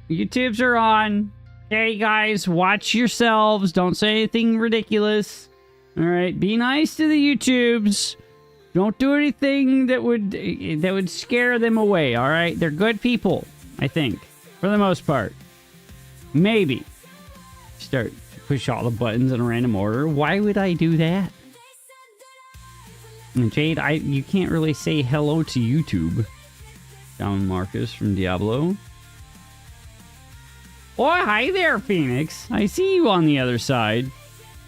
YouTubes are on. Hey, guys, watch yourselves. Don't say anything ridiculous. All right, be nice to the YouTubes. Don't do anything that would scare them away, all right? They're good people, I think, for the most part. Maybe. Start to push all the buttons in a random order. Why would I do that? And Jade, you can't really say hello to YouTube. Down Marcus from Diablo. Oh, hi there, Phoenix. I see you on the other side.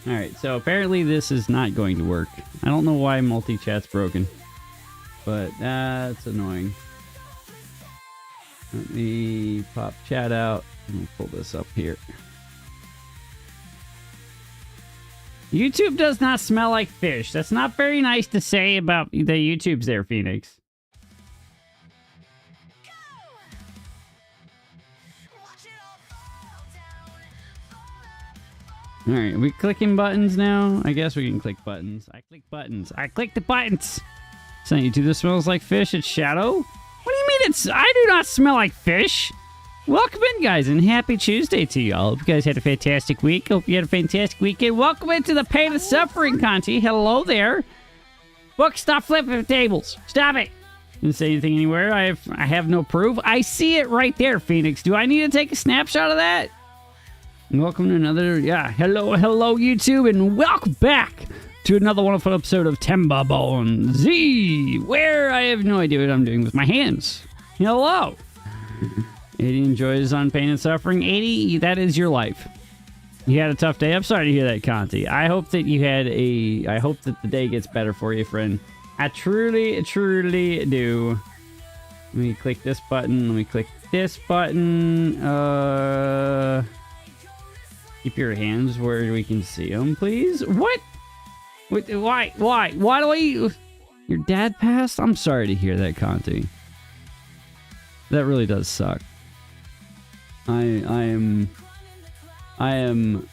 Alright, so apparently this is not going to work. I don't know why multi-chat's broken. But that's annoying. Let me pop chat out. Let me pull this up here. YouTube does not smell like fish. That's not very nice to say about the YouTubes there, Phoenix. Alright, are we clicking buttons now? I guess we can click buttons. I click buttons. I click the buttons! So YouTube, this smells like fish. It's Shadow? What do you mean I do not smell like fish? Welcome in, guys, and happy Tuesday to you all. Hope you guys had a fantastic week. Hope you had a fantastic weekend. Welcome into the Pain and Suffering Conti. Hello there. Book, stop flipping tables. Stop it. Didn't say anything anywhere. I have no proof. I see it right there, Phoenix. Do I need to take a snapshot of that? Welcome to another, hello YouTube, and welcome back to another wonderful episode of Timberborn Z, where I have no idea what I'm doing with my hands. Hello. 80 enjoys on Pain and Suffering. 80, that is your life. You had a tough day. I'm sorry to hear that, Conti. I hope that I hope that the day gets better for you, friend. I truly do. Let me click this button. Let me click this button. Keep your hands where we can see them, please. What? Why? Why do I... Your dad passed? I'm sorry to hear that, Conti. That really does suck. I am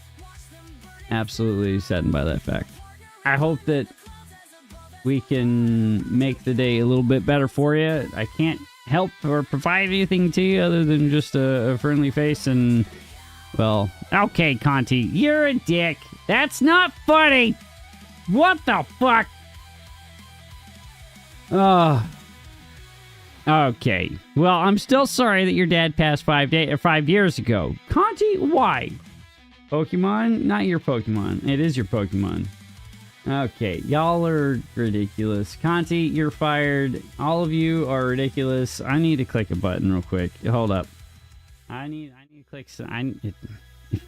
absolutely saddened by that fact. I hope that we can make the day a little bit better for you. I can't help or provide anything to you other than just a friendly face and... Well, okay, Conti, you're a dick. That's not funny. What the fuck? Okay. Well, I'm still sorry that your dad passed 5 years ago. Conti, why? Pokemon? Not your Pokemon. It is your Pokemon. Okay, y'all are ridiculous. Conti, you're fired. All of you are ridiculous. I need to click a button real quick. Hold up. I need to click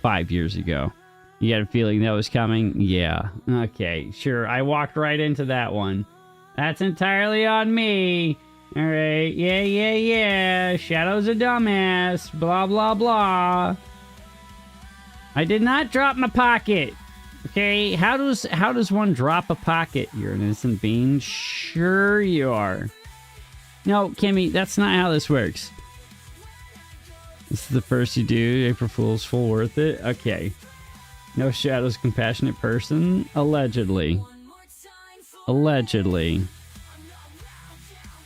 5 years ago. You had a feeling that was coming? Yeah. Okay, sure. I walked right into that one. That's entirely on me. Alright, yeah. Shadow's a dumbass. Blah, blah, blah. I did not drop my pocket. Okay, how does one drop a pocket? You're an innocent being? Sure you are. No, Kimmy, that's not how this works. This is the first you do. April Fool's full worth it. Okay. No Shadow's compassionate person. Allegedly. Allegedly.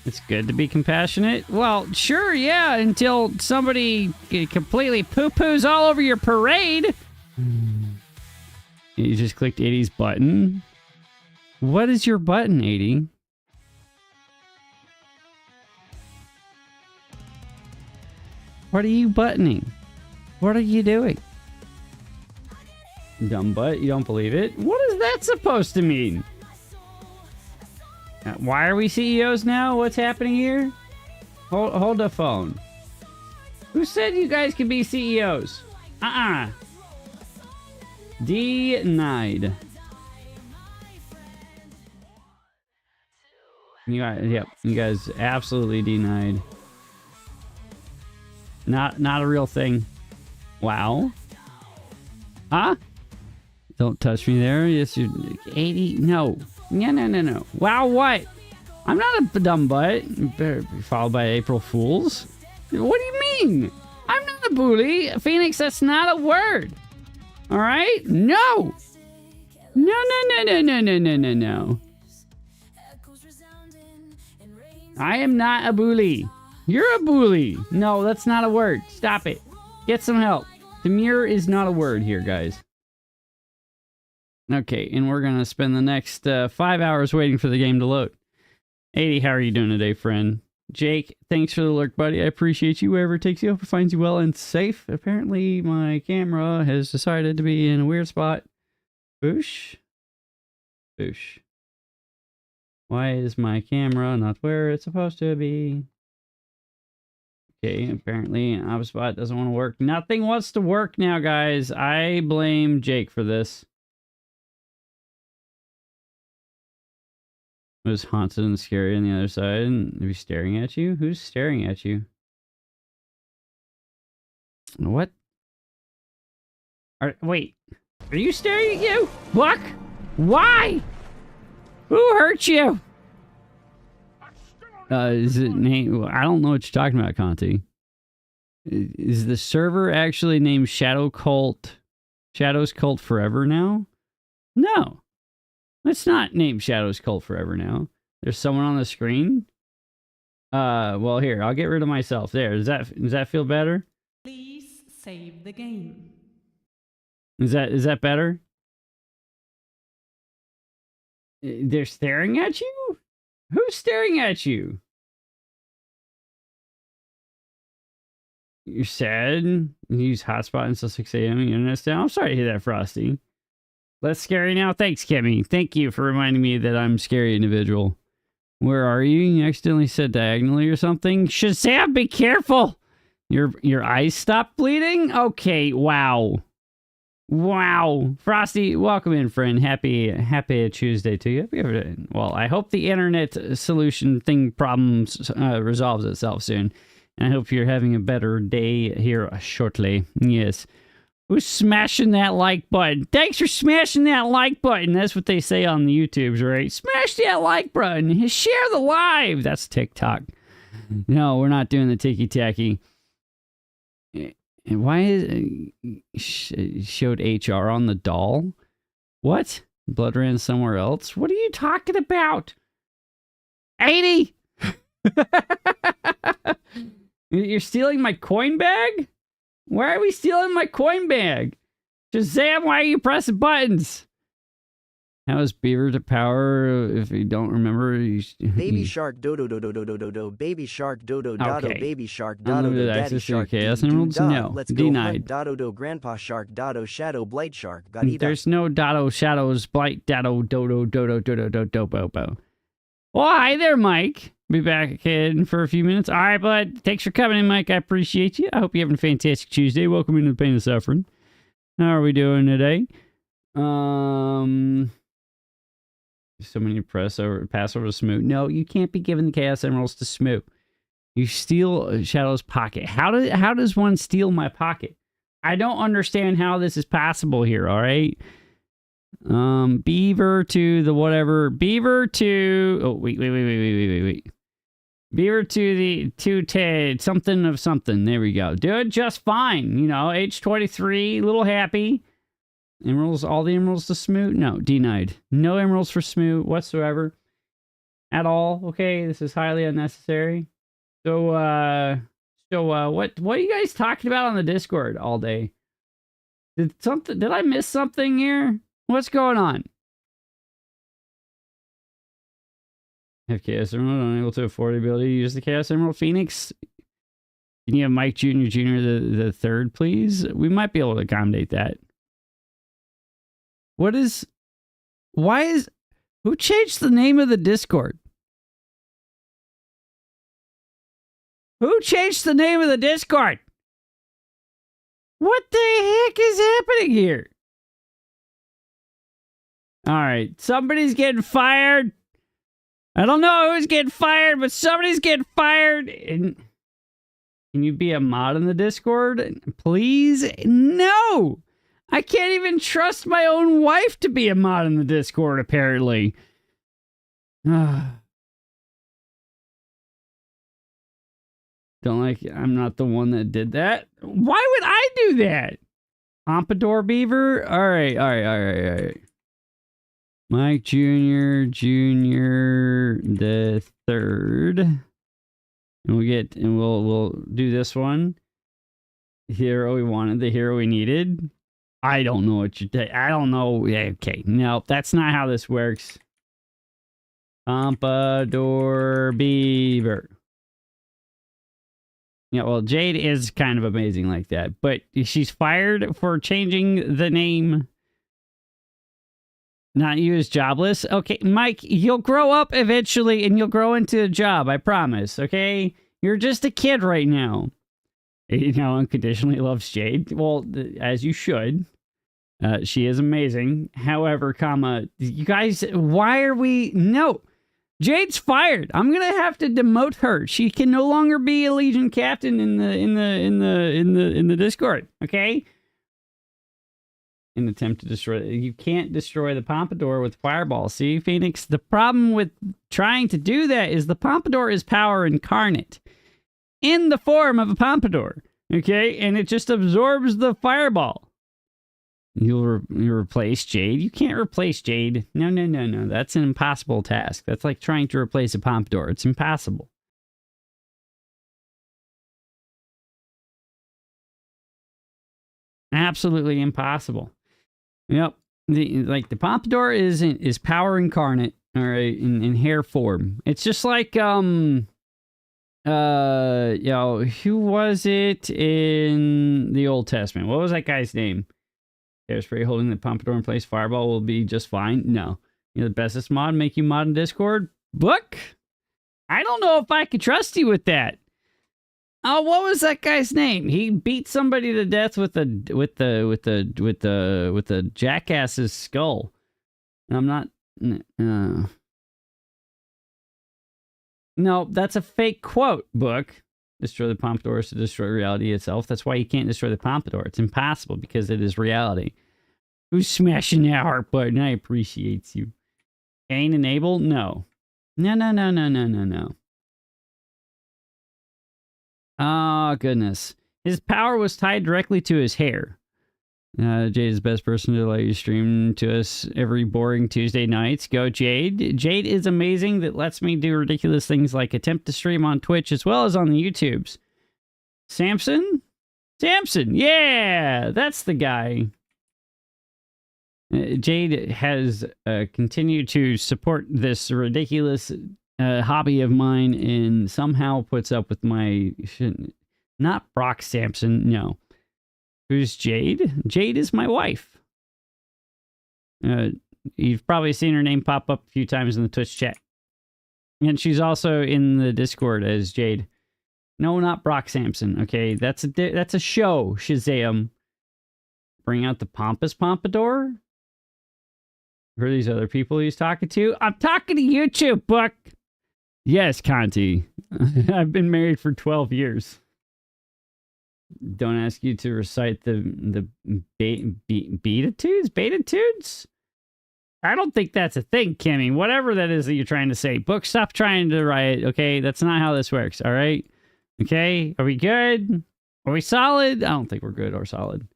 It's good to be compassionate? Well, sure, yeah, until somebody completely poo-poos all over your parade. You just clicked 80's button. What is your button, 80? What are you buttoning? What are you doing? Dumb butt, you don't believe it? What is that supposed to mean? Why are we CEOs now? What's happening here? Hold the phone. Who said you guys could be CEOs? Denied. You guys absolutely denied. Not a real thing. Wow. Huh? Don't touch me there. Yes, you're 80. No. No. Wow, what? I'm not a dumb butt. Followed by April Fools. What do you mean? I'm not a bully. Phoenix, that's not a word. All right? No. No. I am not a bully. You're a bully. No, that's not a word. Stop it. Get some help. Demure is not a word here, guys. Okay, and we're going to spend the next 5 hours waiting for the game to load. 80, how are you doing today, friend? Jake, thanks for the lurk, buddy. I appreciate you. Wherever it takes you, hope it finds you well and safe. Apparently, my camera has decided to be in a weird spot. Boosh. Boosh. Why is my camera not where it's supposed to be? Okay, apparently HubSpot doesn't want to work. Nothing wants to work now, guys. I blame Jake for this. It was haunted and scary on the other side, and maybe staring at you? Who's staring at you? What? Wait. Are you staring at you? Buck? Why? Who hurt you? Is it name? I don't know what you're talking about, Conti. Is the server actually named Shadows Cult Forever now? No. It's not named Shadows Cult Forever now. There's someone on the screen. Well, here, I'll get rid of myself. There. Does that feel better? Please save the game. Is that better? They're staring at you? Who's staring at you? You're sad? You use hotspot until 6 a.m. Internet's down? I'm sorry to hear that, Frosty. Less scary now? Thanks, Kimmy. Thank you for reminding me that I'm a scary individual. Where are you? You accidentally said diagonally or something? Shazam, be careful! Your eyes stopped bleeding? Okay, wow. Wow. Frosty, welcome in, friend. Happy Tuesday to you. Well, I hope the internet solution problems resolves itself soon. And I hope you're having a better day here shortly. Yes. Who's smashing that like button? Thanks for smashing that like button. That's what they say on the YouTubes, right? Smash that like button. Share the live. That's TikTok. No, we're not doing the ticky-tacky. And why is showed HR on the doll? What? Blood ran somewhere else? What are you talking about? 80! You're stealing my coin bag? Why are we stealing my coin bag? Shazam, why are you pressing buttons? How is Beaver to power if you don't remember? Baby shark dodo dodo dodo dodo baby shark dodo dodo baby shark dodo Unlimited daddy access to shark chaos emeralds? No. let's Denied. go dodo do grandpa shark dodo shadow blade shark There's no Dotto Shadows Blight Dotto Dodo Dodo Dodo Dodo Bobo. Well, hi there, Mike. Be back again for a few minutes. All right, bud. Thanks for coming in, Mike. I appreciate you. I hope you're having a fantastic Tuesday. Welcome into the Pain and Suffering. How are we doing today? So many pass over to Smoot. No, you can't be giving the Chaos Emeralds to Smoot. You steal Shadow's pocket. How does one steal my pocket? I don't understand how this is possible here, all right? Beaver to the whatever. Beaver to... Oh, wait. Beaver to the... To Ted. Something of something. There we go. Do it just fine. You know, age 23. A little happy. Emeralds, all the emeralds to Smoot? No, denied. No emeralds for Smoot whatsoever. At all. Okay, this is highly unnecessary. So, what are you guys talking about on the Discord all day? Did I miss something here? What's going on? Have Chaos Emerald unable to afford the ability to use the Chaos Emerald Phoenix? Can you have Mike Jr. the third, please? We might be able to accommodate that. Who changed the name of the Discord? Who changed the name of the Discord? What the heck is happening here? All right, somebody's getting fired. I don't know who's getting fired, but somebody's getting fired. And can you be a mod in the Discord? Please? No. I can't even trust my own wife to be a mod in the Discord, apparently. Don't like it. I'm not the one that did that. Why would I do that? Pompadour Beaver? All right. Mike Jr. the third. And we'll do this one. hero we wanted, the hero we needed. I don't know what I don't know. Yeah, okay, no, that's not how this works. Pompadour Beaver. Yeah, well, Jade is kind of amazing like that, but she's fired for changing the name. Not you as jobless. Okay, Mike, you'll grow up eventually and you'll grow into a job, I promise, okay? You're just a kid right now. You know, unconditionally loves Jade. Well, as you should. She is amazing. However, you guys, why are we... No. Jade's fired. I'm gonna have to demote her. She can no longer be a Legion captain in the Discord. Okay. An attempt to destroy. You can't destroy the Pompadour with Fireball. See, Phoenix. The problem with trying to do that is the Pompadour is power incarnate in the form of a Pompadour. Okay, and it just absorbs the Fireball. You replace Jade? You can't replace Jade. No. That's an impossible task. That's like trying to replace a Pompadour. It's impossible. Absolutely impossible. Yep. The Pompadour is power incarnate, all right, in hair form. It's just like who was it in the Old Testament? What was that guy's name? Hairspray holding the Pompadour in place. Fireball will be just fine. No. You're the bestest mod. Make you mod in Discord. Book? I don't know if I could trust you with that. Oh, what was that guy's name? He beat somebody to death with the jackass's skull. I'm not. No, that's a fake quote. Book. Destroy the Pompadour is to destroy reality itself. That's why you can't destroy the Pompadour. It's impossible because it is reality. Who's smashing that heart button? I appreciate you. Ain't enable? No. No. Oh, goodness. His power was tied directly to his hair. Jade is the best person to let you stream to us every boring Tuesday nights. Go, Jade. Jade is amazing. That lets me do ridiculous things like attempt to stream on Twitch as well as on the YouTubes. Samson? Yeah! That's the guy. Jade has continued to support this ridiculous hobby of mine and somehow puts up with my... Not Brock Sampson, no. Who's Jade? Jade is my wife. You've probably seen her name pop up a few times in the Twitch chat. And she's also in the Discord as Jade. No, not Brock Sampson, okay? That's a show, Shazam. Bring out the pompous Pompadour? Who are these other people he's talking to? I'm talking to you too, Book! Yes, Conti. I've been married for 12 years. Don't ask you to recite the Beatitudes? I don't think that's a thing, Kimmy. Whatever that is that you're trying to say. Book, stop trying to write, okay? That's not how this works, all right? Okay? Are we good? Are we solid? I don't think we're good or solid.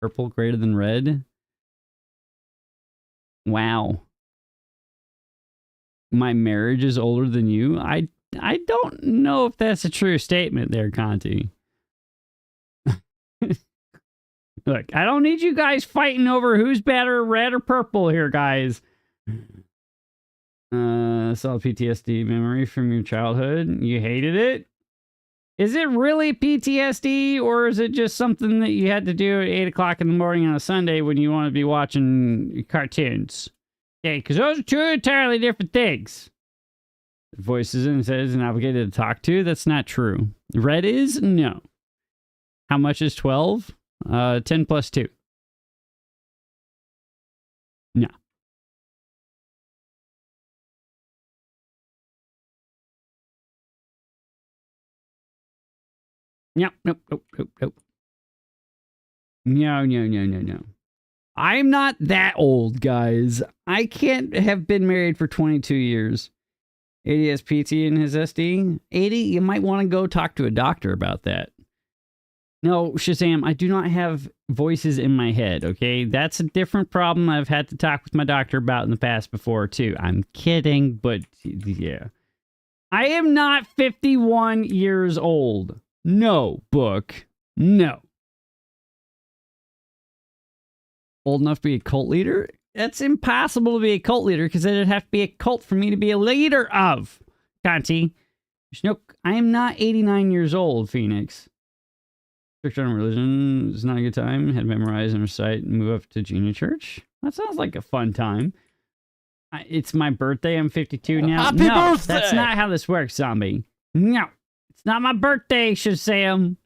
Purple greater than red? Wow. My marriage is older than you? I don't know if that's a true statement there, Conti. Look, I don't need you guys fighting over who's better, red or purple here, guys. Solid PTSD memory from your childhood. You hated it? Is it really PTSD, or is it just something that you had to do at 8 o'clock in the morning on a Sunday when you want to be watching cartoons? Okay, because those are two entirely different things. Voices and says and obligated to talk to? That's not true. Red is? No. How much is 12? 10 plus 2. No. Nope. No. I'm not that old, guys. I can't have been married for 22 years. 80 has PT in his SD. 80, you might want to go talk to a doctor about that. No, Shazam, I do not have voices in my head, okay? That's a different problem I've had to talk with my doctor about in the past before, too. I'm kidding, but yeah. I am not 51 years old. No, Book. No. Old enough to be a cult leader? That's impossible to be a cult leader because it'd have to be a cult for me to be a leader of. Conti. I am not 89 years old, Phoenix. Church on religion is not a good time. Had to memorize and recite and move up to junior church. That sounds like a fun time. It's my birthday. I'm 52 now. Happy no, birthday! That's not how this works, zombie. No, it's not my birthday, Shazam.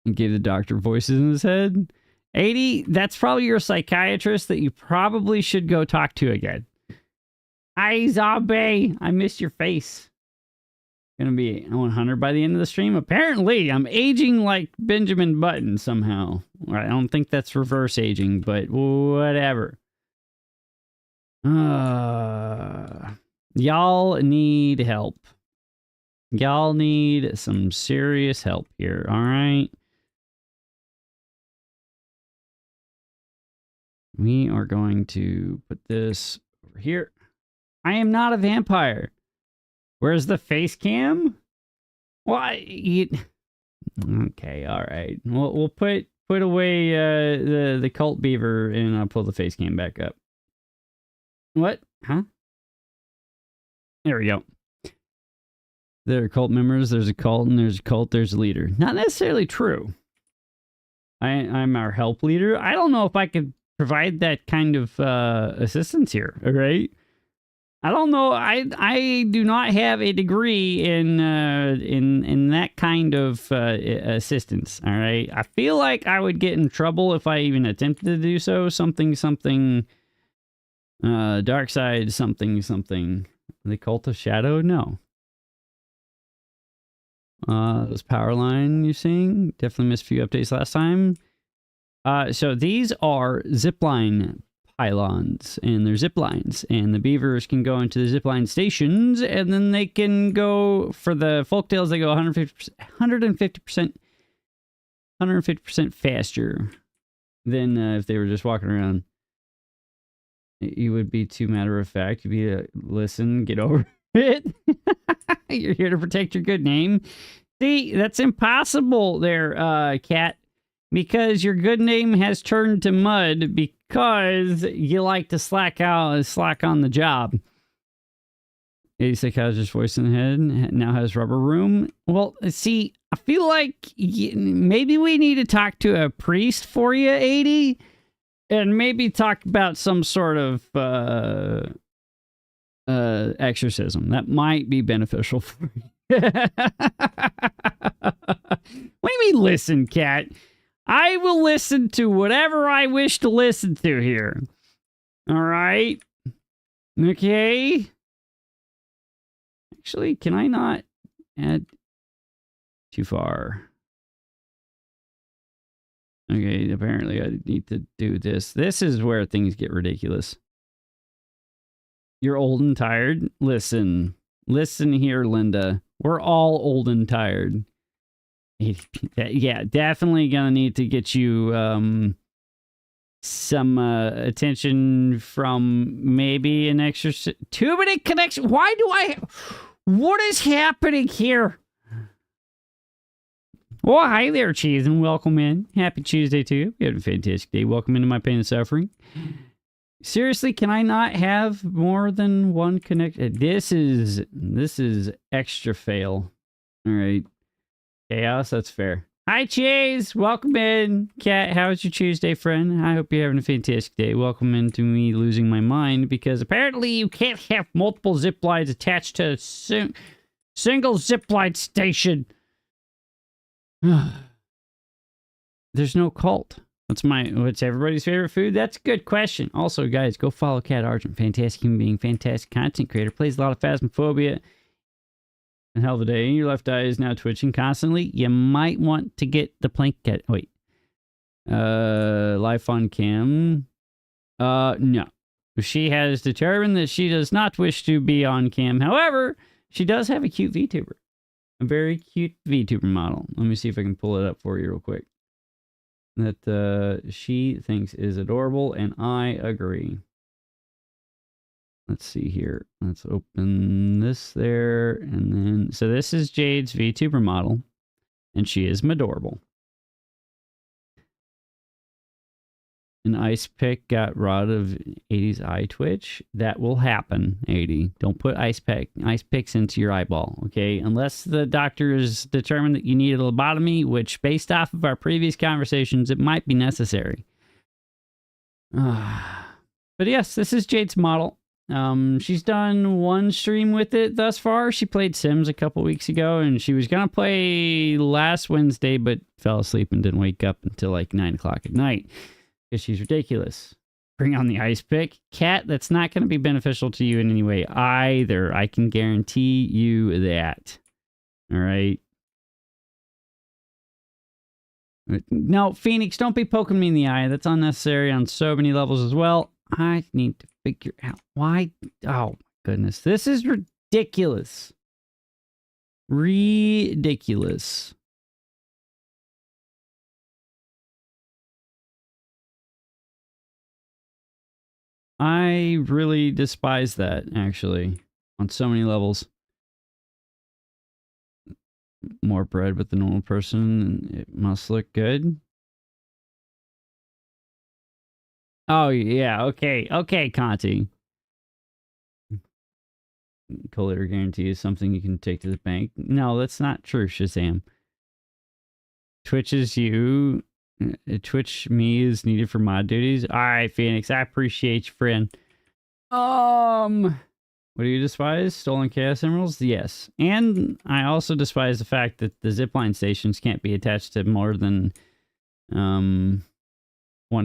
He gave the doctor voices in his head. 80, that's probably your psychiatrist that you probably should go talk to again. Hi, zombie. I missed your face. Gonna be 100 by the end of the stream. Apparently, I'm aging like Benjamin Button somehow. I don't think that's reverse aging, but whatever. Y'all need help. Y'all need some serious help here, all right? We are going to put this over here. I am not a vampire. Where's the face cam? Why? Okay, all right. We'll put away the cult beaver and I'll pull the face cam back up. What? Huh? There we go. There are cult members. There's a cult, and there's a cult. There's a leader. Not necessarily true. I'm our help leader. I don't know if I could provide that kind of assistance here. All right. I don't know. I do not have a degree in that kind of assistance. All right. I feel like I would get in trouble if I even attempted to do so. Something. Dark side. Something. The cult of shadow. No. This power line you're seeing. Definitely missed a few updates last time. So these are zipline pylons, and they're zip lines, and the beavers can go into the zipline stations, and then they can go, for the folktales, they go 150% faster than if they were just walking around. You would be too matter of fact. You'd be listen, get over it. You're here to protect your good name. See, that's impossible there, Cat. Because your good name has turned to mud because you like to slack on the job. 80 psychologist voice in the head now has rubber room. Well, see, I feel like maybe we need to talk to a priest for you, 80, and maybe talk about some sort of exorcism. That might be beneficial for you. What do you mean, listen, Cat? I will listen to whatever I wish to listen to here. All right? Okay? Actually, can I not add too far? Okay, apparently I need to do this. This is where things get ridiculous. You're old and tired? Listen. Listen here, Linda. We're all old and tired. Yeah, definitely gonna need to get you some attention from maybe an extra. Too many connections. Why do what is happening here? Oh, hi there, Cheese, and welcome in. Happy Tuesday to you. You had a fantastic day. Welcome into my pain and suffering. Seriously, can I not have more than one connection? This is extra fail. All right. Chaos, that's fair. Hi, Cheese. Welcome in. Cat, how was your Tuesday, friend? I hope you're having a fantastic day. Welcome into me losing my mind because apparently you can't have multiple zip lines attached to a single zip line station. There's no cult. What's everybody's favorite food? That's a good question. Also, guys, go follow Cat Argent. Fantastic human being, fantastic content creator. Plays a lot of Phasmophobia. And hell of a day. Your left eye is now twitching constantly. You might want to get the plank cat. Wait. Life on cam. No. She has determined that she does not wish to be on cam. However, she does have a cute VTuber. A very cute VTuber model. Let me see if I can pull it up for you real quick. That she thinks is adorable, and I agree. Let's see here. Let's open this there, and then... So this is Jade's VTuber model, and she is adorable. An ice pick got rid of 80's eye twitch. That will happen, 80. Don't put ice picks into your eyeball, okay? Unless the doctor is determined that you need a lobotomy, which based off of our previous conversations, it might be necessary. But yes, this is Jade's model. She's done one stream with it thus far. She played Sims a couple weeks ago, and she was going to play last Wednesday, but fell asleep and didn't wake up until like 9 o'clock at night. Because she's ridiculous. Bring on the ice pick. Cat, that's not going to be beneficial to you in any way either. I can guarantee you that. All right. No, Phoenix, don't be poking me in the eye. That's unnecessary on so many levels as well. I need to figure out why. Oh, my goodness. This is ridiculous. Ridiculous. I really despise that, actually, on so many levels. More bread with the normal person. It must look good. Oh, yeah. Okay. Okay, Conti. Collator guarantee is something you can take to the bank. No, that's not true, Shazam. Twitches you. Twitch me is needed for mod duties. All right, Phoenix. I appreciate you, friend. What do you despise? Stolen Chaos Emeralds? Yes. And I also despise the fact that the zipline stations can't be attached to more than one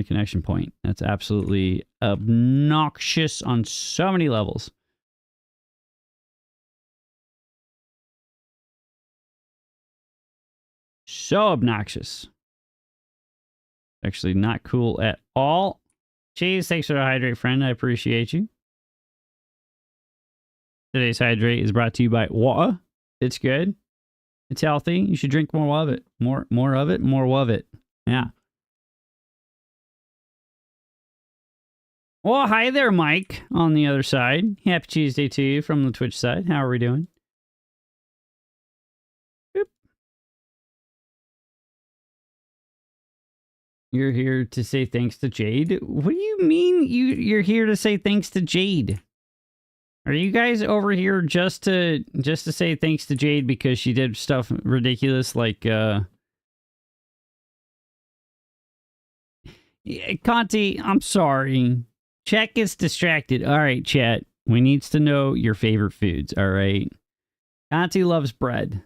connection point. That's absolutely obnoxious on so many levels. So obnoxious. Actually not cool at all. Cheese, thanks for the hydrate, friend. I appreciate you. Today's hydrate is brought to you by water. It's good. It's healthy. You should drink more of it. More of it, more of it. Yeah. Well, hi there, Mike, on the other side. Happy Tuesday to you from the Twitch side. How are we doing? You're here to say thanks to Jade? What do you mean you're here to say thanks to Jade? Are you guys over here just to say thanks to Jade because she did stuff ridiculous like Conti, I'm sorry. Chat gets distracted. All right, chat. We needs to know your favorite foods, all right? Conti loves bread.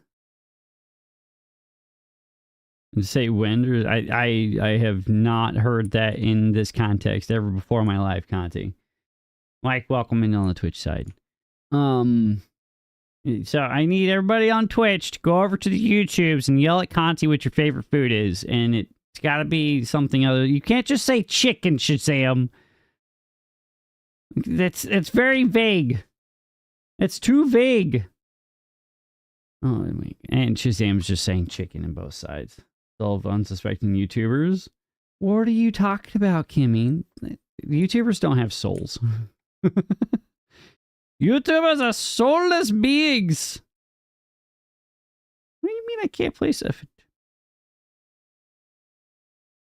Say wind? I have not heard that in this context ever before in my life, Conti. Mike, welcome in on the Twitch side. So I need everybody on Twitch to go over to the YouTubes and yell at Conti what your favorite food is, and it's got to be something other. You can't just say chicken, Shazam. It's very vague. It's too vague. Oh, and Shazam's just saying chicken in both sides. All of unsuspecting YouTubers. What are you talking about, Kimmy? YouTubers don't have souls. YouTubers are soulless beings. What do you mean I can't place a...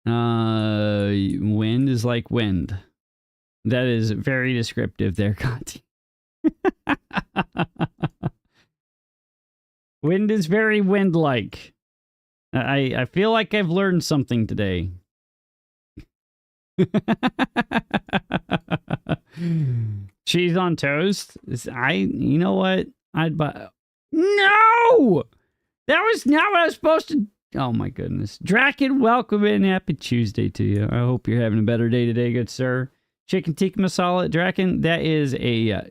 Wind is like wind. That is very descriptive there, Conti. Wind is very wind-like. I feel like I've learned something today. Cheese on toast? You know what? I'd buy... No! That was not what I was supposed to... Oh my goodness. Draken, welcome in. Happy Tuesday to you. I hope you're having a better day today, good sir. Chicken tikka masala. Draken, that is a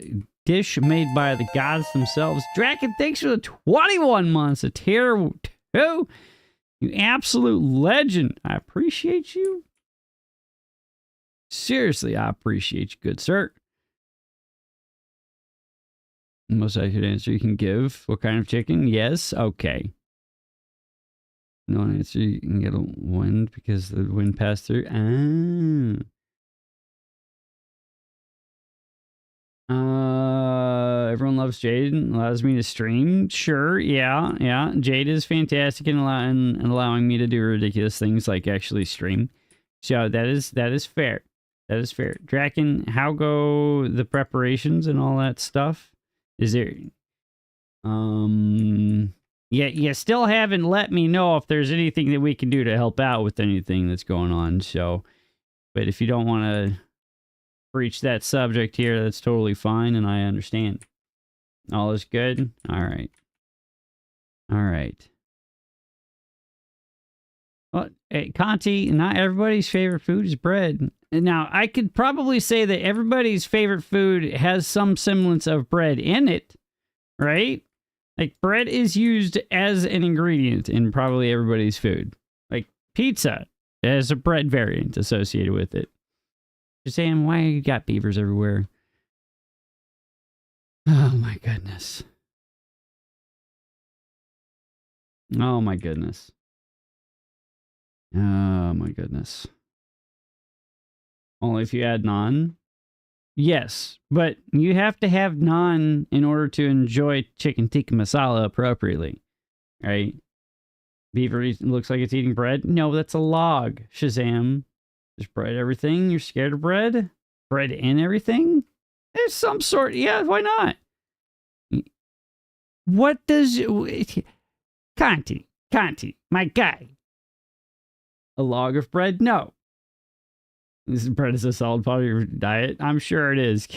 dish made by the gods themselves. Draken, thanks for the 21 months. A tier 2. You absolute legend. I appreciate you. Seriously, I appreciate you, good sir. The most accurate answer you can give. What kind of chicken? Yes. Okay. No answer. You can get a wind because the wind passed through. Everyone loves Jade and allows me to stream. Sure, yeah. Jade is fantastic in allowing me to do ridiculous things like actually stream. So that is fair. That is fair. Draken, how go the preparations and all that stuff? Is there you still haven't let me know if there's anything that we can do to help out with anything that's going on. So, but if you don't want to breach that subject here, that's totally fine, and I understand. All is good? All right. All right. Well, hey, Conti, not everybody's favorite food is bread. Now, I could probably say that everybody's favorite food has some semblance of bread in it, right? Like, bread is used as an ingredient in probably everybody's food. Like, pizza has a bread variant associated with it. Just saying, why you got beavers everywhere? Oh, my goodness. Oh, my goodness. Oh, my goodness. Only if you add naan? Yes, but you have to have naan in order to enjoy chicken tikka masala appropriately, right? Beaver looks like it's eating bread. No, that's a log. Shazam. There's bread everything. You're scared of bread? Bread in everything? There's some sort. Yeah, why not? What does... Conti, my guy. A log of bread? No. This bread is a solid part of your diet? I'm sure it is.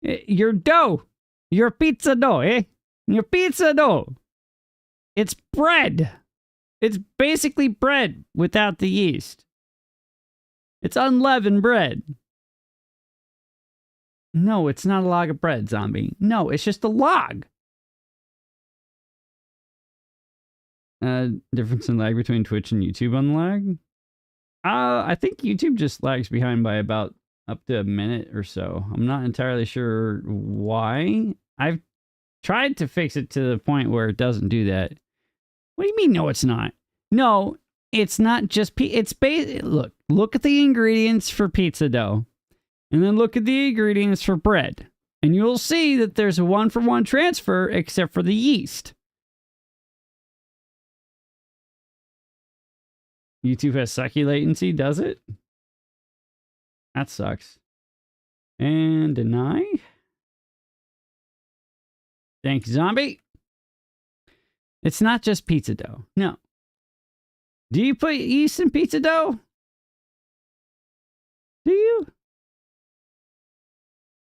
Your dough. Your pizza dough, eh? Your pizza dough. It's bread. It's basically bread without the yeast. It's unleavened bread. No, it's not a log of bread, zombie. No, it's just a log. Difference in lag between Twitch and YouTube on the lag? I think YouTube just lags behind by about up to a minute or so. I'm not entirely sure why. I've tried to fix it to the point where it doesn't do that. What do you mean, no, it's not? No, it's not just it's look at the ingredients for pizza dough. And then look at the ingredients for bread. And you'll see that there's a one-for-one transfer except for the yeast. YouTube has sucky latency, does it? That sucks. And deny. Thanks, zombie. It's not just pizza dough. No. Do you put yeast in pizza dough? Do you?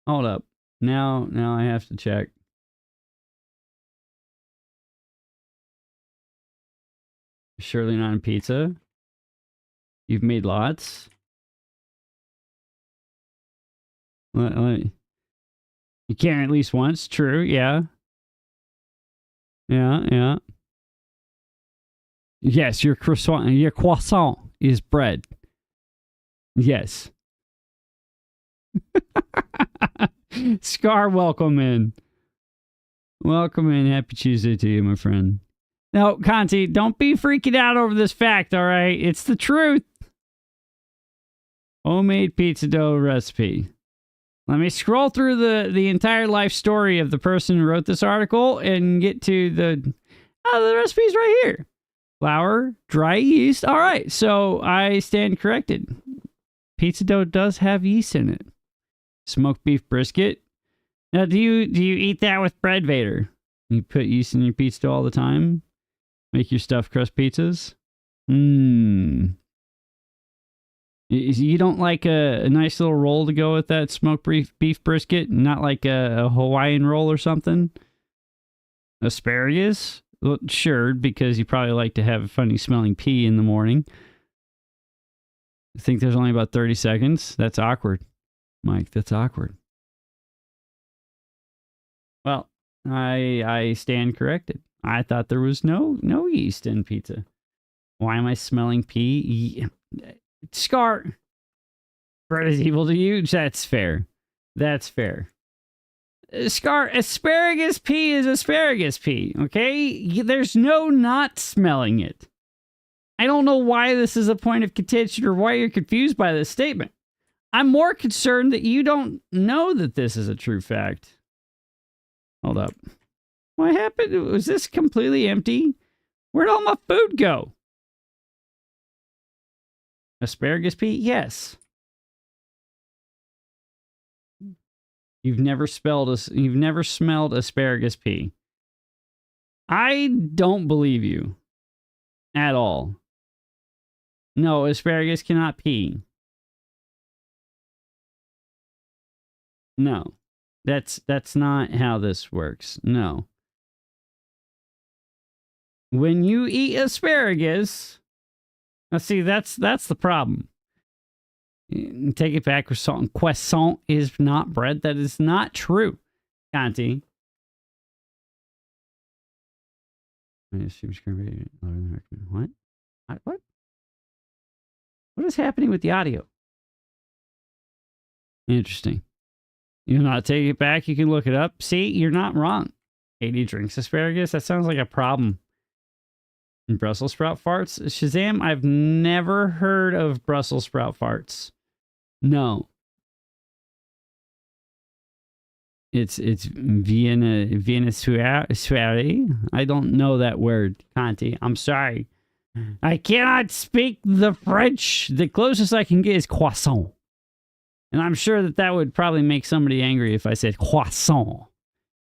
Hold up. Now I have to check. Surely not in pizza. You've made lots. You can at least once. True. Yeah. Yeah. Yes, your croissant is bread. Yes. Scar, welcome in. Welcome in. Happy Tuesday to you, my friend. Now, Conti, don't be freaking out over this fact, all right? It's the truth. Homemade pizza dough recipe. Let me scroll through the entire life story of the person who wrote this article and get to the recipe's right here. Flour, dry yeast. All right, so I stand corrected. Pizza dough does have yeast in it. Smoked beef brisket. Now, do you eat that with bread, Vader? You put yeast in your pizza dough all the time? Make your stuffed crust pizzas? You don't like a nice little roll to go with that smoked beef brisket? Not like a Hawaiian roll or something? Asparagus? Well, sure, because you probably like to have a funny smelling pea in the morning. I think there's only about 30 seconds. That's awkward. Mike, that's awkward. Well, I stand corrected. I thought there was no yeast in pizza. Why am I smelling pea? Scar. Bread is evil to you? That's fair. That's fair. Scar, asparagus pea is asparagus pea, okay? There's no not smelling it. I don't know why this is a point of contention or why you're confused by this statement. I'm more concerned that you don't know that this is a true fact. Hold up. What happened? Was this completely empty? Where'd all my food go? Asparagus pea? Yes. You've never smelled asparagus pea. I don't believe you at all. No, asparagus cannot pee. No. That's not how this works. No. When you eat asparagus, now see, that's the problem. Take it back, croissant. Croissant is not bread. That is not true, Conti. What? What? What is happening with the audio? Interesting. You'll not take it back. You can look it up. See, you're not wrong. 80 drinks asparagus. That sounds like a problem. Brussels sprout farts. Shazam, I've never heard of Brussels sprout farts. No. It's Vienna soiree. I don't know that word, Conti. I'm sorry. I cannot speak the French. The closest I can get is croissant. And I'm sure that would probably make somebody angry if I said croissant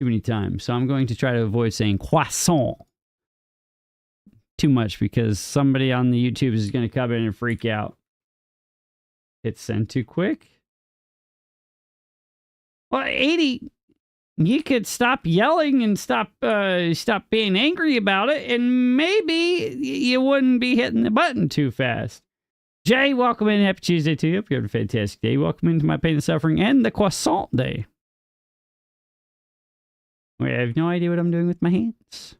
too many times. So I'm going to try to avoid saying croissant too much because somebody on the YouTube is going to come in and freak out. Hit send too quick. Well, 80, you could stop yelling and stop being angry about it, and maybe you wouldn't be hitting the button too fast. Jay, welcome in. Happy Tuesday to you. Hope you had a fantastic day. Welcome into my pain and suffering and the croissant day. Wait, I have no idea what I'm doing with my hands.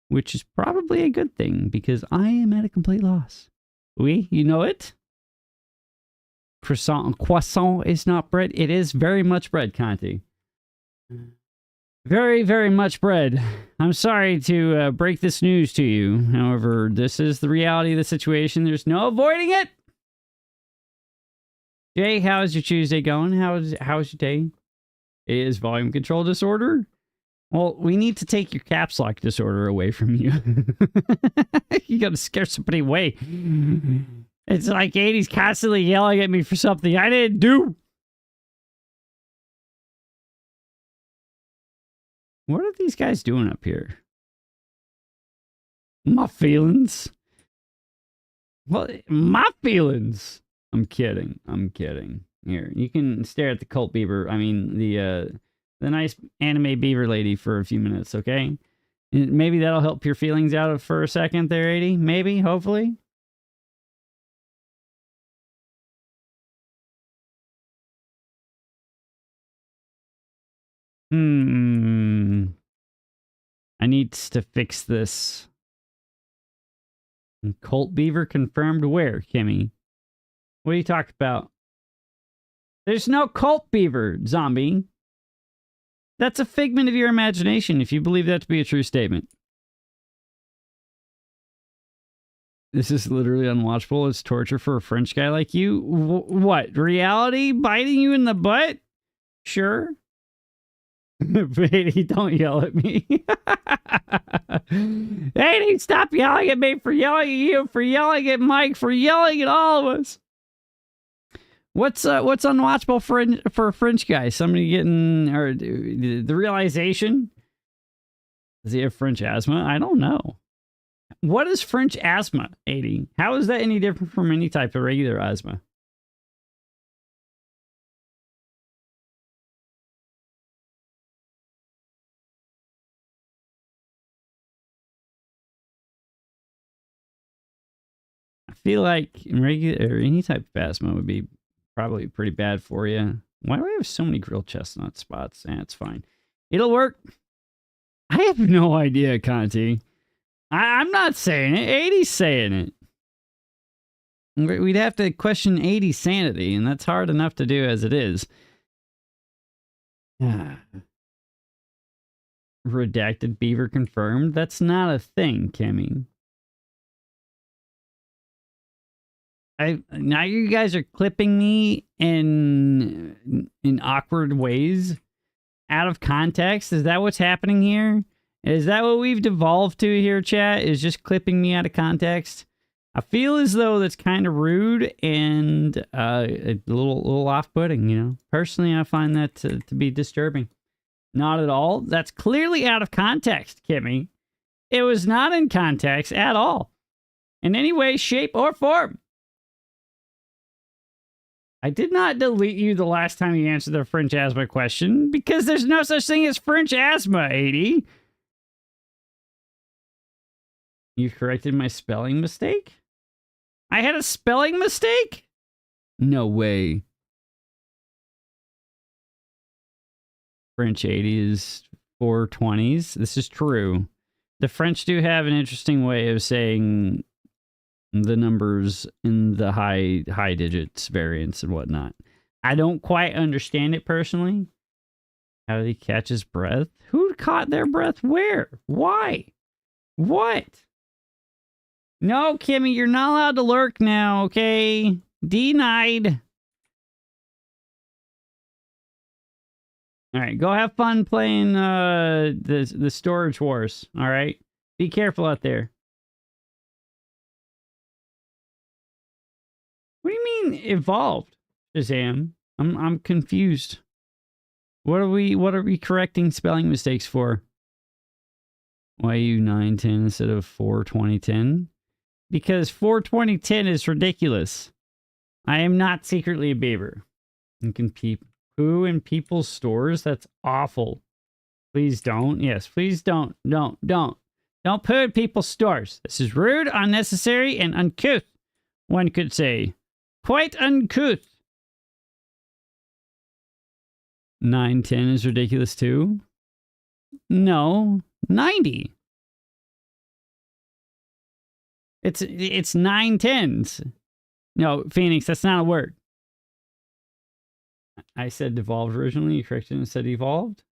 Which is probably a good thing, because I am at a complete loss. Oui, you know it? Croissant is not bread. It is very much bread, Conti. Very, very much bread. I'm sorry to break this news to you. However, this is the reality of the situation. There's no avoiding it. Jay, how is your Tuesday going? How's your day? Is volume control disorder? Well, we need to take your caps lock disorder away from you. You gotta scare somebody away. It's like 80's constantly yelling at me for something I didn't do. What are these guys doing up here? My feelings. Well, my feelings. I'm kidding. Here, you can stare at the cult beaver. I mean, the nice anime beaver lady for a few minutes, okay? Maybe that'll help your feelings out for a second there, 80. Maybe, hopefully. I need to fix this. Cult beaver confirmed where, Kimmy? What are you talking about? There's no cult beaver, zombie. That's a figment of your imagination if you believe that to be a true statement. This is literally unwatchable. It's torture for a French guy like you. What? Reality biting you in the butt? Sure. Brady, don't yell at me. Brady, stop yelling at me, for yelling at you, for yelling at Mike, for yelling at all of us. What's unwatchable for a French guy? Somebody getting, or the realization? Does he have French asthma? I don't know. What is French asthma, 80? How is that any different from any type of regular asthma? I feel like regular or any type of asthma would be probably pretty bad for you. Why do I have so many grilled chestnut spots? It's fine. It'll work. I have no idea, Conti. I'm not saying it. 80's saying it. We'd have to question 80's sanity, and that's hard enough to do as it is. Redacted beaver confirmed? That's not a thing, Kimmy. Now you guys are clipping me in awkward ways, out of context. Is that what's happening here? Is that what we've devolved to here, chat? Is just clipping me out of context? I feel as though that's kind of rude and a little off-putting, you know. Personally, I find that to be disturbing. Not at all. That's clearly out of context, Kimmy. It was not in context at all. In any way, shape, or form. I did not delete you the last time you answered the French asthma question because there's no such thing as French asthma, 80. You corrected my spelling mistake? I had a spelling mistake? No way. French 80 is 420s. This is true. The French do have an interesting way of saying the numbers in the high digits variants and whatnot. I don't quite understand it personally. How did he catch his breath? Who caught their breath where? Why? What? No, Kimmy, you're not allowed to lurk now, okay? Denied. All right, go have fun playing the Storage Wars, all right? Be careful out there. What do you mean evolved, Shazam? I'm confused. What are we correcting spelling mistakes for? Why you 910 instead of 42010? Because 42010 is ridiculous. I am not secretly a beaver. You can poo in people's stores? That's awful. Please don't. Yes, please don't. Don't poo in people's stores. This is rude, unnecessary, and uncouth. One could say. Quite uncouth. 910 is ridiculous too? No, 90. It's 910s. No, Phoenix, that's not a word. I said devolved originally. You corrected and said evolved.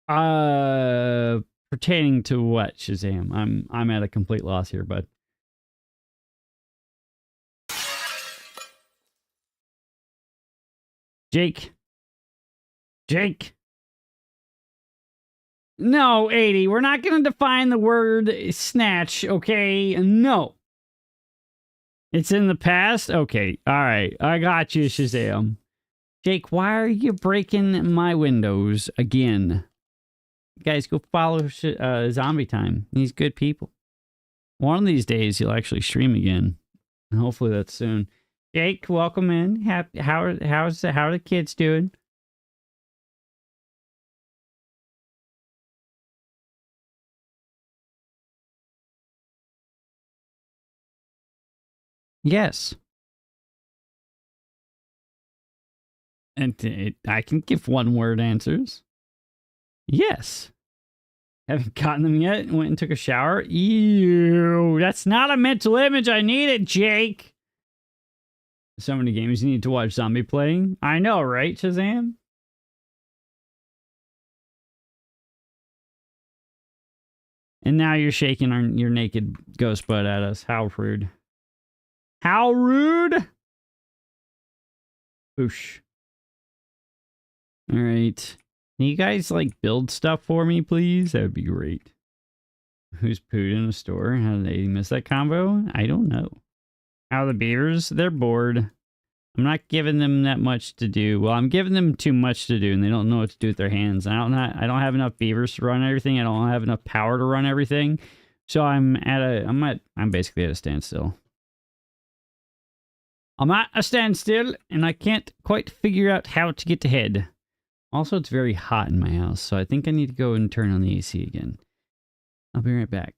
Pertaining to what, Shazam? I'm at a complete loss here, bud. Jake. No, 80. We're not going to define the word snatch, okay? No. It's in the past? Okay. All right. I got you, Shazam. Jake, why are you breaking my windows again? Guys, go follow Zombie Time. He's good people. One of these days, he'll actually stream again. And hopefully that's soon. Jake, welcome in. How are the kids doing? Yes. And I can give one-word answers. Yes. Haven't gotten them yet. Went and took a shower. Ew. That's not a mental image I needed, Jake. So many games you need to watch Zombie playing. I know, right, Shazam? And now you're shaking your naked ghost butt at us. How rude. How rude! Boosh. Alright. Can you guys, like, build stuff for me, please? That would be great. Who's pooed in a store? How did they miss that combo? I don't know. How are the beavers? They're bored. I'm not giving them that much to do. Well, I'm giving them too much to do, and they don't know what to do with their hands. I don't have enough beavers to run everything. I don't have enough power to run everything. So I'm basically at a standstill. I'm at a standstill, and I can't quite figure out how to get ahead. Also, it's very hot in my house, so I think I need to go and turn on the AC again. I'll be right back.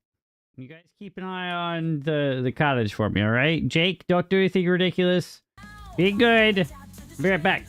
You guys keep an eye on the cottage for me, all right? Jake, don't do anything ridiculous. Be good. I'll be right back.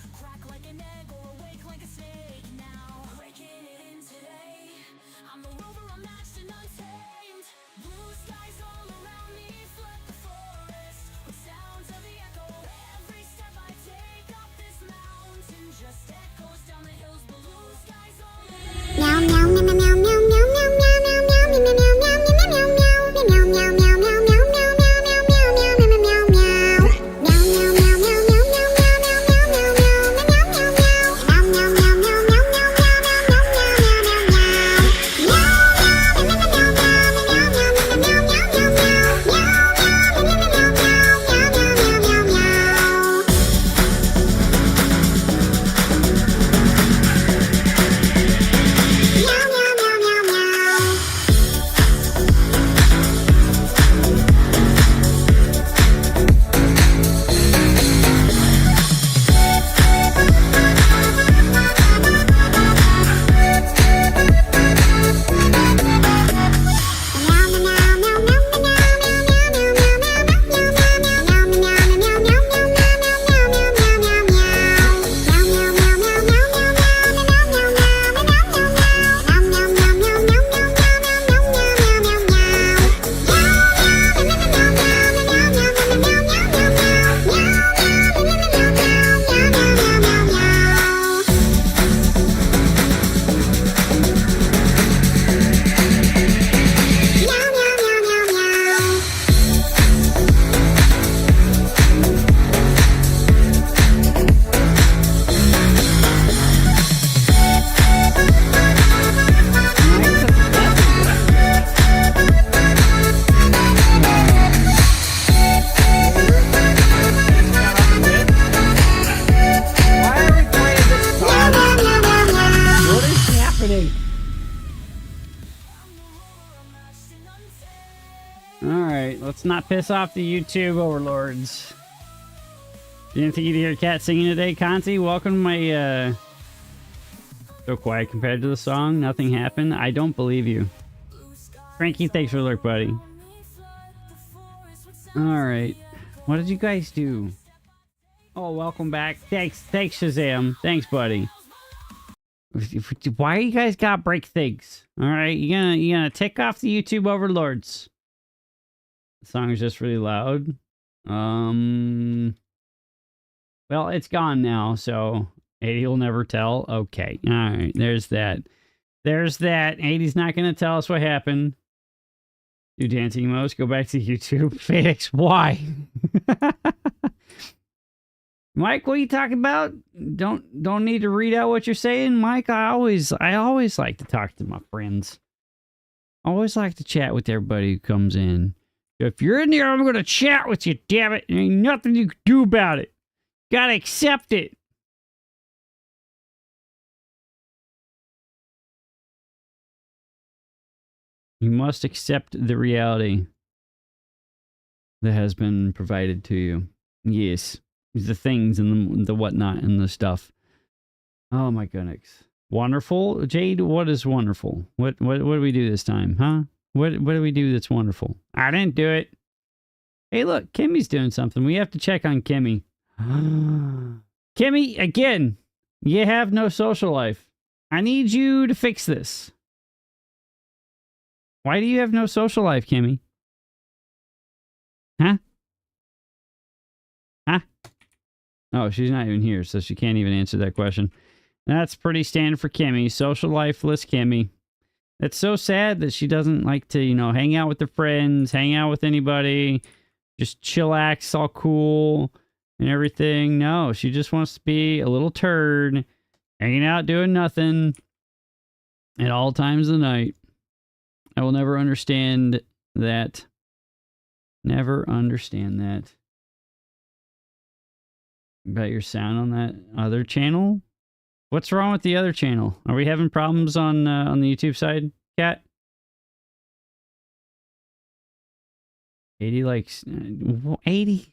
Alright, let's not piss off the YouTube overlords. You didn't think you'd hear Cat singing today, Conti? Welcome to my, so quiet compared to the song. Nothing happened. I don't believe you. Frankie, thanks for the lurk, buddy. Alright. What did you guys do? Oh, welcome back. Thanks, Shazam. Thanks, buddy. Why you guys gotta break things? Alright, you gonna tick off the YouTube overlords. The song is just really loud. Well, it's gone now, so 80 will never tell. Okay. Alright, there's that. There's that. 80's not gonna tell us what happened. Do dancing emotes. Go back to YouTube. Phoenix, why? Mike, what are you talking about? Don't need to read out what you're saying, Mike. I always like to talk to my friends. I always like to chat with everybody who comes in. If you're in there, I'm gonna chat with you. Damn it! There ain't nothing you can do about it. Gotta accept it. You must accept the reality that has been provided to you. Yes. The things and the whatnot and the stuff. Oh my goodness. Wonderful? Jade, what is wonderful? What do we do this time, huh? What do we do that's wonderful? I didn't do it. Hey, look, Kimmy's doing something. We have to check on Kimmy. Kimmy, again, you have no social life. I need you to fix this. Why do you have no social life, Kimmy? Huh? Huh? Oh, she's not even here, so she can't even answer that question. That's pretty standard for Kimmy. Social lifeless Kimmy. It's so sad that she doesn't like to, you know, hang out with her friends, hang out with anybody, just chillax, all cool and everything. No, she just wants to be a little turd, hanging out, doing nothing at all times of the night. I will never understand that. Never understand that. About your sound on that other channel? What's wrong with the other channel? Are we having problems on the YouTube side, Cat? 80 likes. 80?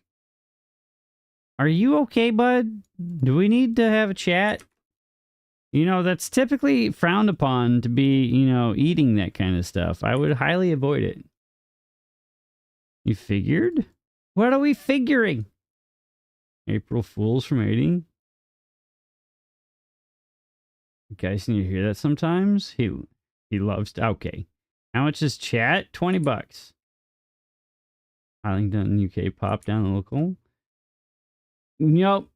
Are you okay, bud? Do we need to have a chat? You know, that's typically frowned upon to be, you know, eating that kind of stuff. I would highly avoid it. You figured? What are we figuring? April Fools from 80? You guys need to hear that sometimes. He loves to, okay. How much is chat? $20. Arlington, UK, pop down the local. Nope.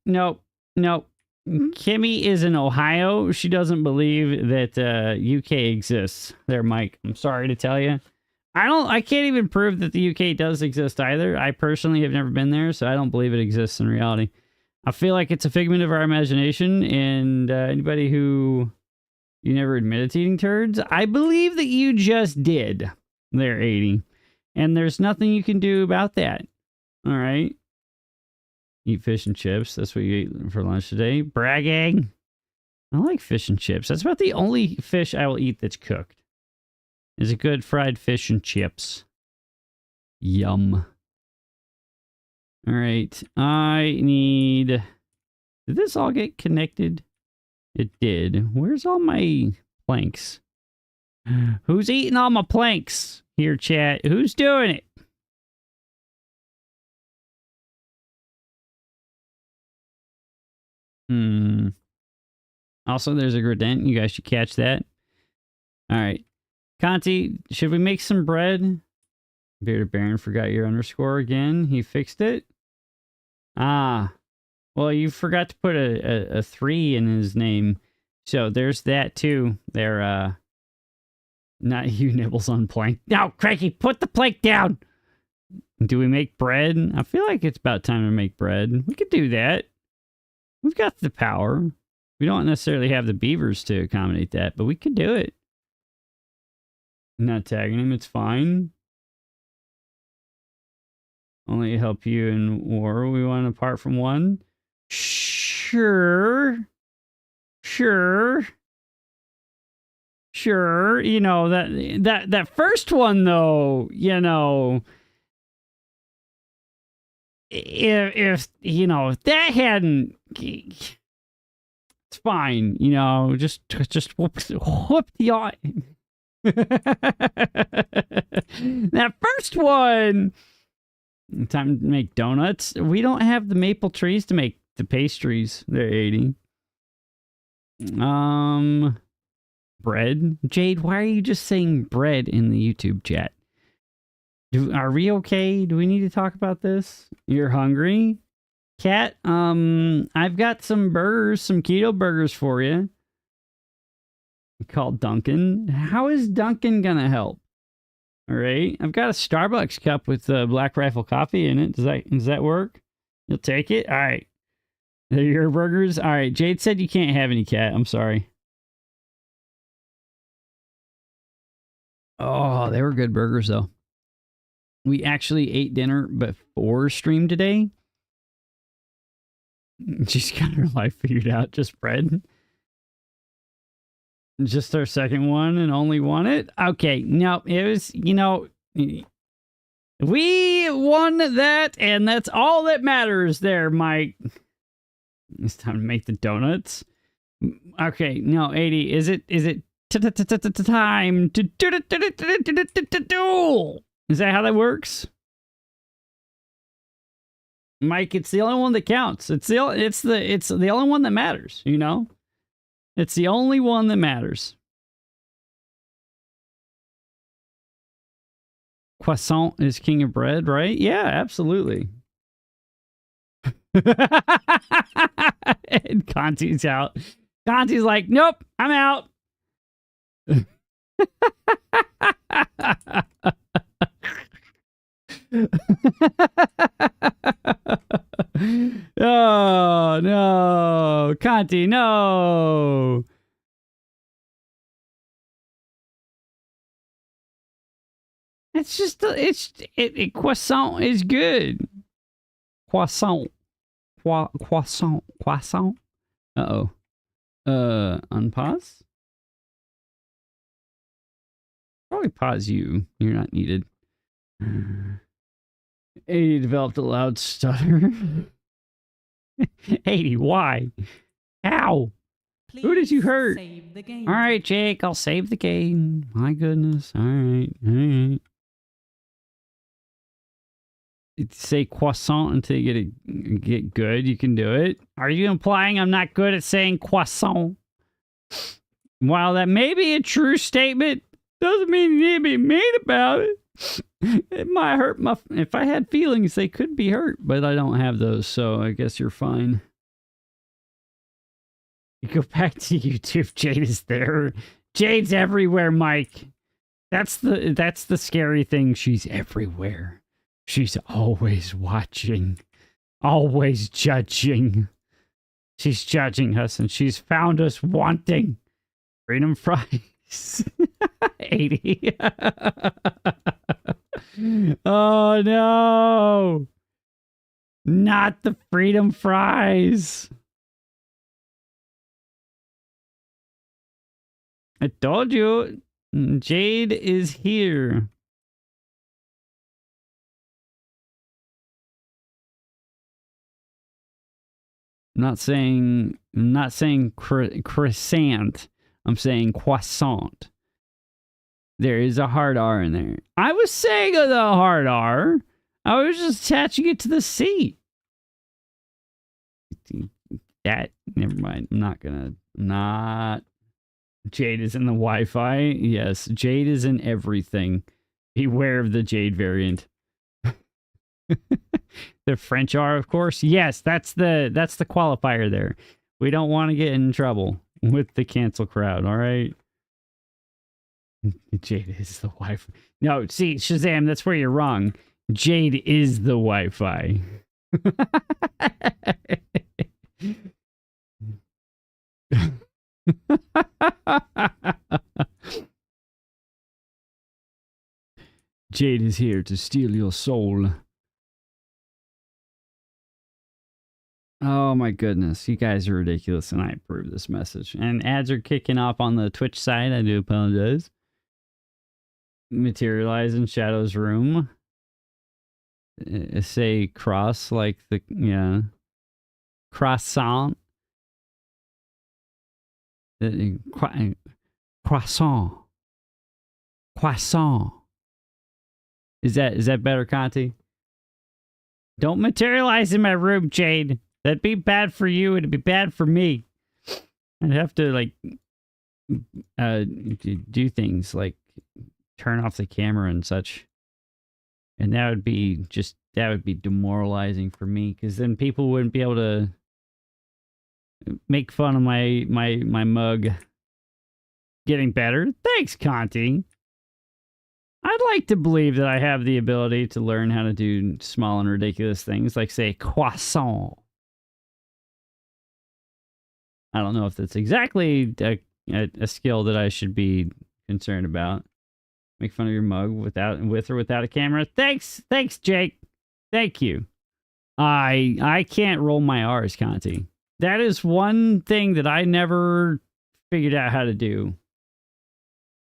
Kimmy is in Ohio. She doesn't believe that UK exists. There, Mike. I'm sorry to tell you. I can't even prove that the UK does exist either. I personally have never been there, so I don't believe it exists in reality. I feel like it's a figment of our imagination, and anybody who you never admitted to eating turds, I believe that you just did. There, 80. And there's nothing you can do about that. All right. Eat fish and chips. That's what you ate for lunch today. Bragging. I like fish and chips. That's about the only fish I will eat that's cooked. Is a good fried fish and chips. Yum. All right. I need... Did this all get connected? It did. Where's all my planks? Who's eating all my planks? Here, chat. Who's doing it? Also, there's a gradient. You guys should catch that. All right. Conti, should we make some bread? Bearded Baron forgot your underscore again. He fixed it. Ah. Well, you forgot to put a 3 in his name. So there's that too. There, not you nibbles on plank. No, Cranky, put the plank down. Do we make bread? I feel like it's about time to make bread. We could do that. We've got the power. We don't necessarily have the beavers to accommodate that, but we could do it. I'm not tagging him, it's fine. Only help you in war. We want apart from one. Sure. You know, that first one though, you know, if you know, if that hadn't, it's fine, you know, just whoop the eye. That first one, time to make donuts. We don't have the maple trees to make the pastries. They're 80. Bread. Jade, why are you just saying bread in the YouTube chat? Are we okay? Do we need to talk about this? You're hungry? Cat, I've got some burgers, some keto burgers for you. Called Dunkin'. How is Dunkin' gonna help? All right, I've got a Starbucks cup with Black Rifle coffee in it. Does that work? You'll take it? All right. They're your burgers? All right, Jade said you can't have any, Cat. I'm sorry. Oh, they were good burgers, though. We actually ate dinner before stream today. She's got her life figured out. Just bread. Just our second one and only won it? Okay, no, it was, you know, we won that, and that's all that matters there, Mike. It's time to make the donuts. Okay, no, 80, is it time to duel? Is that how that works? Mike, it's the only one that counts. It's the only one that matters, you know? It's the only one that matters. Croissant is king of bread, right? Yeah, absolutely. And Conti's out. Conti's like, nope, I'm out. Oh, no. Conti, no. It's just, croissant is good. Croissant. Croissant. Uh-oh. Unpause? Probably pause you. You're not needed. 80 developed a loud stutter. 80, why? How? Please Who did you hurt? Save the game. All right, Jake, I'll save the game. My goodness. All right. Say croissant until you get good. You can do it. Are you implying I'm not good at saying croissant? While that may be a true statement, doesn't mean you need to be mean about it. It might hurt if I had feelings, they could be hurt, but I don't have those, so I guess you're fine. You go back to YouTube. Jade is there. Jade's everywhere, Mike. That's the scary thing. She's everywhere. She's always watching, always judging. She's judging us, and she's found us wanting freedom fries. 80. Oh no! Not the freedom fries. I told you, Jade is here. I'm not saying croissant. I'm saying croissant. There is a hard R in there. I was saying the hard R. I was just attaching it to the C. That, never mind. Not. Jade is in the Wi-Fi. Yes, Jade is in everything. Beware of the Jade variant. The French R, of course. Yes, that's the qualifier there. We don't want to get in trouble with the cancel crowd, all right? Jade is the Wi-Fi. No, see, Shazam, that's where you're wrong. Jade is the Wi-Fi. Jade is here to steal your soul. Oh my goodness, you guys are ridiculous, and I approve this message. And ads are kicking off on the Twitch side. I do apologize. Materialize in Shadow's room. say cross like the, yeah, croissant. Croissant. Croissant. Is that better, Conti? Don't materialize in my room, Jade. That'd be bad for you. It'd be bad for me. I'd have to, like, do things like turn off the camera and such. And that would be demoralizing for me, because then people wouldn't be able to make fun of my mug getting better. Thanks, Conti. I'd like to believe that I have the ability to learn how to do small and ridiculous things, like, say, croissant. I don't know if that's exactly a skill that I should be concerned about. Make fun of your mug with or without a camera. Thanks, Jake. Thank you. I can't roll my R's, Conti. That is one thing that I never figured out how to do.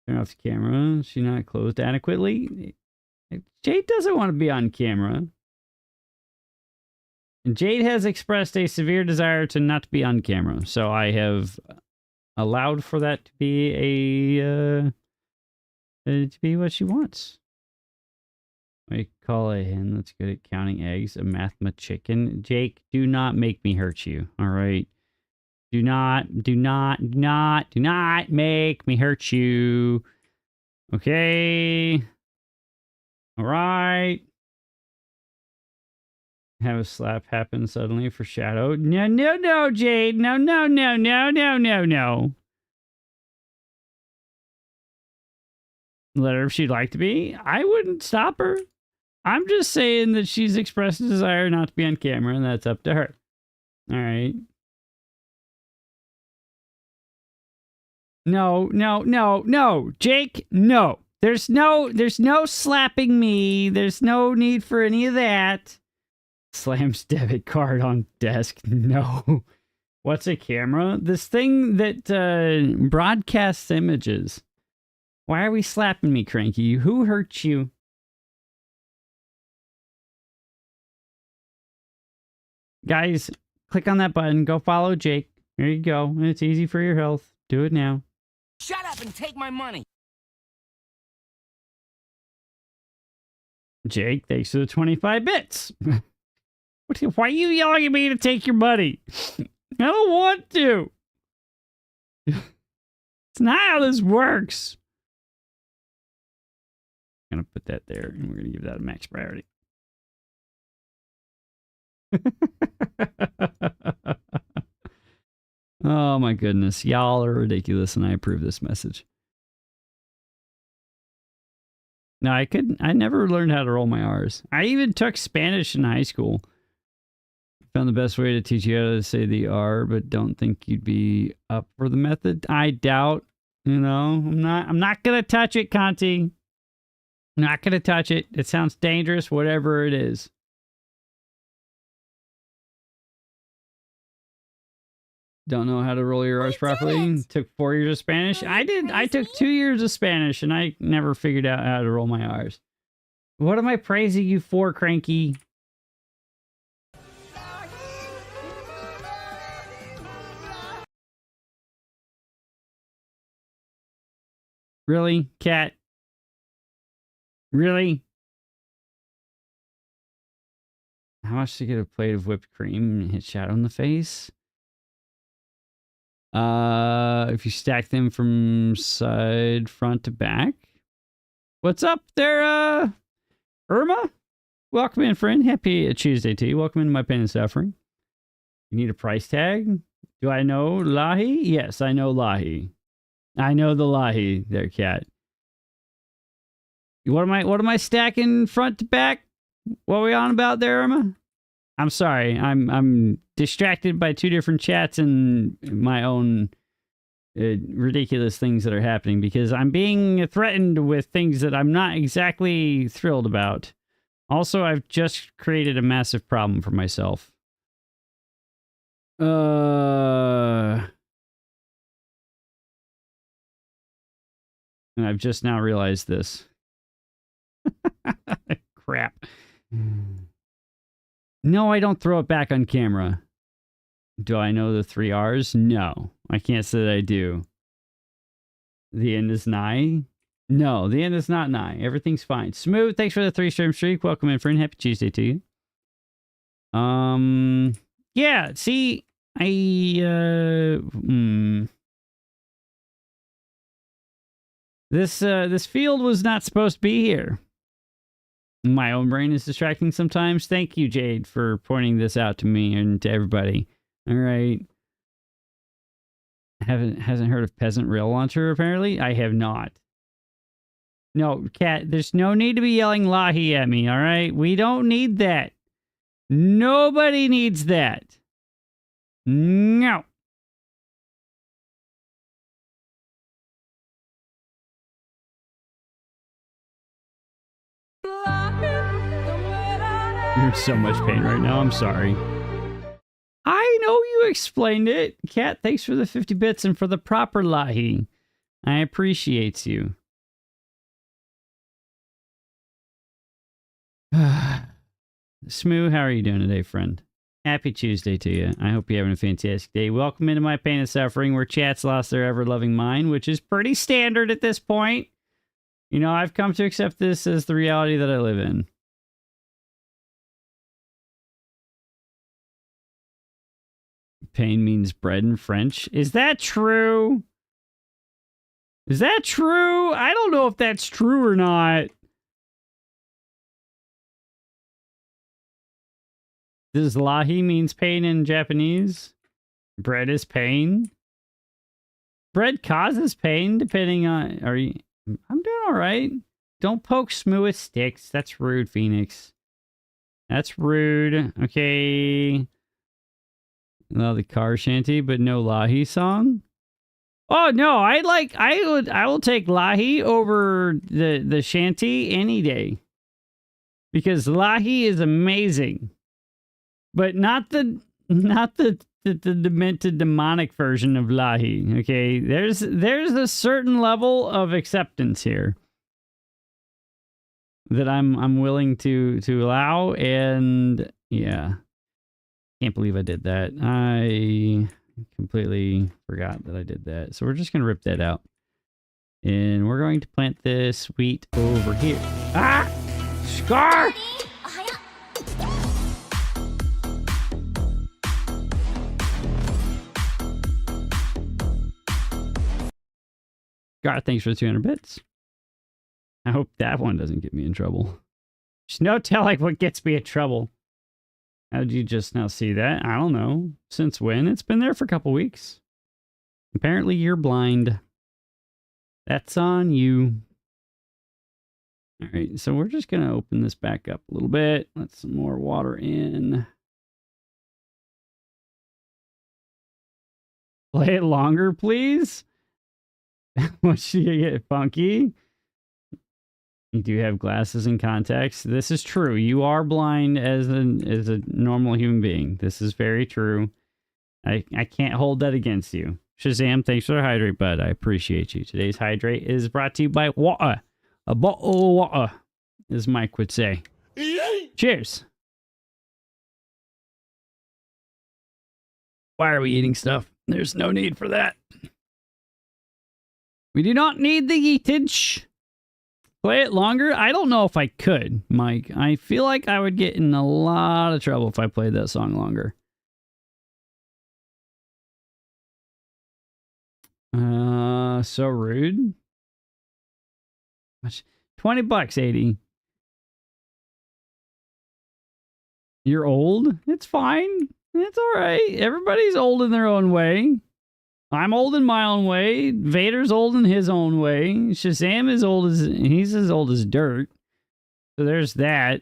Turn off the camera. She not closed adequately. Jade doesn't want to be on camera. And Jade has expressed a severe desire to not be on camera. So I have allowed for that to be to be what she wants. I call a hen that's good at counting eggs a mathema chicken. Jake, do not make me hurt you. All right. Do not make me hurt you. Okay. All right. Have a slap happen suddenly for Shadow. No, Jade. No. Let her if she'd like to be. I wouldn't stop her. I'm just saying that she's expressed a desire not to be on camera, and that's up to her. All right. No. Jake, no. There's no slapping me. There's no need for any of that. Slams debit card on desk. No. What's a camera? This thing that broadcasts images. Why are we slapping me, Cranky? Who hurt you? Guys, click on that button. Go follow Jake. There you go. It's easy for your health. Do it now. Shut up and take my money. Jake, thanks for the 25 bits. Why are you yelling at me to take your money? I don't want to. It's not how this works. I'm going to put that there, and we're going to give that a max priority. Oh my goodness. Y'all are ridiculous, and I approve this message. No, I never learned how to roll my R's. I even took Spanish in high school. Found the best way to teach you how to say the R, but don't think you'd be up for the method. I doubt, I'm not gonna touch it, Conti. I'm not gonna touch it. It sounds dangerous, whatever it is. Don't know how to roll your R's properly. Took 4 years of Spanish. I did. I took 2 years of Spanish, and I never figured out how to roll my R's. What am I praising you for, Cranky? Really, Cat? Really? How much to get a plate of whipped cream and hit Shadow in the face? If you stack them from side, front to back. What's up there, Irma? Welcome in, friend. Happy Tuesday to you. Welcome into my pain and suffering. You need a price tag? Do I know Lahi? Yes, I know Lahi. I know the Lahi there, Cat. What am I stacking front to back? What are we on about there, Irma? I'm sorry. I'm distracted by two different chats and my own ridiculous things that are happening because I'm being threatened with things that I'm not exactly thrilled about. Also, I've just created a massive problem for myself. And I've just now realized this. Crap. No, I don't throw it back on camera. Do I know the 3 R's? No, I can't say that I do. The end is nigh? No, the end is not nigh. Everything's fine. Smooth, thanks for the 3-stream streak. Welcome in, friend. Happy Tuesday to you. Yeah, see, This field was not supposed to be here. My own brain is distracting sometimes. Thank you, Jade, for pointing this out to me and to everybody. All right. Hasn't heard of Peasant Rail Launcher, apparently? I have not. No, Cat, there's no need to be yelling Lahi at me, all right? We don't need that. Nobody needs that. No. You're in so much pain right now. I'm sorry. I know you explained it. Cat, thanks for the 50 bits and for the proper Lahi. I appreciate you. Smoo, how are you doing today, friend? Happy Tuesday to you. I hope you're having a fantastic day. Welcome into my pain and suffering, where chat's lost their ever-loving mind, which is pretty standard at this point. You know, I've come to accept this as the reality that I live in. Pain means bread in French. Is that true? Is that true? I don't know if that's true or not. Does lahi means pain in Japanese? Bread is pain? Bread causes pain depending on... Are you... I'm doing all right. Don't poke Smoo with sticks. That's rude, Phoenix. That's rude. Okay. Love the car shanty, but no lahi song? Oh no, I will take lahi over the shanty any day. Because lahi is amazing. But not the demented demonic version of lahi. Okay, there's a certain level of acceptance here that I'm willing to allow, and yeah, can't believe I did that. I completely forgot that I did that. So we're just gonna rip that out, and we're going to plant this wheat over here. Ah, Scar! God, thanks for the 200 bits. I hope that one doesn't get me in trouble. There's no telling what gets me in trouble. How did you just now see that? I don't know. Since when? It's been there for a couple weeks. Apparently you're blind. That's on you. All right, so we're just going to open this back up a little bit. Let some more water in. Play it longer, please. Once you get funky, you do have glasses and contacts. This is true. You are blind as a normal human being. This is very true. I can't hold that against you. Shazam, thanks for the hydrate, bud. I appreciate you. Today's hydrate is brought to you by water. A bottle of water, as Mike would say. Cheers. Why are we eating stuff? There's no need for that. We do not need the yeetage. Play it longer? I don't know if I could, Mike. I feel like I would get in a lot of trouble if I played that song longer. So rude. 20 bucks, 80. You're old? It's fine. It's all right. Everybody's old in their own way. I'm old in my own way. Vader's old in his own way. Shazam is old he's as old as dirt. So there's that.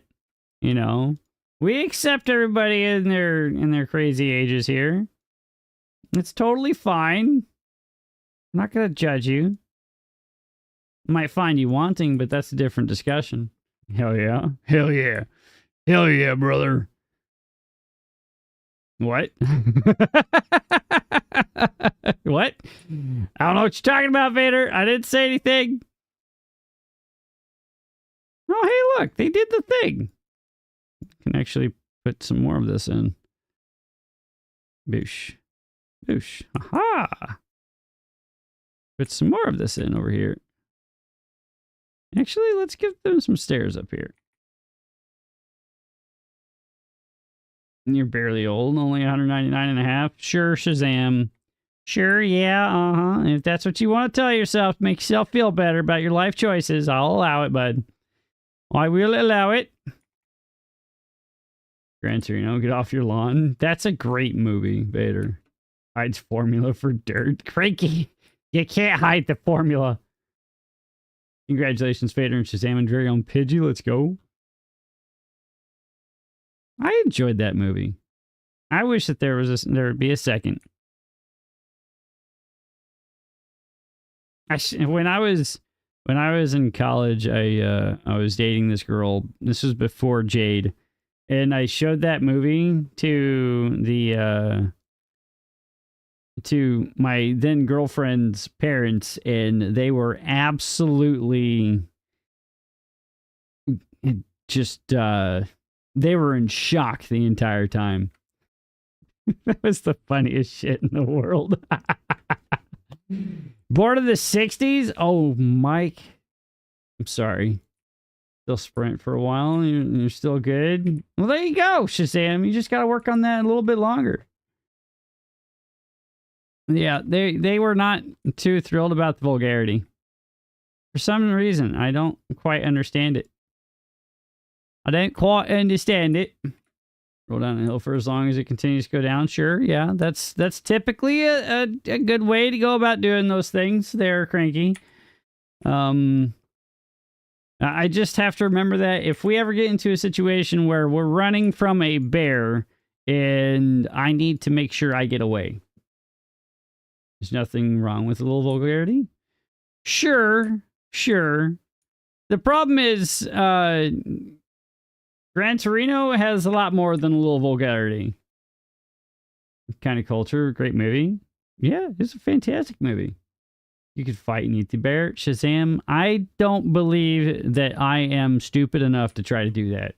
You know, we accept everybody in their crazy ages here. It's totally fine. I'm not gonna judge you. Might find you wanting, but that's a different discussion. Hell yeah. Hell yeah. Hell yeah, brother. What? What? I don't know what you're talking about, Vader. I didn't say anything. Oh, hey, look. They did the thing. You can actually put some more of this in. Boosh. Boosh. Aha! Put some more of this in over here. Actually, let's give them some stairs up here. You're barely old, only 199 and a half. Sure, Shazam. Sure, yeah, uh-huh. If that's what you want to tell yourself, make yourself feel better about your life choices, I'll allow it, bud. I will allow it. Gran Torino, get off your lawn. That's a great movie, Vader. Hides formula for dirt. Cranky. You can't hide the formula. Congratulations, Vader and Shazam and very own Pidgey. Let's go. I enjoyed that movie. I wish that there would be a second. When I was in college, I was dating this girl. This was before Jade, and I showed that movie to my then girlfriend's parents, and they were absolutely just they were in shock the entire time. That was the funniest shit in the world. Born in the 60s? Oh, Mike. I'm sorry. Still sprint for a while. You're still good. Well, there you go, Shazam. You just got to work on that a little bit longer. Yeah, they were not too thrilled about the vulgarity. For some reason, I don't quite understand it. I don't quite understand it. Roll down the hill for as long as it continues to go down. Sure, yeah, that's typically a good way to go about doing those things there, Cranky. I just have to remember that if we ever get into a situation where we're running from a bear and I need to make sure I get away. There's nothing wrong with a little vulgarity. Sure. The problem is, Gran Torino has a lot more than a little vulgarity. Kind of culture, great movie. Yeah, it's a fantastic movie. You could fight and eat the bear. Shazam, I don't believe that I am stupid enough to try to do that.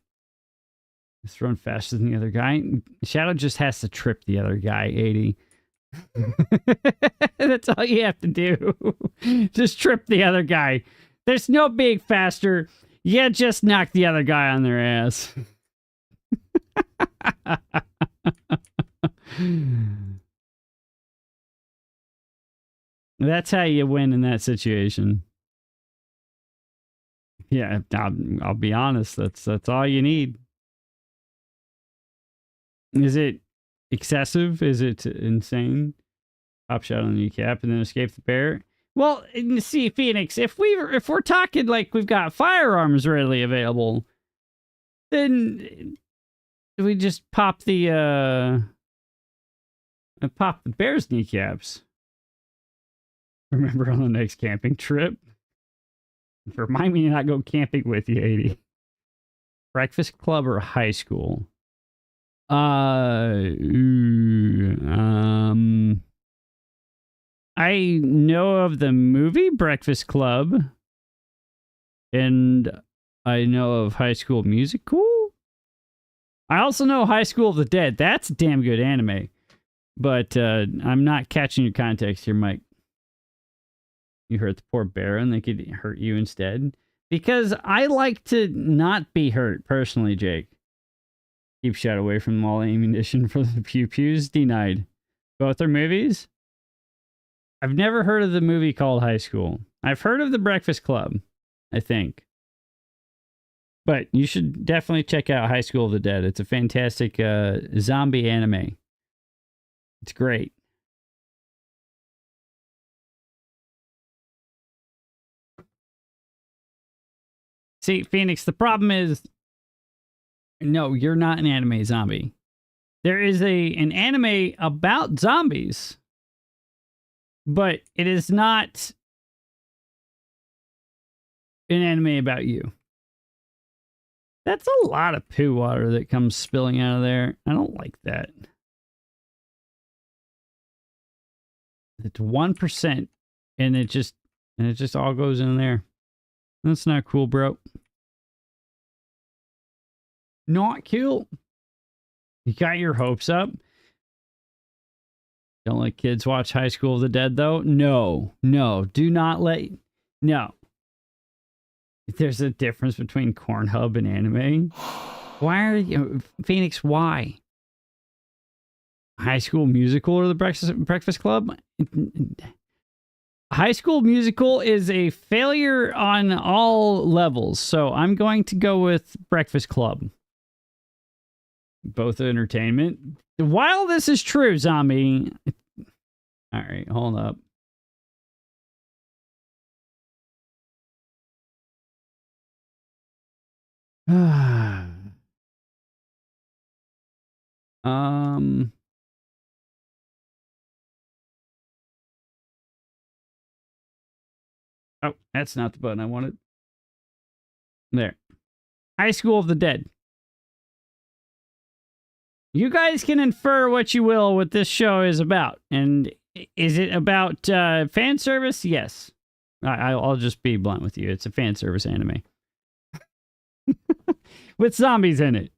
It's run faster than the other guy. Shadow just has to trip the other guy, 80. That's all you have to do. Just trip the other guy. There's no being faster. You just knock the other guy on their ass. That's how you win in that situation. Yeah, I'll be honest. That's all you need. Is it excessive? Is it insane? Pop shot on the kneecap and then escape the bear. Well, see, Phoenix, if we're talking like we've got firearms readily available, then we just pop the bear's kneecaps. Remember on the next camping trip? Remind me to not go camping with you, 80. Breakfast club or high school? I know of the movie Breakfast Club, and I know of High School Musical. I also know High School of the Dead. That's a damn good anime, but I'm not catching your context here, Mike. You hurt the poor bear and they could hurt you instead. Because I like to not be hurt, personally, Jake. Keep shot away from all ammunition for the pew-pews. Denied. Both are movies? I've never heard of the movie called High School. I've heard of the Breakfast Club, I think. But you should definitely check out High School of the Dead. It's a fantastic zombie anime. It's great. See, Phoenix, the problem is, no, you're not an anime zombie. There is an anime about zombies, but it is not an anime about you. That's a lot of poo water that comes spilling out of there. I don't like that. It's 1%, and it just all goes in there. That's not cool, bro. Not cool. You got your hopes up? Don't let kids watch High School of the Dead, though? No. No. Do not let... No. There's a difference between Pornhub and anime. Why are you... Phoenix, why? High School Musical or the Breakfast Club? High School Musical is a failure on all levels, so I'm going to go with Breakfast Club. Both entertainment. While this is true, Zombie... Alright, hold up. Oh, that's not the button I wanted. There. High School of the Dead. You guys can infer what you will what this show is about. And is it about fan service? Yes. I'll just be blunt with you. It's a fan service anime. With zombies in it.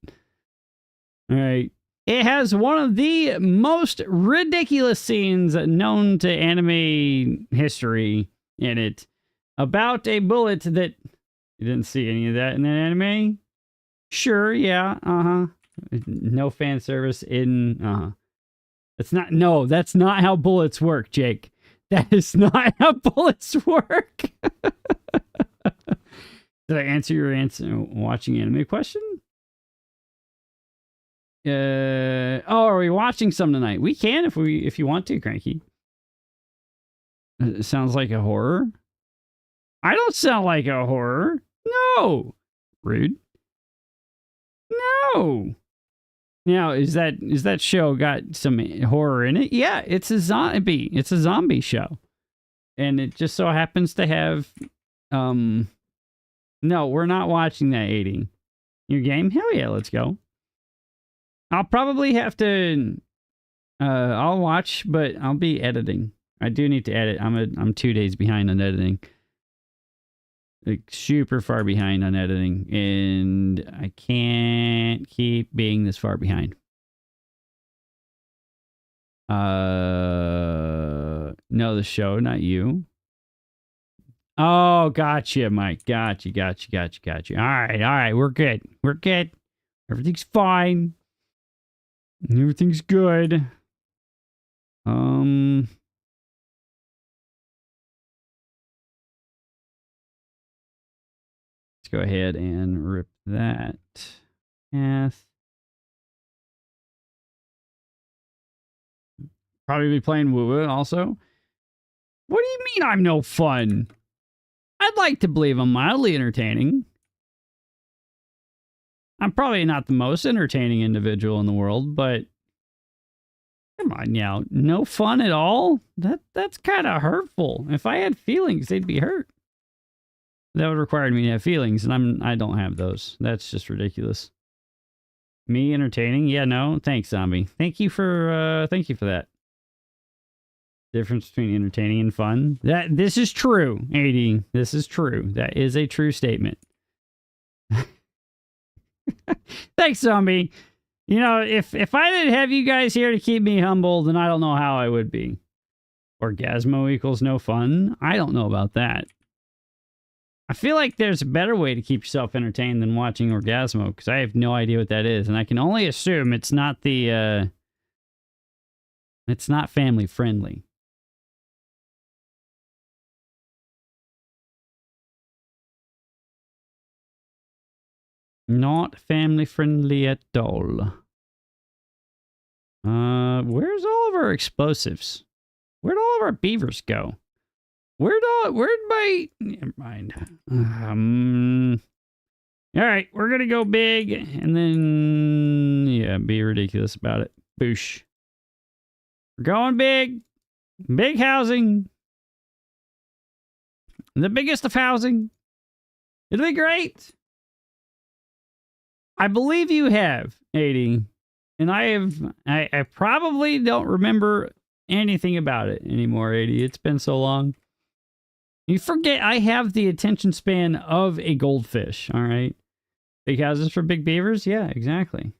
All right. It has one of the most ridiculous scenes known to anime history in it. About a bullet that... You didn't see any of that in that anime? Sure, yeah, No fan service in... That's not... No, that's not how bullets work, Jake. That is not how bullets work. Did I answer your watching anime question? Oh, are we watching some tonight? We can if you want to, Cranky. It sounds like a horror. I don't sound like a horror. No. Rude. No. Now, is that show got some horror in it? Yeah, it's a zombie. It's a zombie show. And it just so happens to have no, we're not watching that, 80. Your game? Hell yeah, let's go. I'll probably have to I'll watch, but I'll be editing. I do need to edit. I'm 2 days behind on editing. Like super far behind on editing, and I can't keep being this far behind. No, the show, not you. Oh, gotcha, Mike. Gotcha. All right. We're good. Everything's fine. Everything's good. Let's go ahead and rip that path. Probably be playing Woo-Woo also. What do you mean I'm no fun? I'd like to believe I'm mildly entertaining. I'm probably not the most entertaining individual in the world, but come on now, no fun at all? That's kind of hurtful. If I had feelings, they'd be hurt. That would require me to have feelings, and I don't have those. That's just ridiculous. Me entertaining? Yeah, no. Thanks, Zombie. Thank you for that. Difference between entertaining and fun. This is true, 80. This is true. That is a true statement. Thanks, Zombie. You know, if I didn't have you guys here to keep me humble, then I don't know how I would be. Orgasmo equals no fun? I don't know about that. I feel like there's a better way to keep yourself entertained than watching Orgasmo, because I have no idea what that is, and I can only assume it's not the, it's not family friendly. Not family friendly at all. Where's all of our explosives? Where'd all of our beavers go? Where'd my... Never mind. Alright, we're gonna go big, and then... Yeah, be ridiculous about it. Boosh. We're going big. Big housing. The biggest of housing. It'll be great. I believe you have, 80. And I probably don't remember anything about it anymore, 80. It's been so long. You forget I have the attention span of a goldfish, all right? Big houses for big beavers? Yeah, exactly.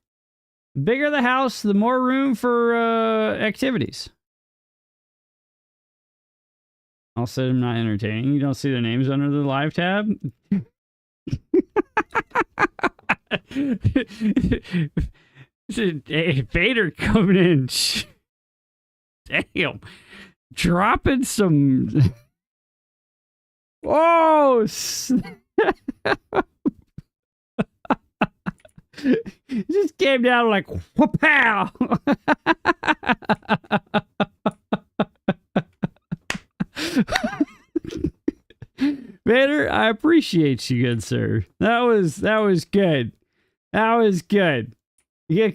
Bigger the house, the more room for activities. Also, I'm not entertaining. You don't see their names under the live tab? Hey, Vader coming in. Damn. Dropping some... Oh! Just came down like, whoop-pow! Vader, I appreciate you, good sir. That was good. That was good. Yeah.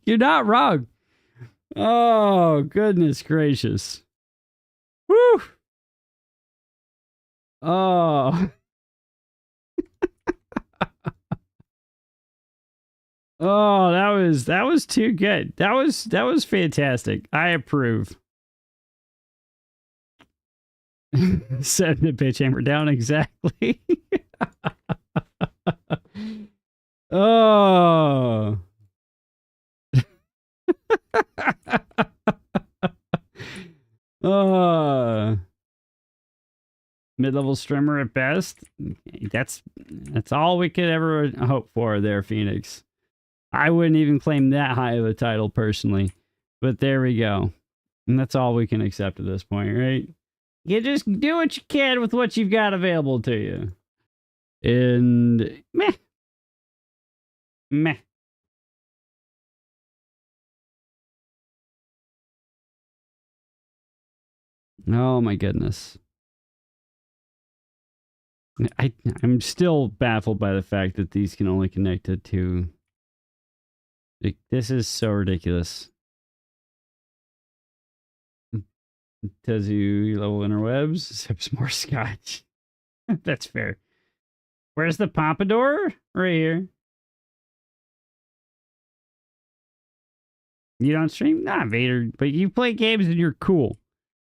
You're not wrong. Oh, goodness gracious. Woo! Oh. Oh, that was too good. That was fantastic. I approve. Setting the pitch hammer down exactly. Oh. Mid-level streamer at best. That's all we could ever hope for there, Phoenix. I wouldn't even claim that high of a title personally, but there we go. And that's all we can accept at this point, right? You just do what you can with what you've got available to you. And meh. Meh. Oh my goodness. I'm still baffled by the fact that these can only connect to two. Like, this is so ridiculous. It tells you level interwebs, sips more scotch. That's fair. Where's the pompadour? Right here. You don't stream? Nah, Vader. But you play games and you're cool.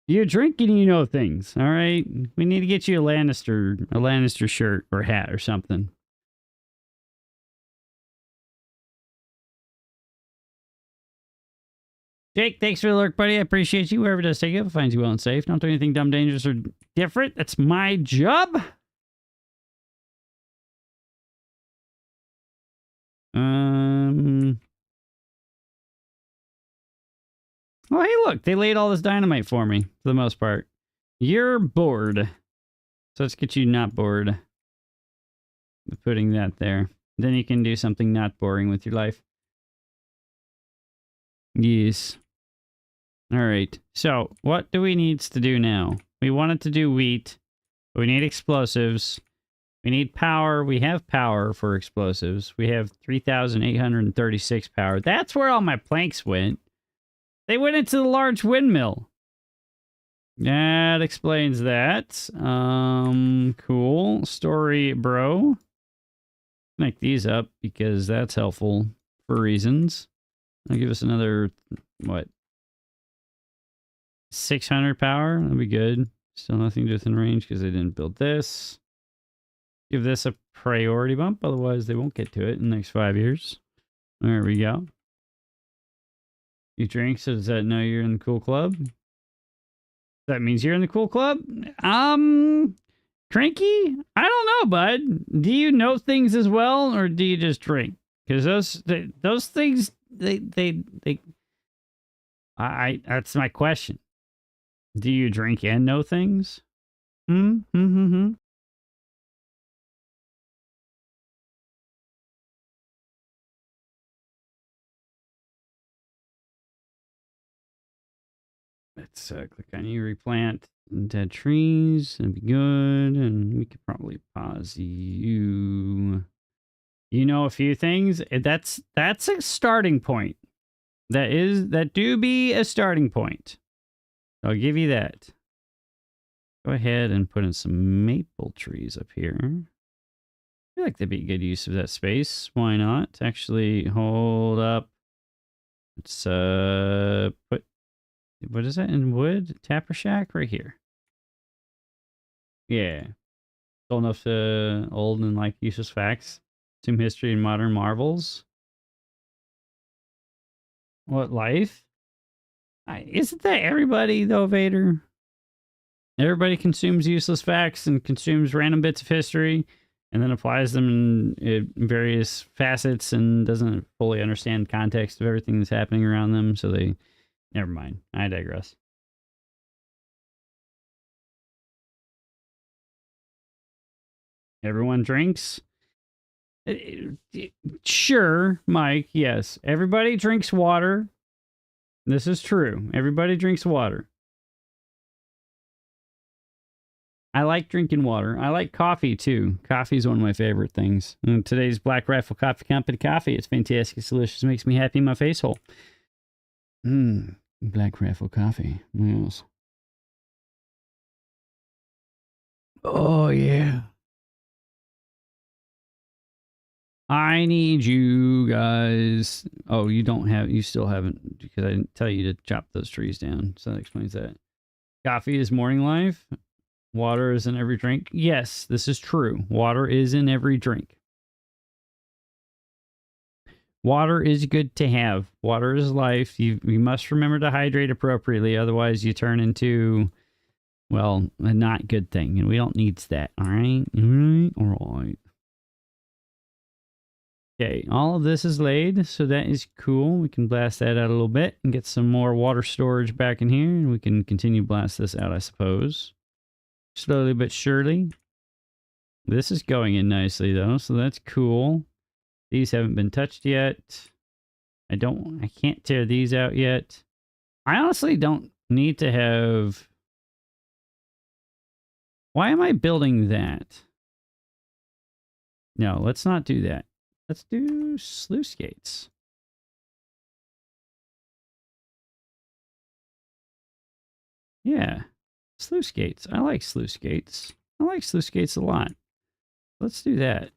You drink and you know things, all right? We need to get you a Lannister shirt or hat or something. Jake, thanks for the lurk, buddy. I appreciate you. Wherever it does take you, finds you well and safe. Don't do anything dumb, dangerous, or different. That's my job. Oh, hey, look. They laid all this dynamite for me, for the most part. You're bored. So let's get you not bored. Putting that there. Then you can do something not boring with your life. Yes. All right. So what do we need to do now? We wanted to do wheat. But we need explosives. We need power. We have power for explosives. We have 3,836 power. That's where all my planks went. They went into the large windmill. That explains that. Cool. Story, bro. Connect these up because that's helpful for reasons. I'll give us another, what? 600 power? That'll be good. Still nothing within range because they didn't build this. Give this a priority bump, otherwise they won't get to it in the next 5 years. There we go. You drink, so does that know you're in the cool club? That means you're in the cool club? Cranky? I don't know, bud. Do you know things as well, or do you just drink? Because those things, that's my question. Do you drink and know things? Let's click on you, replant dead trees. That'd be good. And we could probably pause you. You know a few things. That's a starting point. That do be a starting point. I'll give you that. Go ahead and put in some maple trees up here. I feel like that'd be a good use of that space. Why not? Actually, hold up. Let's put, what is that in wood? Tapper shack right here. Yeah. Old enough to old and like useless facts. Consume history and modern marvels. What, life? Isn't that everybody, though, Vader? Everybody consumes useless facts and consumes random bits of history and then applies them in various facets and doesn't fully understand context of everything that's happening around them, so they... Never mind. I digress. Everyone drinks? Sure, Mike, yes. Everybody drinks water. This is true. Everybody drinks water. I like drinking water. I like coffee, too. Coffee is one of my favorite things. And today's Black Rifle Coffee Company coffee. It's fantastic. It's delicious. Makes me happy in my face hole. Black Rifle Coffee. Yes. Oh, yeah. I need you guys. Oh, you still haven't, because I didn't tell you to chop those trees down. So that explains that. Coffee is morning life. Water is in every drink. Yes, this is true. Water is in every drink. Water is good to have. Water is life. You must remember to hydrate appropriately. Otherwise, you turn into, well, a not good thing. And we don't need that. All right? All right. Okay, all of this is laid, so that is cool. We can blast that out a little bit and get some more water storage back in here, and we can continue blast this out, I suppose. Slowly but surely. This is going in nicely, though, so that's cool. These haven't been touched yet. I can't tear these out yet. I honestly don't need to have... Why am I building that? No, let's not do that. Let's do sluice gates. Yeah, sluice gates. I like sluice gates. I like sluice gates a lot. Let's do that.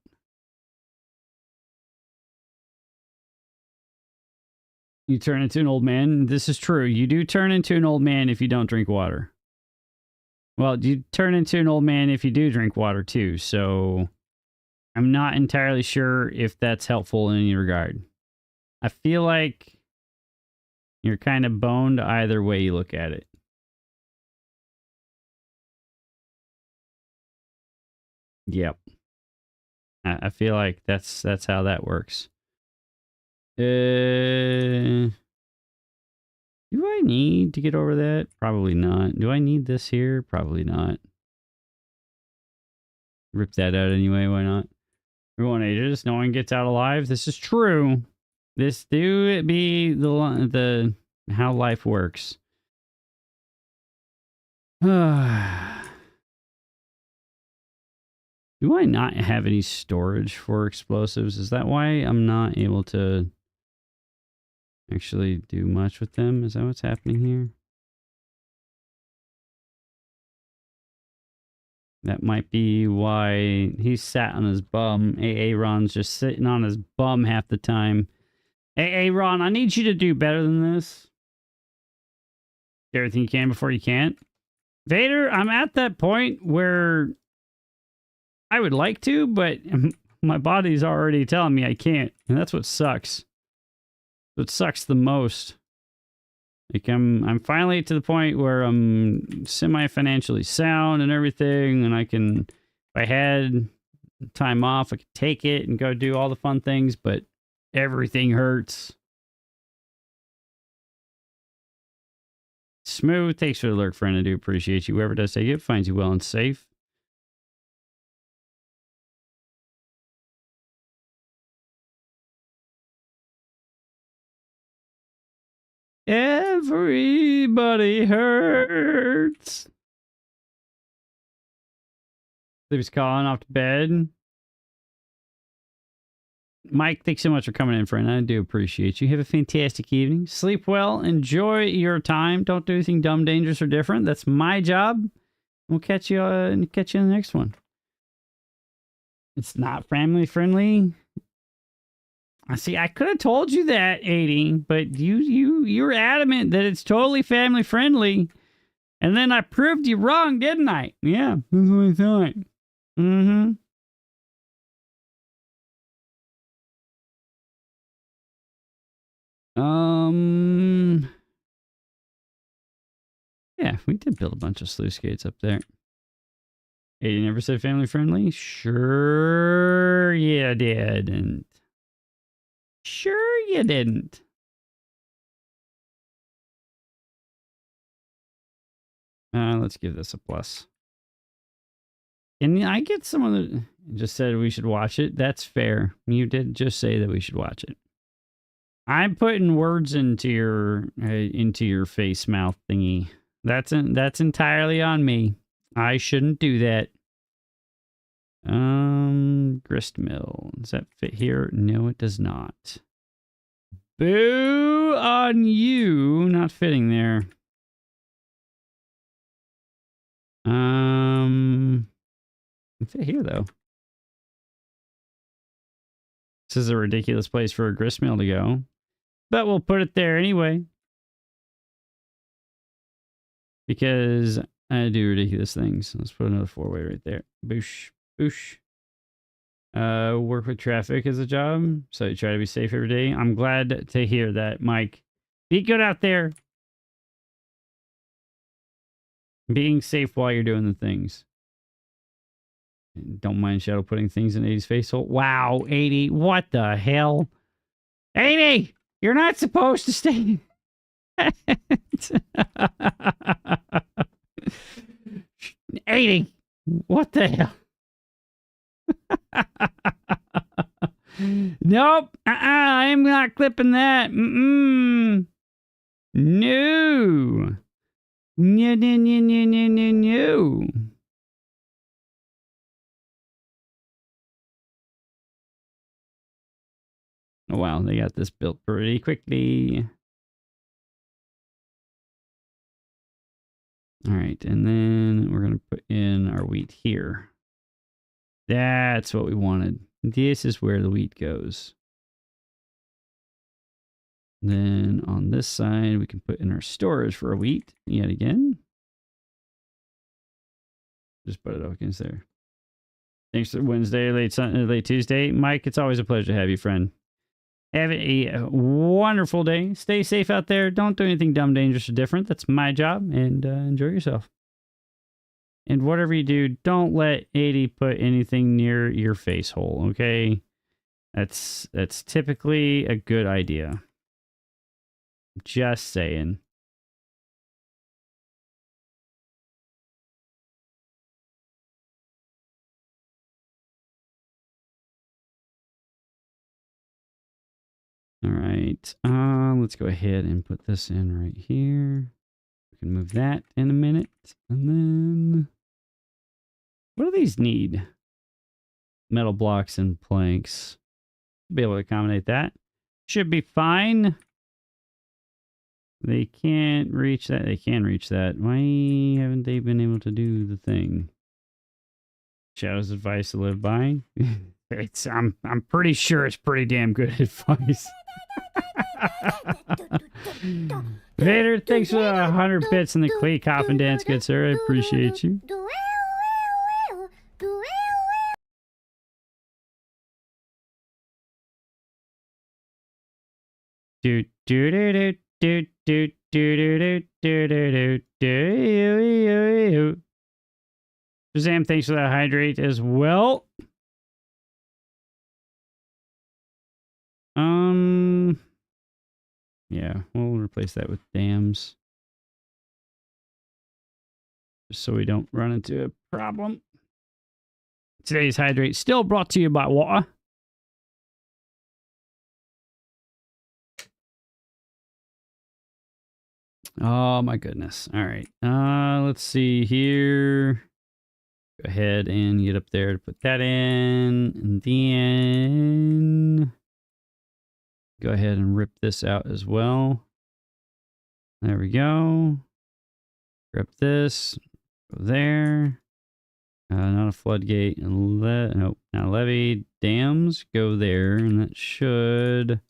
You turn into an old man. This is true. You do turn into an old man if you don't drink water. Well, you turn into an old man if you do drink water too, so... I'm not entirely sure if that's helpful in any regard. I feel like you're kind of boned either way you look at it. Yep. I feel like that's how that works. Do I need to get over that? Probably not. Do I need this here? Probably not. Rip that out anyway, why not? Everyone ages, no one gets out alive. This is true. This do be the how life works. Do I not have any storage for explosives? Is that why I'm not able to actually do much with them? Is that what's happening here? That might be why he's sat on his bum. Ron's just sitting on his bum half the time. Ron, I need you to do better than this. Do everything you can before you can't. Vader, I'm at that point where I would like to, but my body's already telling me I can't. And that's what sucks. What sucks the most. Like, I'm finally to the point where I'm semi-financially sound and everything, and I can, if I had time off, I could take it and go do all the fun things, but everything hurts. Smooth, thanks for the lurk, friend. I do appreciate you. Whoever does take it finds you well and safe. Everybody hurts. Sleep's calling off to bed. Mike, thanks so much for coming in, friend. I do appreciate you. Have a fantastic evening. Sleep well. Enjoy your time. Don't do anything dumb, dangerous, or different. That's my job. We'll catch you in the next one. It's not family friendly. I see. I could have told you that, 80, but you're adamant that it's totally family friendly, and then I proved you wrong, didn't I? Yeah, that's what I thought. Yeah, we did build a bunch of sluice gates up there. Hey, you never said family friendly? Sure you didn't. Sure you didn't. Let's give this a plus. And I get someone that just said we should watch it. That's fair. You did just say that we should watch it. I'm putting words into your face mouth thingy. That's entirely on me. I shouldn't do that. Grist mill. Does that fit here? No, it does not. Boo on you. Not fitting there. Fit here though. This is a ridiculous place for a grist mill to go, but we'll put it there anyway because I do ridiculous things. Let's put another 4-way right there. Boosh, boosh. Work with traffic as a job, so you try to be safe every day. I'm glad to hear that, Mike. Be good out there. Being safe while you're doing the things. Don't mind Shadow putting things in 80's face hole. Wow, 80. What the hell? 80! You're not supposed to stay. 80! What the hell? Nope. I'm not clipping that. No. No, no, no, no, no, no, no. Oh, wow, they got this built pretty quickly. All right, and then we're going to put in our wheat here. That's what we wanted. This is where the wheat goes. Then on this side, we can put in our storage for our wheat yet again. Just put it up against there. Thanks for Wednesday, late Tuesday. Mike, it's always a pleasure to have you, friend. Have a wonderful day. Stay safe out there. Don't do anything dumb, dangerous, or different. That's my job. And enjoy yourself. And whatever you do, don't let 80 put anything near your face hole, okay? That's typically a good idea. Just saying. All right. Let's go ahead and put this in right here. We can move that in a minute. And then what do these need? Metal blocks and planks. Be able to accommodate that. Should be fine. They can't reach that. They can reach that. Why haven't they been able to do the thing? Shadow's advice to live by. I'm pretty sure it's pretty damn good advice. Vader, thanks for the 100 bits in the Clee coffin dance, good sir. I appreciate you. Do do do do do do do do do do. Shazam, thanks for that hydrate as well. Yeah, we'll replace that with dams. Just so we don't run into a problem. Today's hydrate still brought to you by water. Oh my goodness. All right. Let's see here. Go ahead and get up there to put that in. And then go ahead and rip this out as well. There we go. Rip this. Go there. Not a floodgate. Nope, not a levee. Dams go there. And that should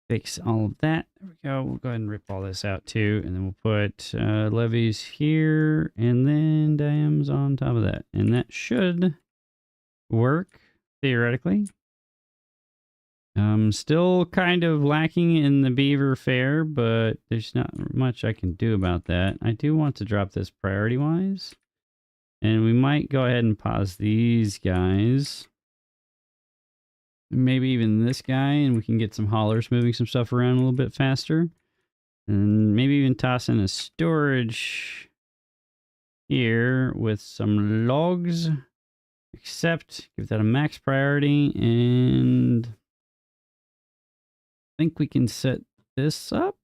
fix all of that. There we go. We'll go ahead and rip all this out too. And then we'll put levees here. And then dams on top of that. And that should work, theoretically. Still kind of lacking in the beaver fare, but there's not much I can do about that. I do want to drop this priority-wise. And we might go ahead and pause these guys. Maybe even this guy, and we can get some haulers moving some stuff around a little bit faster. And maybe even toss in a storage here with some logs. Accept, give that a max priority, and I think we can set this up.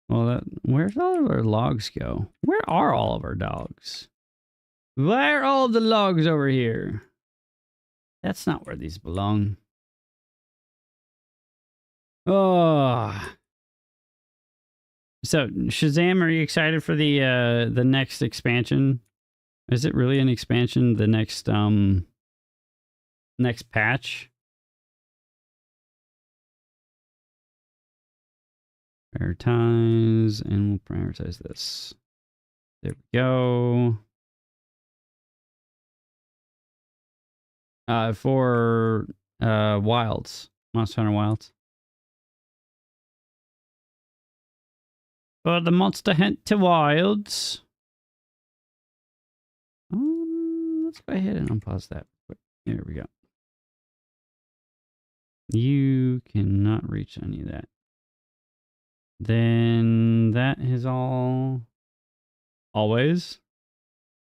Well, where's all of our logs go? Where are all of our dogs? Where are all the logs over here? That's not where these belong. Oh. So, Shazam, are you excited for the next expansion? Is it really an expansion? The next next patch? Prioritize, and we'll prioritize this. There we go. For wilds, Monster Hunter Wilds. For the Monster Hunter Wilds. Let's go ahead and unpause that. There we go. You cannot reach any of that. Then that is all. Always.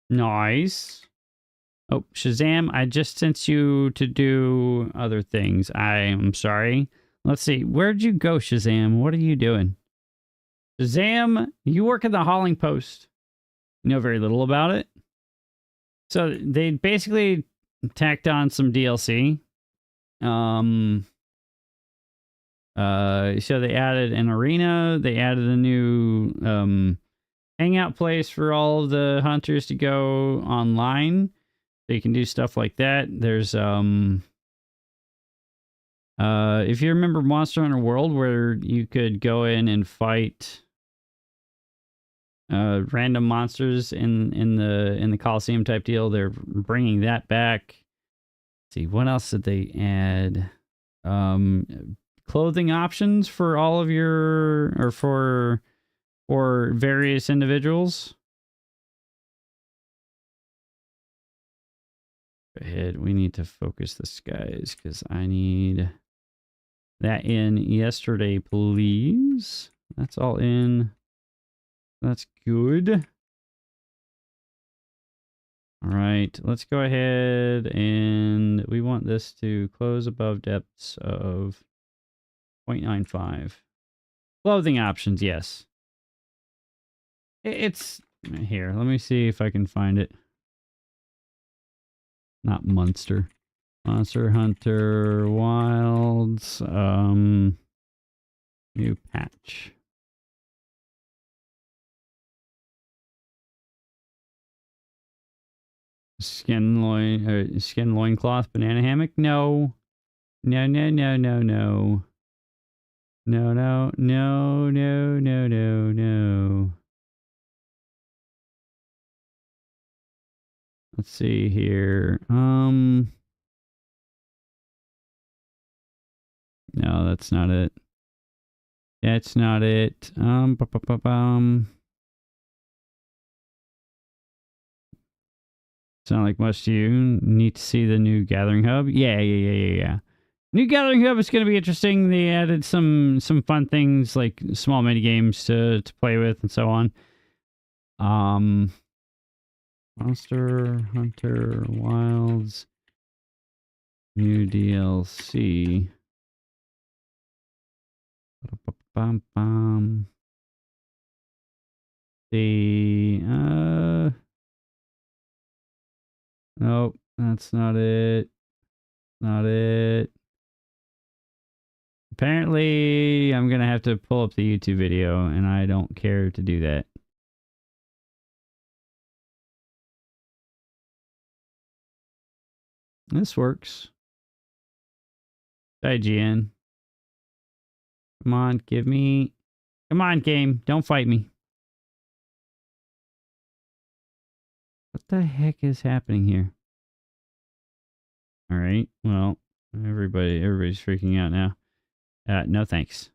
Nice. Oh, Shazam, I just sent you to do other things. I am sorry. Let's see. Where'd you go, Shazam? What are you doing? Shazam, you work at the hauling post. You know very little about it. So they basically tacked on some DLC. So they added an arena. They added a new hangout place for all of the hunters to go online. So you can do stuff like that. There's if you remember Monster Hunter World, where you could go in and fight random monsters in the Coliseum type deal, they're bringing that back. Let's see, what else did they add? Clothing options for all of your, or for various individuals. Go ahead. We need to focus this, guys, because I need that in yesterday, please. That's all in. That's good. All right, let's go ahead, and we want this to close above depths of 0.95. Clothing options, yes. It's here. Let me see if I can find it. Not Monster. Monster Hunter Wilds. New patch. Skin loincloth banana hammock? No. No, no, no, no, no. No, no, no, no, no, no, no. Let's see here. No, that's not it. That's not it. Sound like much to you. Need to see the new gathering hub. Yeah. New gathering hub is going to be interesting. They added some fun things like small mini games to play with and so on. Monster Hunter Wilds new DLC. Nope, that's not it. Not it. Apparently, I'm gonna have to pull up the YouTube video, and I don't care to do that. This works. IGN. Come on, give me... Come on, game. Don't fight me. What the heck is happening here? Alright, well, Everybody's freaking out now. No thanks.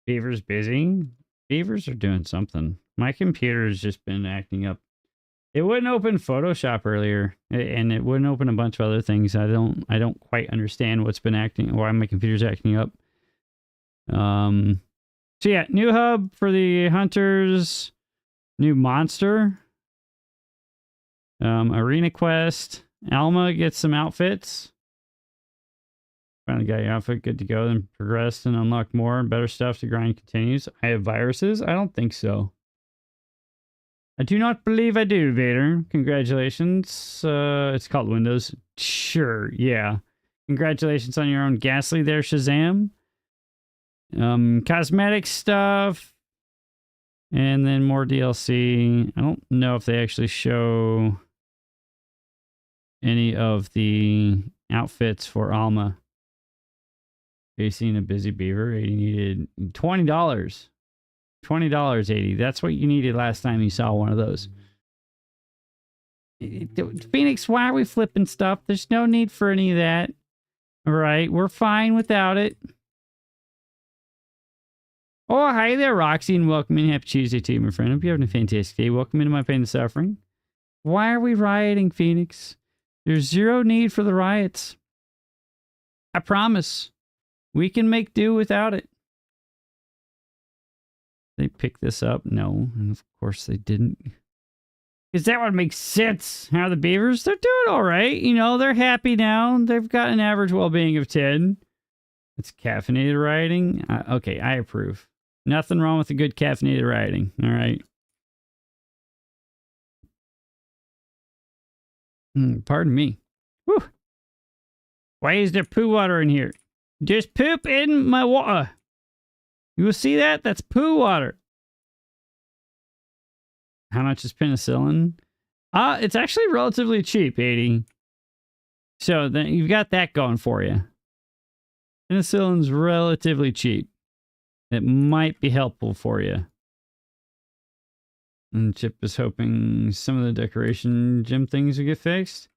Beaver's busy. Beavers are doing something. My computer's just been acting up. It wouldn't open Photoshop earlier, and it wouldn't open a bunch of other things. I don't quite understand why my computer's acting up. So yeah, new hub for the hunters, new monster, arena quest. Alma gets some outfits. Finally got your outfit good to go, then progressed and unlocked more and better stuff. The grind continues. I have viruses? I don't think so. I do not believe I do, Vader. Congratulations. It's called Windows. Sure, yeah. Congratulations on your own Ghastly there, Shazam. Cosmetic stuff. And then more DLC. I don't know if they actually show any of the outfits for Alma. Facing a busy beaver. 80 needed $20. $20, 80. That's what you needed last time you saw one of those. Phoenix, why are we flipping stuff? There's no need for any of that. All right, we're fine without it. Oh, hi there, Roxy, and welcome in. Happy Tuesday to you, my friend. Hope you're having a fantastic day. Welcome into my pain and suffering. Why are we rioting, Phoenix? There's zero need for the riots. I promise. We can make do without it. They picked this up? No. And of course they didn't. Because that would make sense. How are the beavers? They're doing all right. You know, they're happy now. They've got an average well-being of 10. It's caffeinated rioting. Okay, I approve. Nothing wrong with a good caffeinated rioting. All right. Pardon me. Whew. Why is there poo water in here? There's poop in my water. You will see that? That's poo water. How much is penicillin? It's actually relatively cheap, 80. So then you've got that going for you. Penicillin's relatively cheap. It might be helpful for you. And Chip is hoping some of the decoration gym things will get fixed.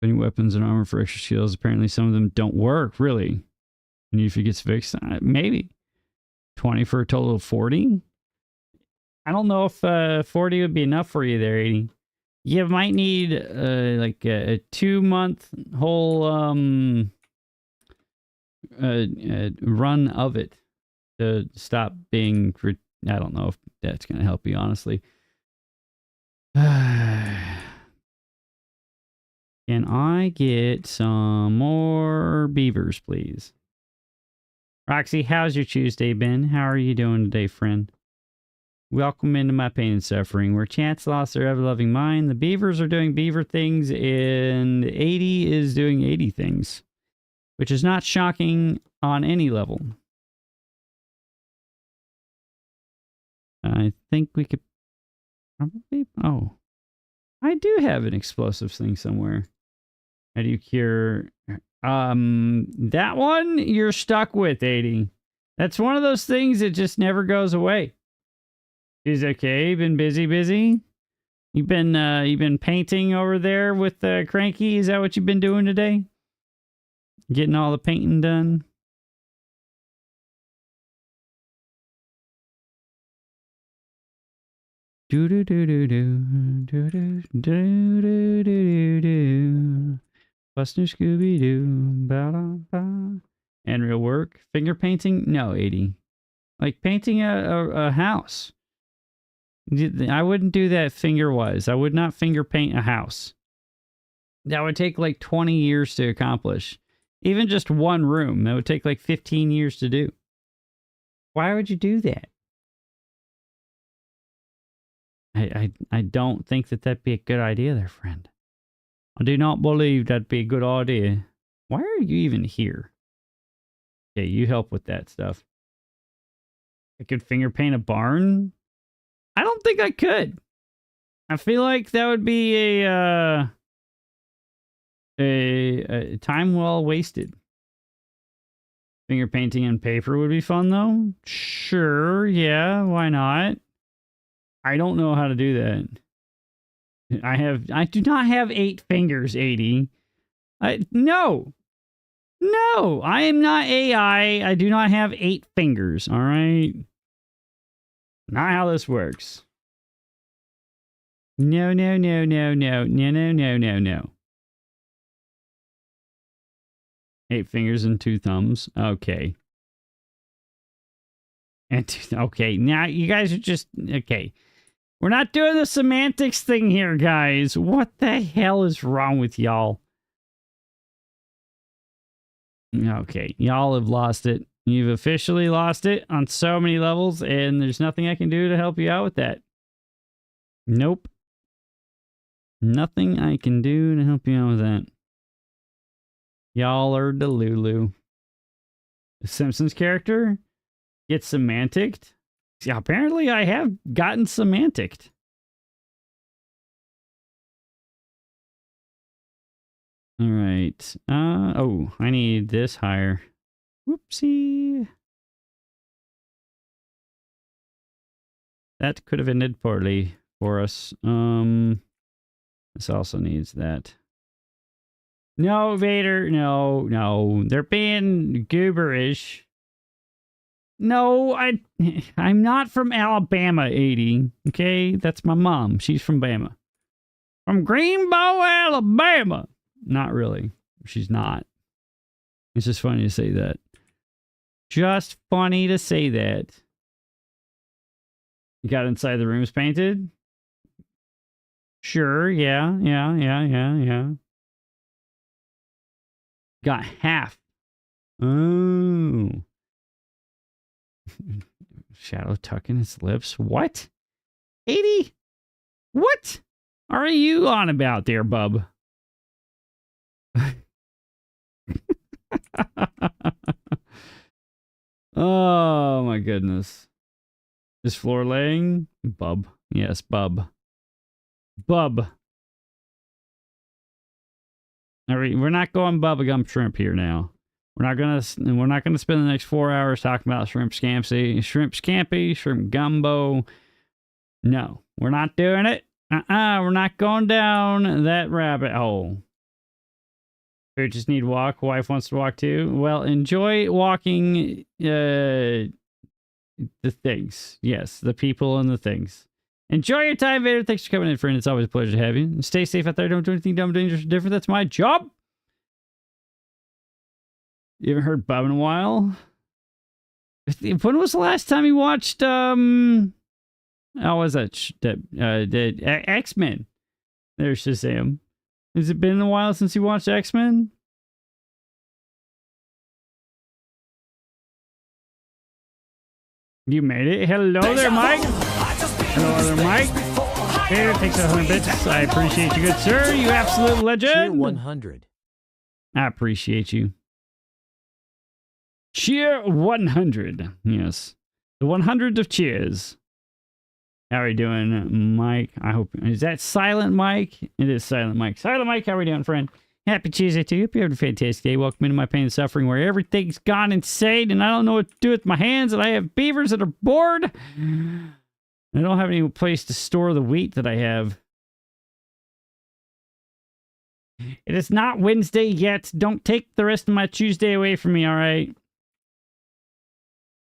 Any weapons and armor for extra shields. Apparently some of them don't work, really. And if it gets fixed, maybe. 20 for a total of 40? I don't know if 40 would be enough for you there, 80. You might need like a 2-month whole run of it to stop being... I don't know if that's going to help you, honestly. Can I get some more beavers, please? Roxy, how's your Tuesday been? How are you doing today, friend? Welcome into my pain and suffering, where chance lost their ever-loving mind. The beavers are doing beaver things, and 80 is doing 80 things, which is not shocking on any level. I think we could probably... Oh. I do have an explosives thing somewhere. How do you cure... that one you're stuck with, 80. That's one of those things that just never goes away. Is okay. Been busy. You've been painting over there with Cranky. Is that what you've been doing today? Getting all the painting done. Do do do do do do do do do do do. Buster Scooby Doo. Ba da ba. And real work. Finger painting? No, 80. Like painting a house. I wouldn't do that finger-wise. I would not finger paint a house. That would take like 20 years to accomplish. Even just one room, that would take like 15 years to do. Why would you do that? I don't think that'd be a good idea there, friend. I do not believe that'd be a good idea. Why are you even here? Okay, you help with that stuff. I could finger paint a barn? I don't think I could. I feel like that would be a time well wasted. Finger painting on paper would be fun, though. Sure, yeah, why not? I don't know how to do that. I do not have 8 fingers, 80. No. No, I am not AI. I do not have 8 fingers, all right? Not how this works. No, no, no, no, no, no, no, no, no, no. 8 fingers and 2 thumbs. Okay. And okay, now you guys are just... Okay. We're not doing the semantics thing here, guys. What the hell is wrong with y'all? Okay, y'all have lost it. You've officially lost it on so many levels, and there's nothing I can do to help you out with that. Nope. Nothing I can do to help you out with that. Y'all are delulu. The Simpsons character gets semanticked? Yeah, apparently I have gotten semanticked. All right. Oh, I need this higher. Whoopsie. That could have ended poorly for us. This also needs that. No, Vader. No, no. They're being gooberish. No, I'm not from Alabama, 80. Okay? That's my mom. She's from Bama. From Greenbow, Alabama. Not really. She's not. It's just funny to say that. Just funny to say that. You got inside the rooms painted? Sure, yeah. Got half. Oh. Shadow tucking his lips. What? 80? What are you on about there, bub? Oh my goodness. Is floor laying? Bub. Yes, bub. Bub. All right, we're not going bubblegum shrimp here now. We're not gonna spend the next 4 hours talking about shrimp scampi, shrimp gumbo. No, we're not doing it. We're not going down that rabbit hole. We just need to walk. Wife wants to walk too. Well, enjoy walking the things. Yes, the people and the things. Enjoy your time, Vader. Thanks for coming in, friend. It's always a pleasure to have you. Stay safe out there. Don't do anything dumb, dangerous, or different. That's my job. You haven't heard Bob in a while? When was the last time you watched, how was that? X-Men. There's Shazam. Has it been a while since you watched X-Men? You made it. Hello there, Mike. Hello there, Mike. Here, takes 100 bits. I appreciate you, good sir. You absolute legend. Cheer 100. I appreciate you. Cheer 100. Yes. The 100 of cheers. How are you doing, Mike? I hope... Is that Silent Mike? It is Silent Mike. Silent Mike, how are you doing, friend? Happy Tuesday to you. Hope you have a fantastic day. Welcome into my pain and suffering where everything's gone insane and I don't know what to do with my hands and I have beavers that are bored. I don't have any place to store the wheat that I have. It is not Wednesday yet. Don't take the rest of my Tuesday away from me, all right?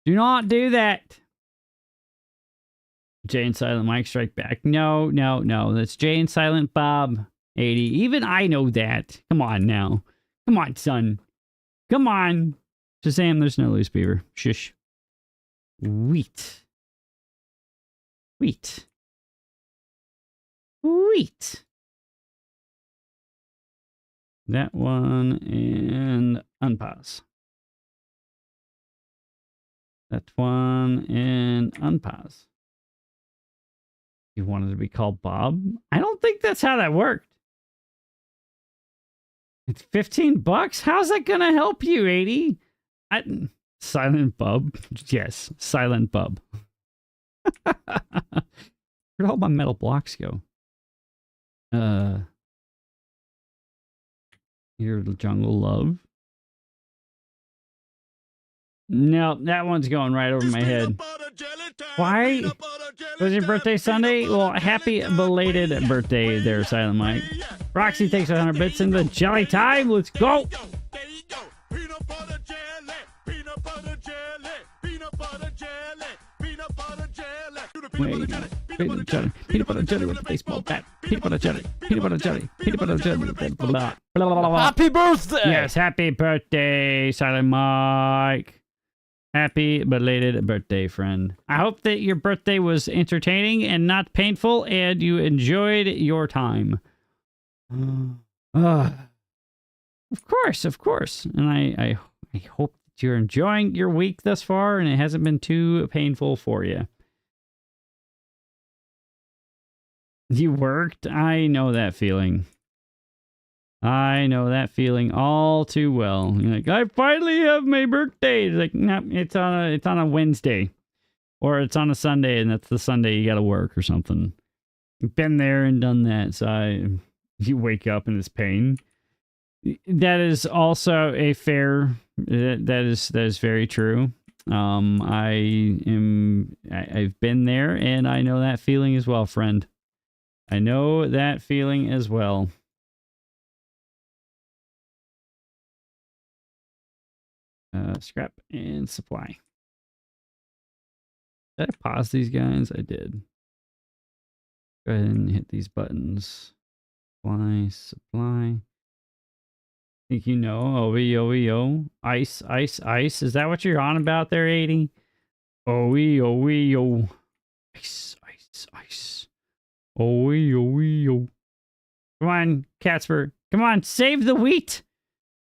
Do not do that. Jay and Silent Mike strike back. No. That's Jay and Silent Bob 80. Even I know that. Come on now. Come on, son. Come on. Shazam, there's no loose beaver. Shush. Wheat. That one and unpause. That one and unpause. You wanted to be called Bob? I don't think that's how that worked. It's $15? How's that gonna help you, 80? Silent Bub? Yes, Silent Bub. Where'd all my metal blocks go? Your jungle love. No, that one's going right over my head. Why? Was your birthday Sunday? Well, happy belated birthday there, Silent Mike. Roxy takes 100 bits in the jelly time. Let's go. Wait, peanut butter jelly with the baseball bat. Peanut butter jelly. Peanut butter jelly. Peanut butter jelly. Blah, blah, blah, blah. Happy birthday! Yes, happy birthday, Silent Mike. Happy belated birthday, friend. I hope that your birthday was entertaining and not painful, and you enjoyed your time. Of course. And I hope that you're enjoying your week thus far, and it hasn't been too painful for you. You worked? I know that feeling. I know that feeling all too well. You're like, I finally have my birthday. It's like, no, it's on a Wednesday, or it's on a Sunday, and that's the Sunday you got to work or something. Been there and done that. So you wake up in this pain. That is also a fair. That is very true. I've been there, and I know that feeling as well, friend. I know that feeling as well. Scrap and supply. Did I pause these guys? I did. Go ahead and hit these buttons. Supply. Think you know. OEO. Ice. Is that what you're on about there, 80? OEO. Ice. OEO. Come on, Catsper. Come on, save the wheat.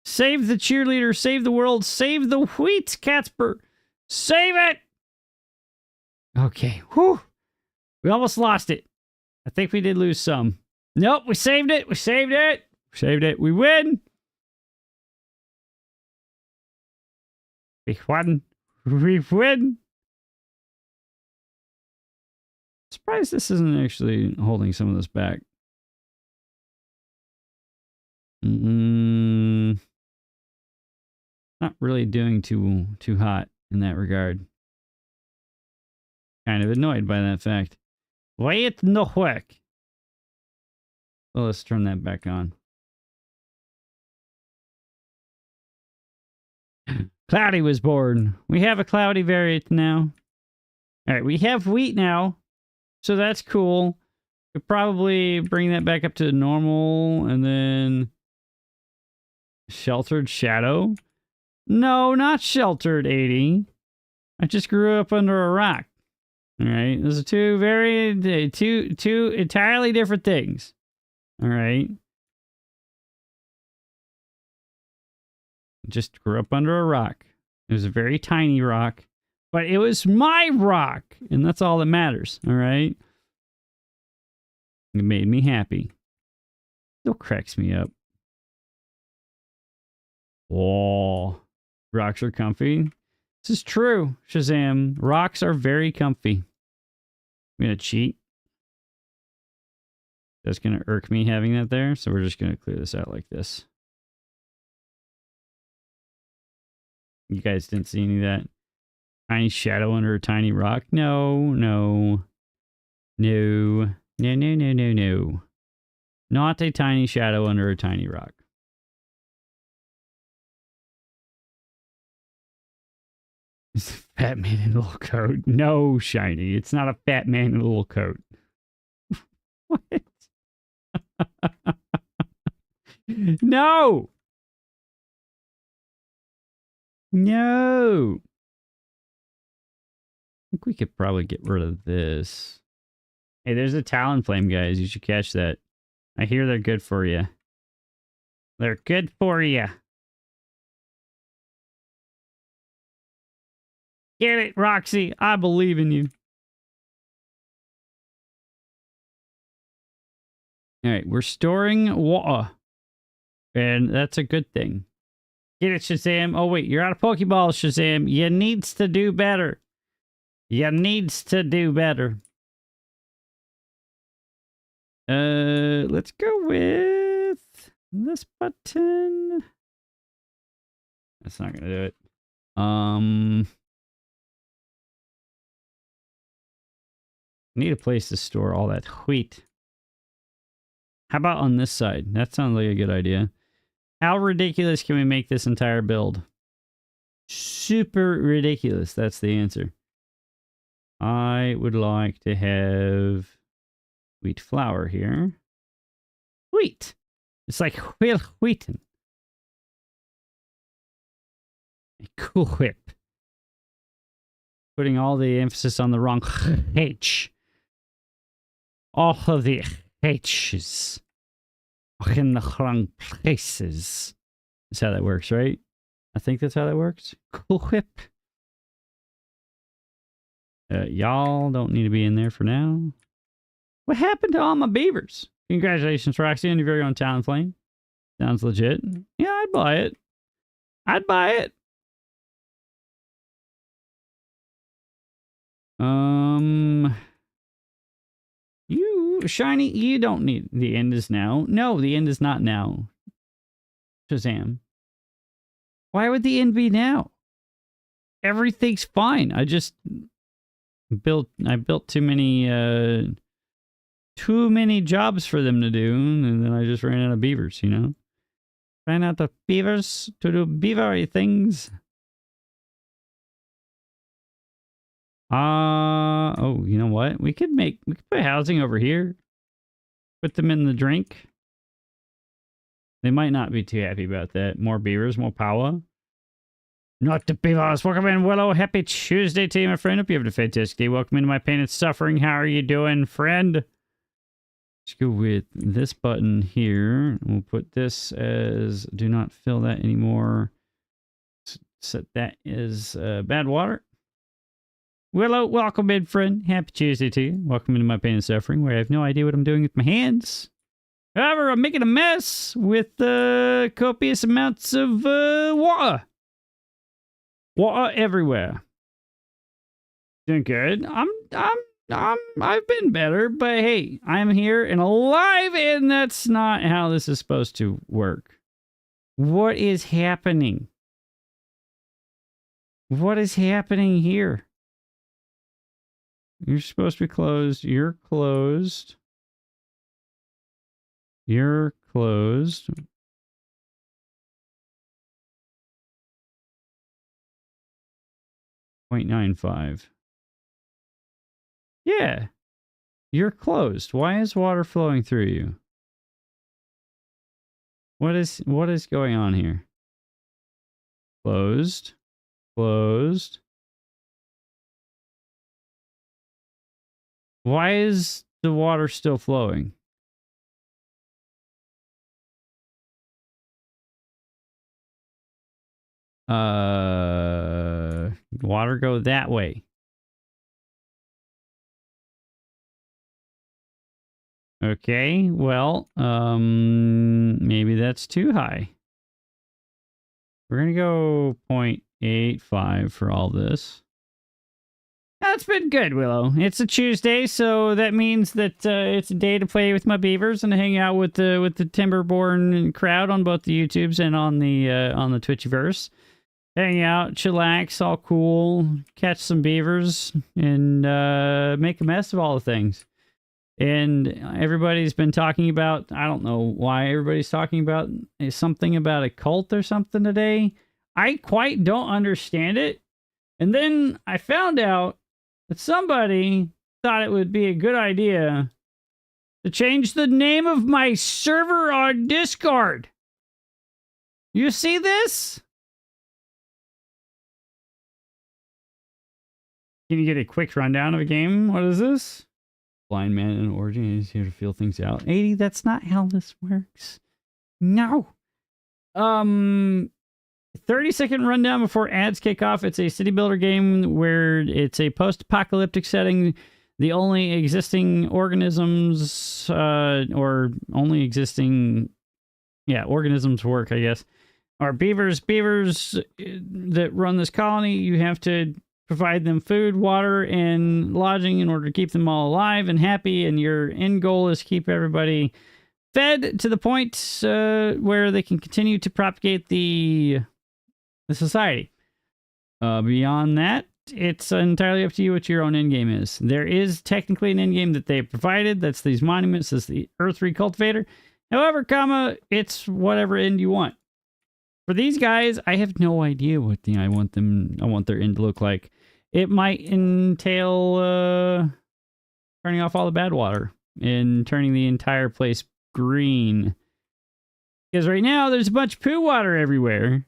Save the cheerleader. Save the world. Save the wheat, Catsper. Save it. Okay. Whew. We almost lost it. I think we did lose some. Nope, we saved it. We win. We win. Surprised this isn't actually holding some of this back. Not really doing too hot in that regard. Kind of annoyed by that fact. Why it no work? Well, let's turn that back on. Cloudy was born. We have a cloudy variant now. All right, we have wheat now. So that's cool. We'll probably bring that back up to normal, and then sheltered shadow. No, not sheltered, 80. I just grew up under a rock. All right, those are two entirely different things. All right. Just grew up under a rock. It was a very tiny rock, but it was my rock, and that's all that matters. All right. It made me happy. Still cracks me up. Oh, rocks are comfy. This is true, Shazam. Rocks are very comfy. I'm going to cheat. That's going to irk me having that there, so we're just going to clear this out like this. You guys didn't see any of that? Tiny shadow under a tiny rock? No. Not a tiny shadow under a tiny rock. It's a fat man in a little coat. No, Shiny. It's not a fat man in a little coat. What? No! No! I think we could probably get rid of this. Hey, there's a Talonflame, guys. You should catch that. I hear they're good for you. They're good for you. Get it, Roxy. I believe in you. All right, we're storing water. And that's a good thing. Get it, Shazam. Oh, wait, you're out of Pokeballs, Shazam. You needs to do better. Let's go with this button. That's not gonna do it. Need a place to store all that wheat. How about on this side? That sounds like a good idea. How ridiculous can we make this entire build? Super ridiculous. That's the answer. I would like to have wheat flour here. Wheat. It's like wheaten. A cool whip. Putting all the emphasis on the wrong H. All of the H's are in the wrong places. That's how that works, right? I think that's how that works. Cool whip. Y'all don't need to be in there for now. What happened to all my beavers? Congratulations, Roxy, on your very own Talon Flame. Sounds legit. Yeah, I'd buy it. I'd buy it. You, Shiny, you don't need... The end is now. No, the end is not now. Shazam. Why would the end be now? Everything's fine. I built too many jobs for them to do, and then I just ran out of beavers, you know? Ran out of beavers to do beavery things. Oh, you know what? We could put housing over here. Put them in the drink. They might not be too happy about that. More beavers, more power. Not the beavers. Welcome in, Willow. Happy Tuesday to you, my friend. Hope you have a fantastic day. Welcome into my pain and suffering. How are you doing, friend? Let's go with this button here. We'll put this as do not fill that anymore. Set that as bad water. Willow, welcome in, friend. Happy Tuesday to you. Welcome into my pain and suffering, where I have no idea what I'm doing with my hands. However, I'm making a mess with copious amounts of water. Water everywhere. Doing good. I've been better, but hey, I'm here and alive, and that's not how this is supposed to work. What is happening? What is happening here? You're supposed to be closed. You're closed. You're closed. .95. Yeah. You're closed. Why is water flowing through you? What is going on here? Closed. Closed. Why is the water still flowing? Water go that way. Okay, well, maybe that's too high. We're gonna go 0.85 for all this. That's been good, Willow. It's a Tuesday, so that means that it's a day to play with my beavers and hang out with the Timberborn crowd on both the YouTubes and on the Twitchiverse. Hang out, chillax, all cool, catch some beavers, and make a mess of all the things. And everybody's been talking about, I don't know why everybody's talking about something about a cult or something today. I quite don't understand it. And then I found out that somebody thought it would be a good idea to change the name of my server on Discord. You see this? Can you get a quick rundown of a game? What is this? Blind man in origin is here to feel things out. 80, that's not how this works. No. 30-second rundown before ads kick off. It's a city builder game where it's a post-apocalyptic setting. The only existing organisms, organisms work, I guess, are beavers. Beavers that run this colony, you have to provide them food, water, and lodging in order to keep them all alive and happy. And your end goal is keep everybody fed to the point where they can continue to propagate the society. Beyond that, it's entirely up to you what your own end game is. There is technically an end game that they provided. That's these monuments. That's the Earth Recultivator. However, it's whatever end you want. For these guys, I have no idea what I want their end to look like. It might entail turning off all the bad water and turning the entire place green. Because right now there's a bunch of poo water everywhere.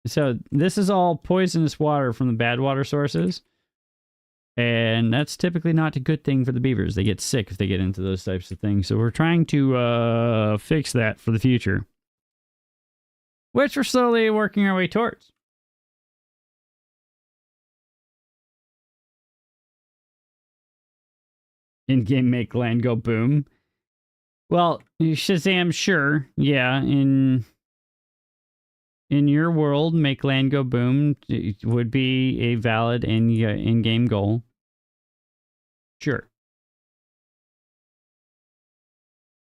So this is all poisonous water from the bad water sources. And that's typically not a good thing for the beavers. They get sick if they get into those types of things. So we're trying to fix that for the future. Which we're slowly working our way towards. In-game make land go boom. Well, Shazam, sure. Yeah, in your world, make land go boom would be a valid in-game goal. Sure.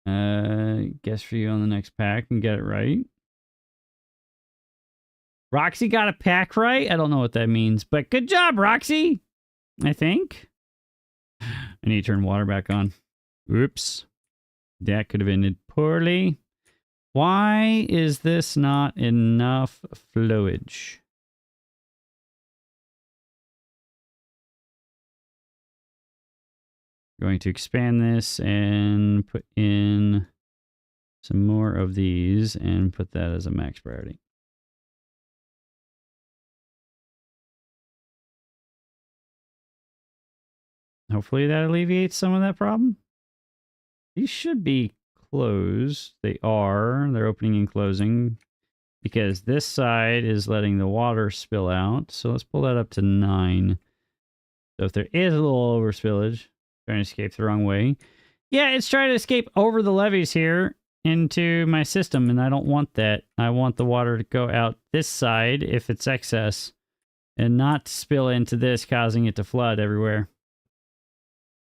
Guess for you on the next pack and get it right. Roxy got a pack right? I don't know what that means, but good job, Roxy! I think. I need to turn water back on. Oops. That could have ended poorly. Why is this not enough flowage? Going to expand this and put in some more of these and put that as a max priority. Hopefully that alleviates some of that problem. These should be closed. They are. They're opening and closing because this side is letting the water spill out. So let's pull that up to 9. So if there is a little overspillage, trying to escape the wrong way. Yeah, it's trying to escape over the levees here into my system, and I don't want that. I want the water to go out this side if it's excess and not spill into this, causing it to flood everywhere.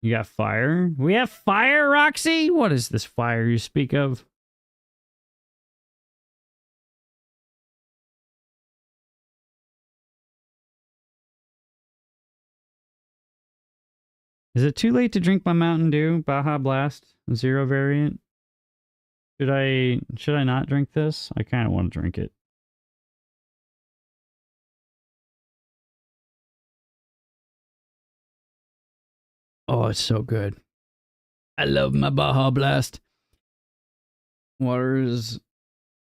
You got fire? We have fire, Roxy? What is this fire you speak of? Is it too late to drink my Mountain Dew Baja Blast Zero variant? Should I not drink this? I kind of want to drink it. Oh, it's so good. I love my Baja Blast. Water's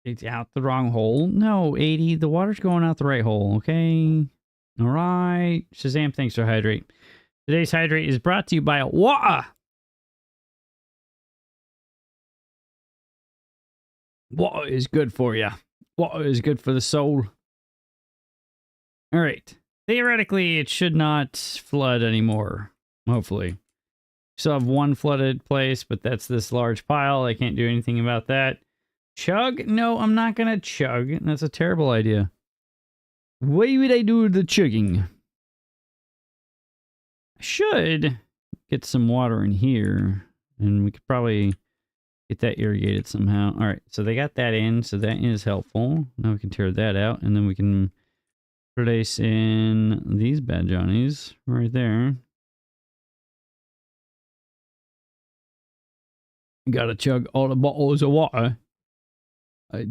it's out the wrong hole. No, 80. The water's going out the right hole, okay? All right. Shazam, thanks for Hydrate. Today's Hydrate is brought to you by water. Water is good for you. Water is good for the soul. All right. Theoretically, it should not flood anymore. Hopefully. Still have one flooded place, but that's this large pile. I can't do anything about that. Chug? No, I'm not going to chug. That's a terrible idea. What would I do with the chugging? I should get some water in here, and we could probably get that irrigated somehow. All right, so they got that in, so that is helpful. Now we can tear that out, and then we can place in these bad Johnnies right there. Gotta chug all the bottles of water.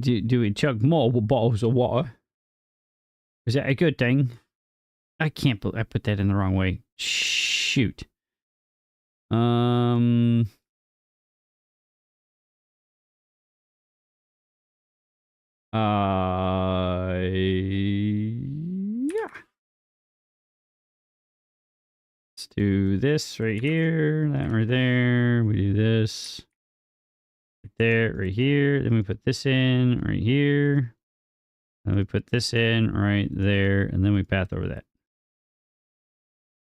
Do we chug more bottles of water? Is that a good thing? I can't believe I put that in the wrong way. Shoot. Yeah. Let's do this right here, that right there. We do this right there, right here. Then we put this in right here. Then we put this in right there, and then we path over that.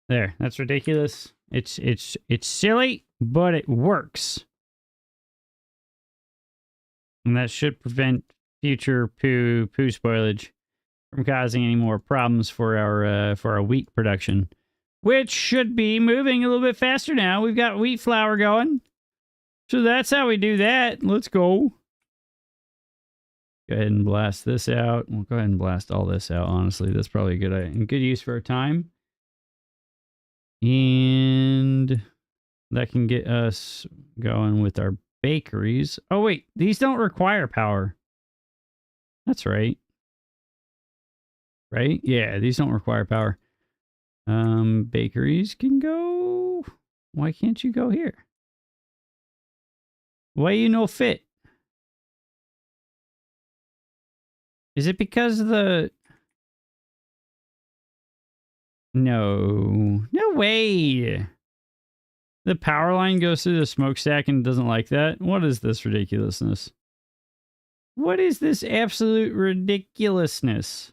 There, that's ridiculous. It's silly, but it works. And that should prevent future poo spoilage from causing any more problems for our wheat production, which should be moving a little bit faster now. We've got wheat flour going. So that's how we do that. Let's go. Go ahead and blast this out. We'll go ahead and blast all this out, honestly. That's probably a good use for our time. And that can get us going with our bakeries. Oh, wait. These don't require power. That's right. Right? Yeah, these don't require power. Bakeries can go... Why can't you go here? Why you no fit? Is it because of the... No. No way! The power line goes through the smokestack and doesn't like that? What is this ridiculousness? What is this absolute ridiculousness?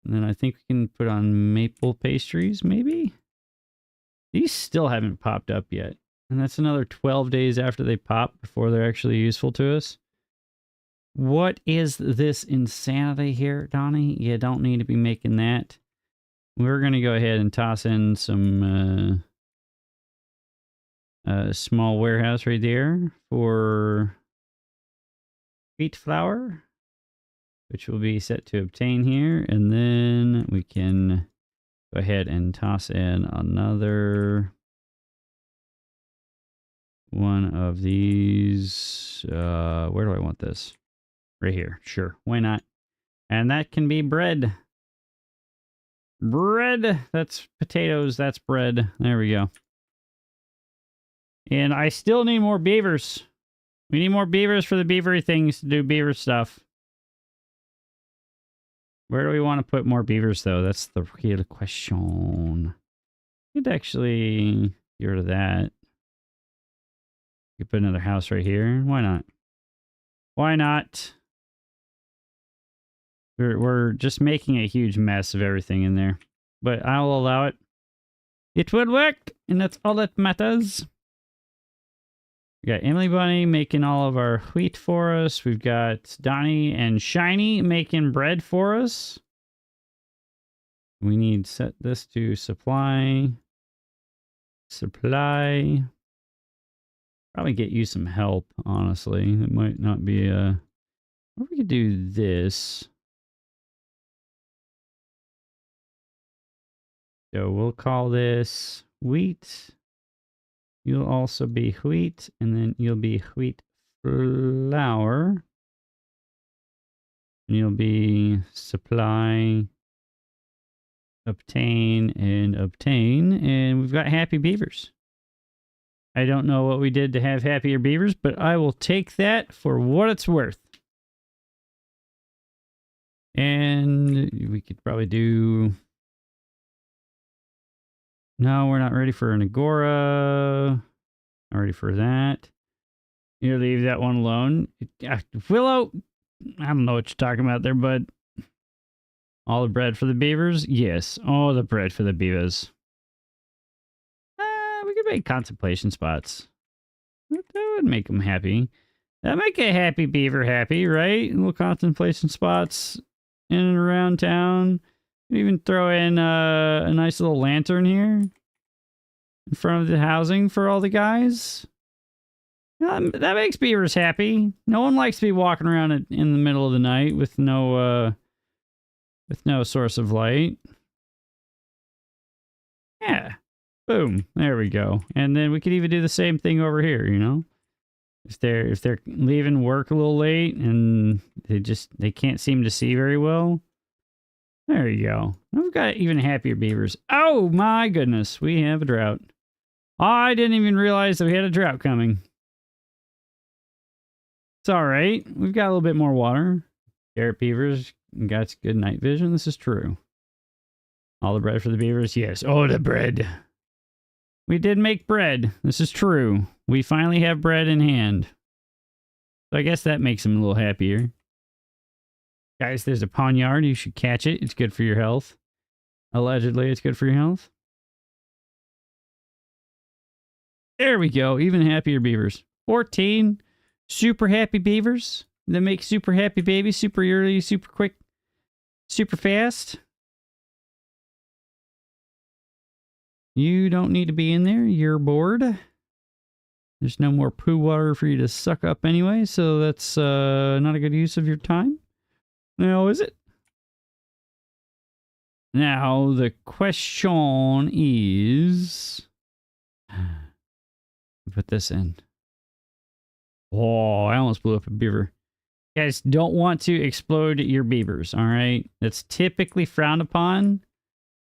And then I think we can put on maple pastries, maybe? These still haven't popped up yet. And that's another 12 days after they pop before they're actually useful to us. What is this insanity here, Donnie? You don't need to be making that. We're going to go ahead and toss in some small warehouse right there for wheat flour, which will be set to obtain here. And then we can go ahead and toss in another one of these. Where do I want this? Right here. Sure. Why not? And that can be bread. Bread. That's potatoes. That's bread. There we go. And I still need more beavers. We need more beavers for the beavery things to do beaver stuff. Where do we want to put more beavers, though? That's the real question. Could actually get rid of that. You could put another house right here. Why not? Why not? We're just making a huge mess of everything in there. But I'll allow it. It will work, and that's all that matters. We got Emily Bunny making all of our wheat for us. We've got Donnie and Shiny making bread for us. We need set this to supply. Supply. Probably get you some help, honestly. It might not be a... Or we could do this. So we'll call this wheat. You'll also be wheat, and then you'll be wheat flour. And you'll be supply, obtain, and obtain. And we've got happy beavers. I don't know what we did to have happier beavers, but I will take that for what it's worth. And we could probably do... No, we're not ready for an Agora. Not ready for that. You leave that one alone. Willow, I don't know what you're talking about there, bud. All the bread for the beavers? Yes, all the bread for the beavers. We could make contemplation spots. That would make them happy. That make a happy beaver happy, right? Little contemplation spots in and around town. Even throw in a nice little lantern here in front of the housing for all the guys. That makes beavers happy. No one likes to be walking around in the middle of the night with no source of light. Yeah. Boom. There we go. And then we could even do the same thing over here, you know? If they're leaving work a little late and they can't seem to see very well. There you go. We've got even happier beavers. Oh my goodness, we have a drought. I didn't even realize that we had a drought coming. It's all right. We've got a little bit more water. Carrot beavers got good night vision. This is true. All the bread for the beavers? Yes. Oh, the bread. We did make bread. This is true. We finally have bread in hand. So I guess that makes them a little happier. Guys, there's a poniard. You should catch it. It's good for your health. Allegedly, it's good for your health. There we go. Even happier beavers. 14 super happy beavers that make super happy babies super early, super quick, super fast. You don't need to be in there. You're bored. There's no more poo water for you to suck up anyway, so that's not a good use of your time. Now, is it? Now, the question is... Put this in. Oh, I almost blew up a beaver. You guys don't want to explode your beavers, all right? That's typically frowned upon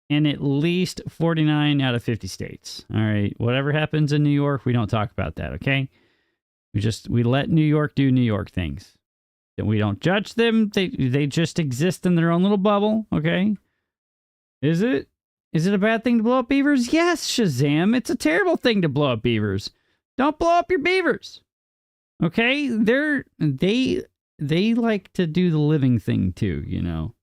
in at least 49 out of 50 states. All right, whatever happens in New York, we don't talk about that, okay? We let New York do New York things. We don't judge them. They just exist in their own little bubble, okay? Is it a bad thing to blow up beavers? Yes, Shazam. It's a terrible thing to blow up beavers. Don't blow up your beavers. Okay? They like to do the living thing too, you know.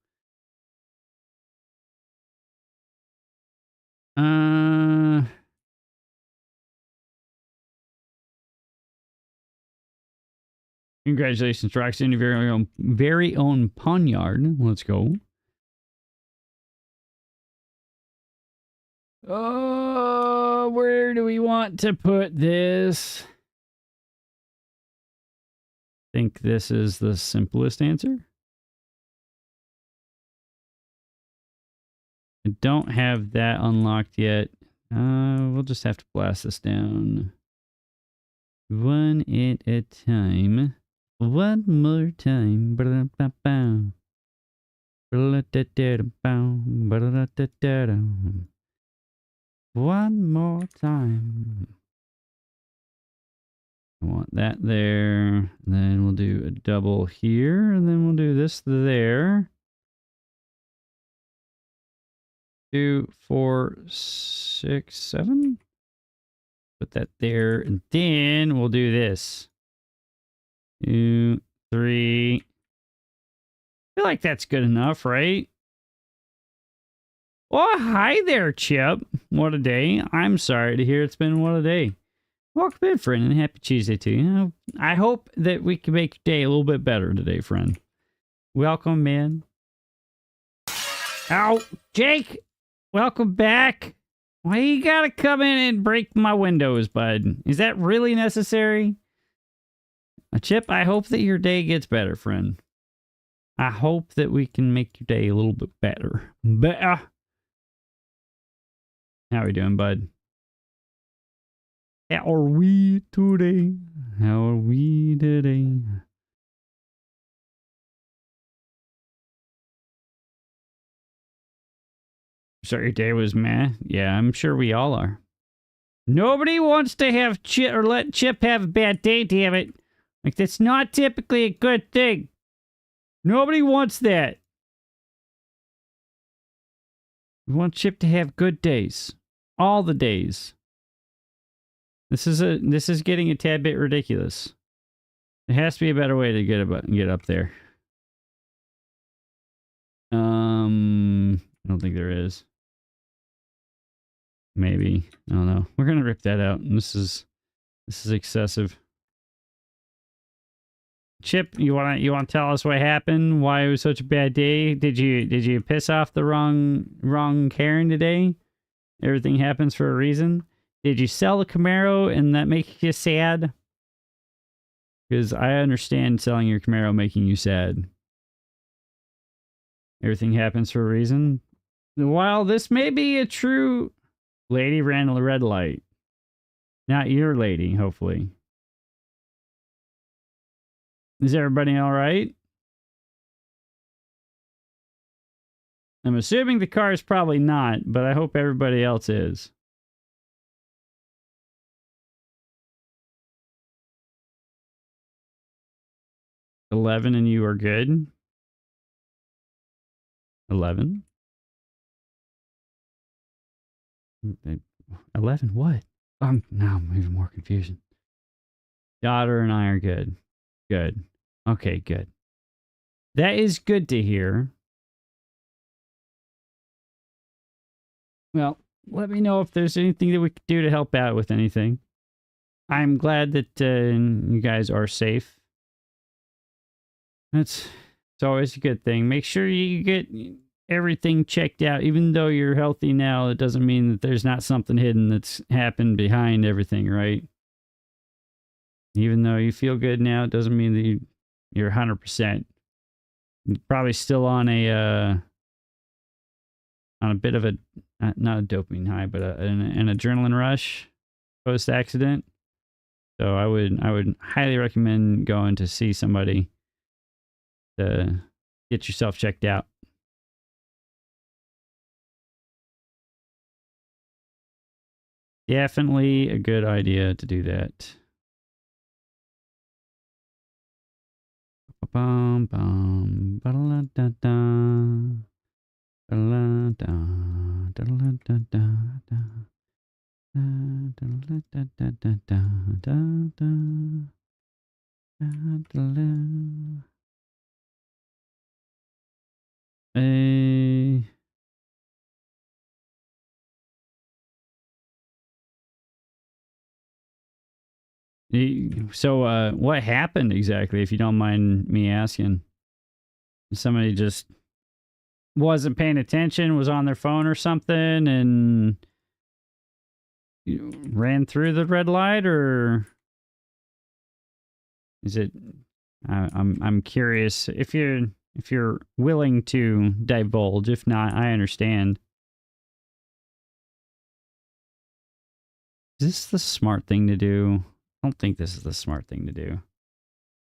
Congratulations, Roxanne, your very own ponyard. Let's go. Oh, where do we want to put this? I think this is the simplest answer. I don't have that unlocked yet. We'll just have to blast this down. One at a time. One more time. One more time. I want that there. Then we'll do a double here. And then we'll do this there. 2, 4, 6, 7. Put that there. And then we'll do this. 2, 3. I feel like that's good enough, right? Oh, hi there, Chip. What a day. I'm sorry to hear it's been what a day. Welcome in, friend, and happy Tuesday to you. I hope that we can make your day a little bit better today, friend. Welcome, man. Ow, Jake, welcome back. Why you gotta come in and break my windows, bud? Is that really necessary? Chip, I hope that your day gets better, friend. I hope that we can make your day a little bit better. Better. How are we doing, bud? How are we today? How are we today? Sorry, your day was meh. Yeah, I'm sure we all are. Nobody wants to have Chip or let Chip have a bad day, damn it. Like, that's not typically a good thing. Nobody wants that. We want Chip to have good days. All the days. This is getting a tad bit ridiculous. There has to be a better way to get up there. I don't think there is. Maybe. I don't know. We're gonna rip that out. This is excessive. Chip, you wanna tell us what happened? Why it was such a bad day? Did you piss off the wrong Karen today? Everything happens for a reason. Did you sell the Camaro and that make you sad? Because I understand selling your Camaro making you sad. Everything happens for a reason. While this may be a true... Lady ran a red light. Not your lady, hopefully. Is everybody all right? I'm assuming the car is probably not, but I hope everybody else is. $11 and you are good? 11? 11 what? Now I'm even more confusion. Daughter and I are good. Good. Okay, good. That is good to hear. Well, let me know if there's anything that we could do to help out with anything. I'm glad that you guys are safe. It's always a good thing. Make sure you get everything checked out. Even though you're healthy now, it doesn't mean that there's not something hidden that's happened behind everything, right? Even though you feel good now, it doesn't mean that you're 100%. You're probably still on a on a bit of a, not a dopamine high, but an adrenaline rush post accident. So I would highly recommend going to see somebody to get yourself checked out. Definitely a good idea to do that. Bum bum ba da da da da da da da da. So, what happened exactly, if you don't mind me asking? Somebody just wasn't paying attention, was on their phone or something, and ran through the red light, or is it? I'm curious if you're willing to divulge. If not, I understand. Is this the smart thing to do? I don't think this is the smart thing to do.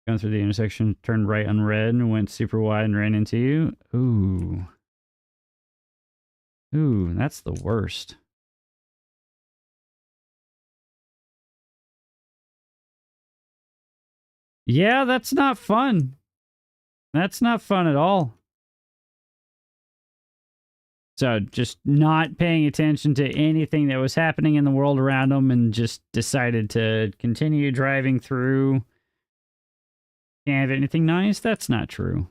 Going through the intersection, turned right on red and went super wide and ran into you. Ooh. Ooh, that's the worst. Yeah, that's not fun. That's not fun at all. So just not paying attention to anything that was happening in the world around them and just decided to continue driving through. Can't have anything nice? That's not true.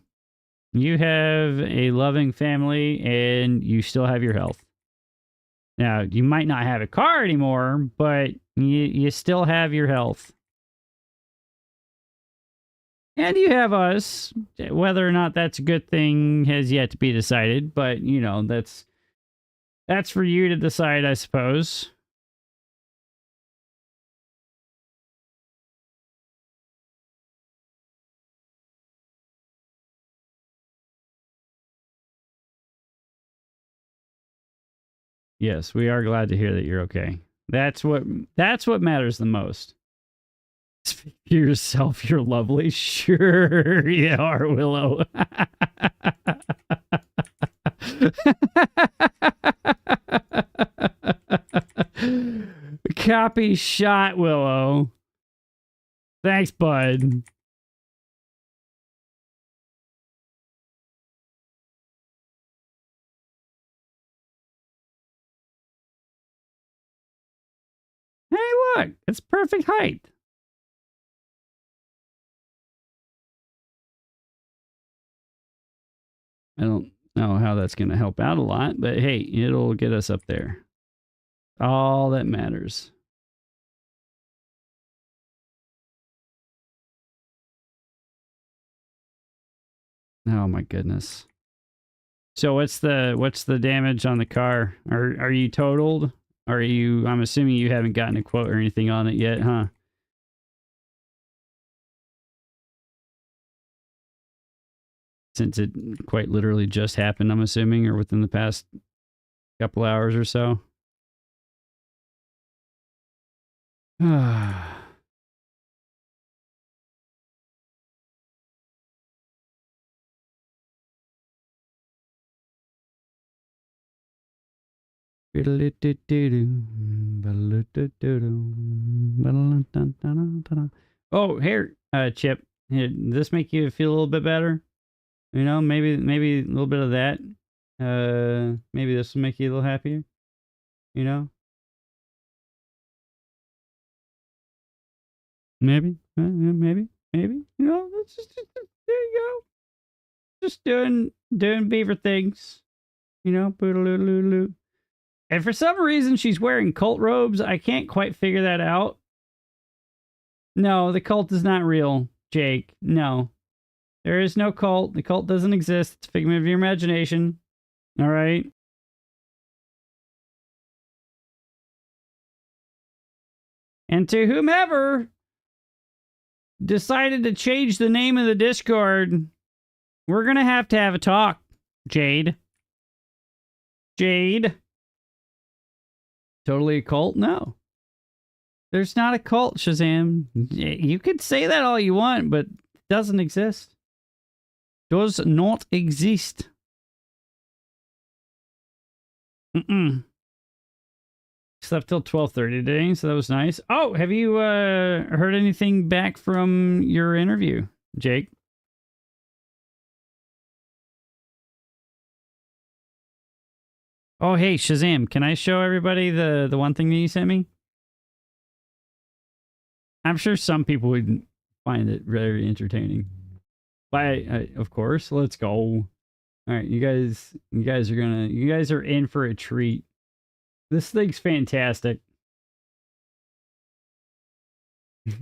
You have a loving family and you still have your health. Now, you might not have a car anymore, but you still have your health. And you have us. Whether or not that's a good thing has yet to be decided, but, you know, that's for you to decide, I suppose. Yes, we are glad to hear that you're okay. That's what matters the most. Speak for yourself, you're lovely. Sure you are, Willow. Copy shot, Willow. Thanks, bud. Hey, look, it's perfect height. I don't know how that's going to help out a lot, but hey, it'll get us up there. All that matters. Oh my goodness. So what's the damage on the car? Are you totaled? I'm assuming you haven't gotten a quote or anything on it yet, huh? Since it quite literally just happened, I'm assuming, or within the past couple hours or so. Oh, here, Chip. Here, does this make you feel a little bit better? You know, maybe a little bit of that. Maybe this will make you a little happier. You know? Maybe. Maybe. You know, there you go. Just doing beaver things. You know, boodaloo. And for some reason, she's wearing cult robes. I can't quite figure that out. No, the cult is not real, Jake. No. There is no cult. The cult doesn't exist. It's a figment of your imagination. All right? And to whomever decided to change the name of the Discord, we're going to have a talk, Jade. Jade. Totally a cult? No. There's not a cult, Shazam. You could say that all you want, but it doesn't exist. Does not exist. Slept till 12:30 today, so that was nice. Oh, have you heard anything back from your interview, Jake? Oh, hey, Shazam, can I show everybody the one thing that you sent me? I'm sure some people would find it very entertaining. But of course, let's go. All right, you guys are in for a treat. This thing's fantastic.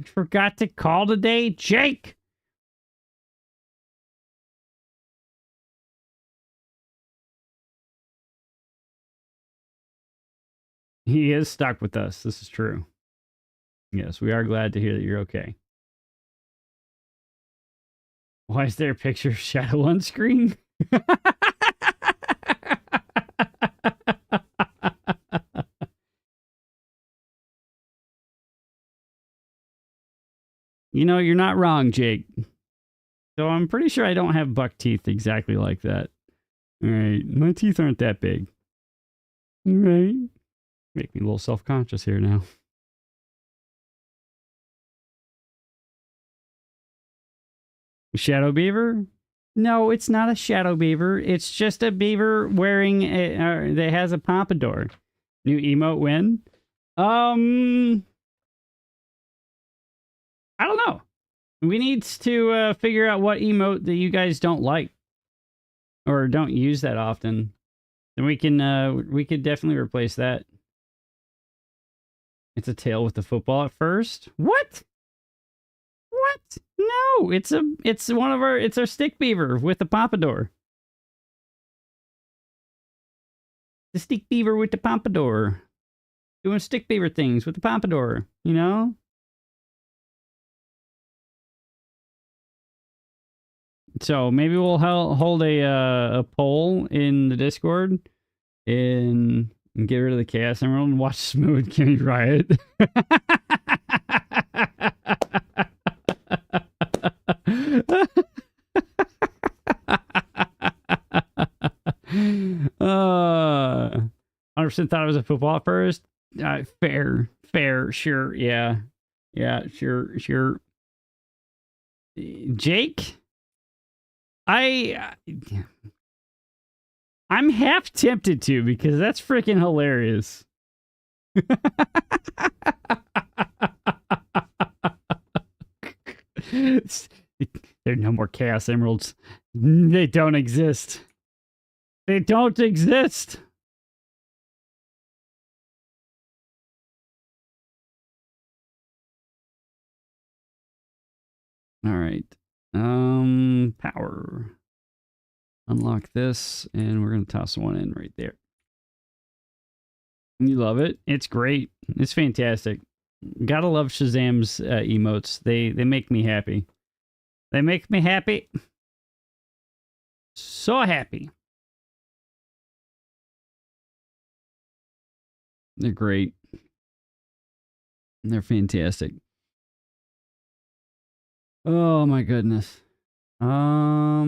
Forgot to call today, Jake. He is stuck with us. This is true. Yes, we are glad to hear that you're okay. Why is there a picture of Shadow on screen? You know, you're not wrong, Jake. So I'm pretty sure I don't have buck teeth exactly like that. All right, my teeth aren't that big. All right. Make me a little self-conscious here now. Shadow beaver? No, it's not a shadow beaver. It's just a beaver wearing that has a pompadour. New emote win? I don't know. We need to figure out what emote that you guys don't like or don't use that often. Then we could definitely replace that. It's a tail with the football at first. What? What? No, it's our stick beaver with the pompadour. The stick beaver with the pompadour. Doing stick beaver things with the pompadour, you know? So maybe we'll hold a poll in the Discord and get rid of the Chaos Emerald and watch Smooth Kimmy Riot. uh 100% thought it was a football at first. Fair, sure, yeah, sure. Jake, I'm half tempted to because that's freaking hilarious. There are no more Chaos Emeralds. They don't exist. They don't exist. All right. Power. Unlock this, and we're going to toss one in right there. You love it? It's great. It's fantastic. Gotta love Shazam's emotes. They make me happy. They make me happy. So happy. They're great. They're fantastic. Oh my goodness. All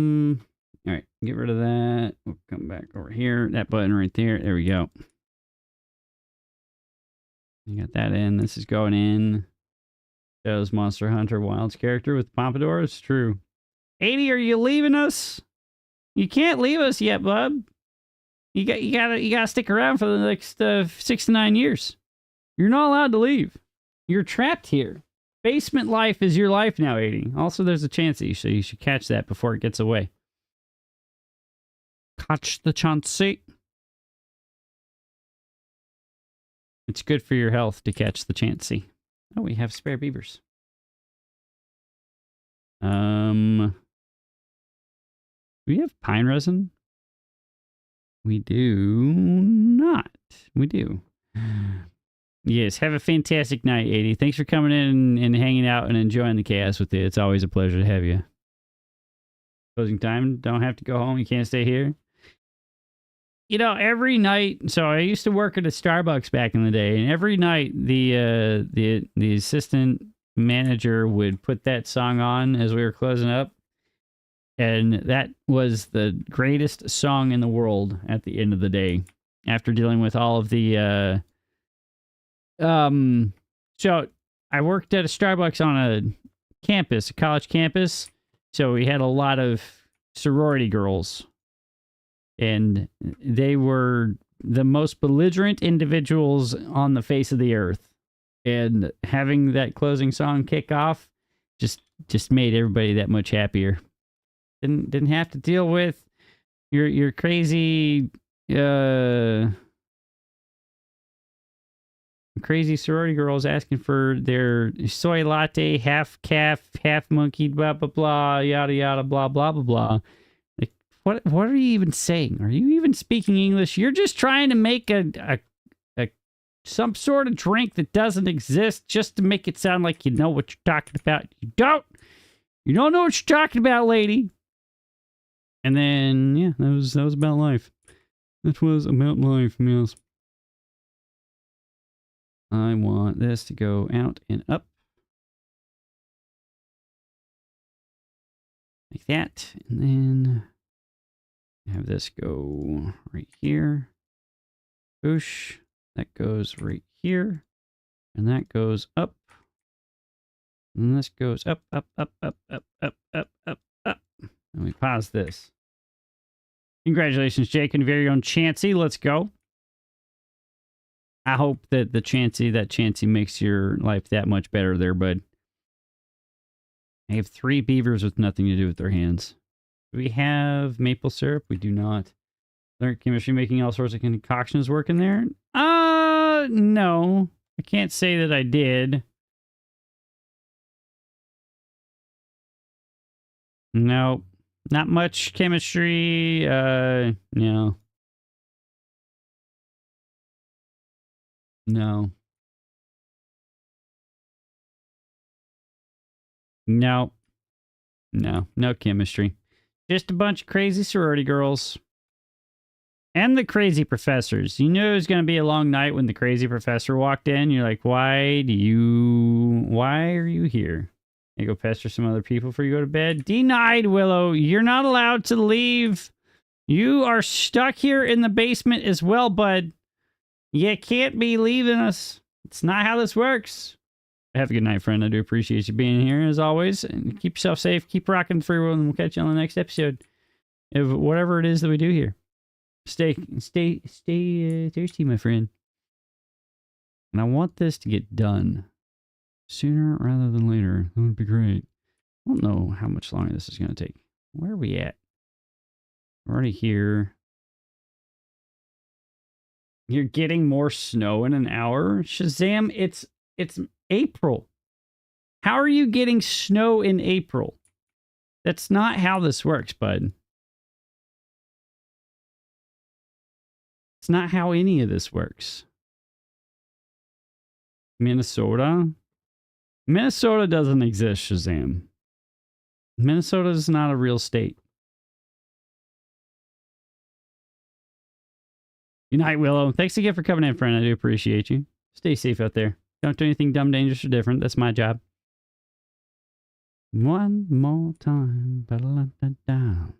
right, get rid of that. We'll come back over here. That button right there. There we go. You got that in. This is going in. Shadow's Monster Hunter Wilds character with Pompadour. It's true. 80, are you leaving us? You can't leave us yet, bub. You gotta stick around for the next 6 to 9 years. You're not allowed to leave. You're trapped here. Basement life is your life now, 80. Also, there's a chance that you should catch that before it gets away. Catch the chancey. It's good for your health to catch the chancey. Oh, we have spare beavers. We have pine resin? We do not. We do. Yes, have a fantastic night, 80. Thanks for coming in and hanging out and enjoying the chaos with you. It's always a pleasure to have you. Closing time. Don't have to go home. You can't stay here. you know, every night. So I used to work at a Starbucks back in the day, and every night the assistant manager would put that song on as we were closing up, and that was the greatest song in the world at the end of the day. After dealing with all of the so I worked at a Starbucks on a campus, a college campus. So we had a lot of sorority girls, and they were the most belligerent individuals on the face of the earth. And having that closing song kick off just made everybody that much happier. Didn't have to deal with your crazy crazy sorority girls asking for their soy latte, half calf, half monkey, blah blah blah, yada yada, blah blah blah blah. Like, what are you even saying? Are you even speaking English? You're just trying to make a some sort of drink that doesn't exist just to make it sound like you know what you're talking about. You don't know what you're talking about, lady. And then yeah, that was about life. That was about life, yes. I want this to go out and up. Like that. And then have this go right here. Boosh. That goes right here. And that goes up. And this goes up, up, up, up, up, up, up, up, up. And we pause this. Congratulations, Jake, and very own Chansey. Let's go. I hope that that Chansey makes your life that much better there, bud. I have 3 beavers with nothing to do with their hands. Do we have maple syrup? We do not. Learn chemistry, making all sorts of concoctions work in there? No. I can't say that I did. No. Not much chemistry. No. No. No. No. No chemistry. Just a bunch of crazy sorority girls. And the crazy professors. You knew it was going to be a long night when the crazy professor walked in. You're like, why are you here? You go pester some other people before you go to bed? Denied, Willow. You're not allowed to leave. You are stuck here in the basement as well, bud. You can't be leaving us. It's not how this works. Have a good night, friend. I do appreciate you being here, as always. And keep yourself safe. Keep rocking the free world, and we'll catch you on the next episode of whatever it is that we do here. Stay thirsty, my friend. And I want this to get done sooner rather than later. That would be great. I don't know how much longer this is going to take. Where are we at? We're already here. You're getting more snow in an hour? Shazam, it's April. How are you getting snow in April? That's not how this works, bud. It's not how any of this works. Minnesota? Minnesota doesn't exist, Shazam. Minnesota is not a real state. Good night, Willow. Thanks again for coming in, friend. I do appreciate you. Stay safe out there. Don't do anything dumb, dangerous, or different. That's my job. One more time. Ba-da-da-da-da.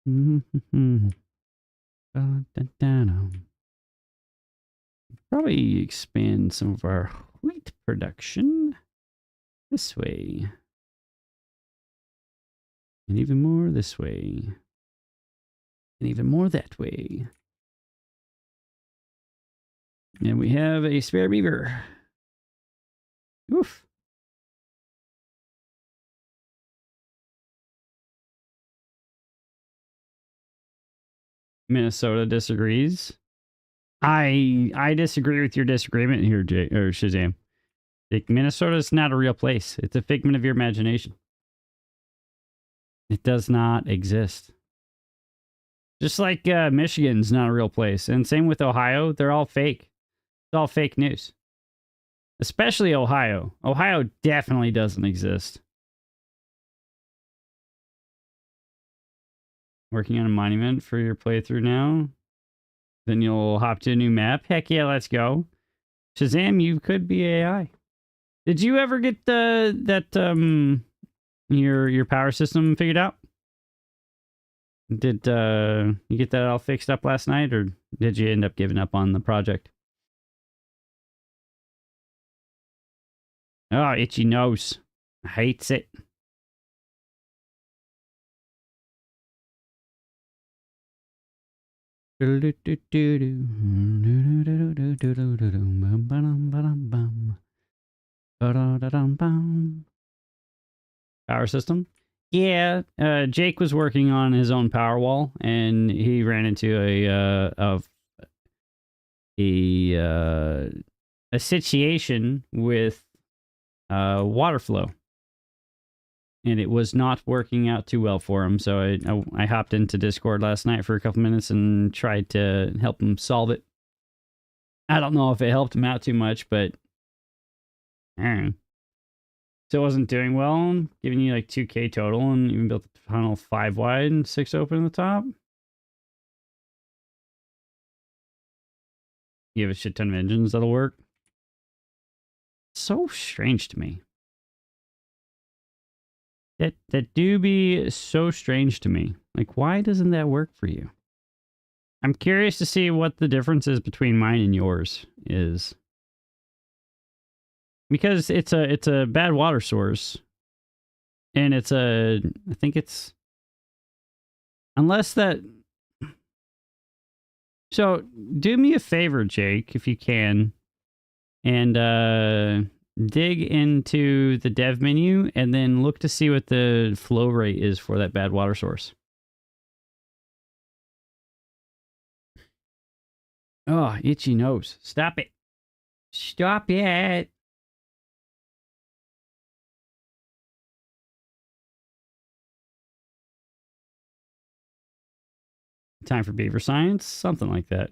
Mm-hmm. Ba-da-da-da-da. Probably expand some of our wheat production this way. And even more this way. And even more that way. And we have a spare beaver. Oof. Minnesota disagrees. I disagree with your disagreement here, Shazam. Like, Minnesota is not a real place. It's a figment of your imagination. It does not exist. Just like Michigan's not a real place. And same with Ohio. They're all fake. It's all fake news. Especially Ohio. Ohio definitely doesn't exist. Working on a monument for your playthrough now. Then you'll hop to a new map. Heck yeah, let's go. Shazam, you could be AI. Did you ever get your power system figured out? Did you get that all fixed up last night, or did you end up giving up on the project? Oh, itchy nose. Hates it. Power system. Yeah, Jake was working on his own power wall, and he ran into a situation with water flow, and it was not working out too well for him. So I hopped into Discord last night for a couple minutes and tried to help him solve it. I don't know if it helped him out too much, but I don't know. Still wasn't doing well, giving you like 2K total, and even built the tunnel 5 wide and 6 open in the top. You have a shit ton of engines that'll work. So strange to me. That do be so strange to me. Like, why doesn't that work for you? I'm curious to see what the difference is between mine and yours is. Because it's a bad water source. And I think it's, unless that, so do me a favor, Jake, if you can, and dig into the dev menu and then look to see what the flow rate is for that bad water source. Oh, itchy nose. Stop it. Stop it. Time for beaver science? Something like that.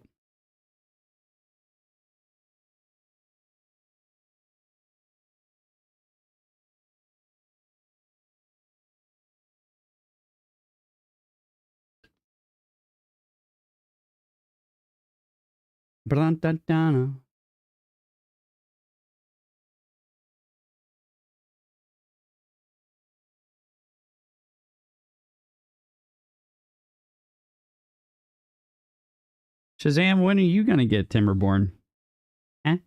Brantantana. Shazam, when are you going to get Timberborn? Huh?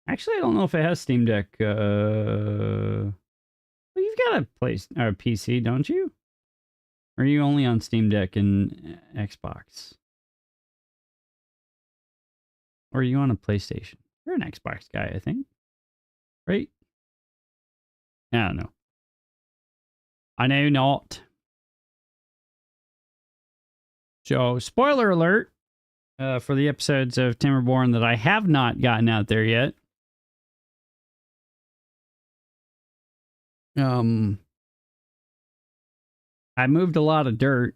Actually, I don't know if it has Steam Deck. Well, you've got a PC, don't you? Or are you only on Steam Deck and Xbox? Or are you on a PlayStation? You're an Xbox guy, I think. Right? I don't know. I know not. So, spoiler alert for the episodes of Timberborn that I have not gotten out there yet. I moved a lot of dirt.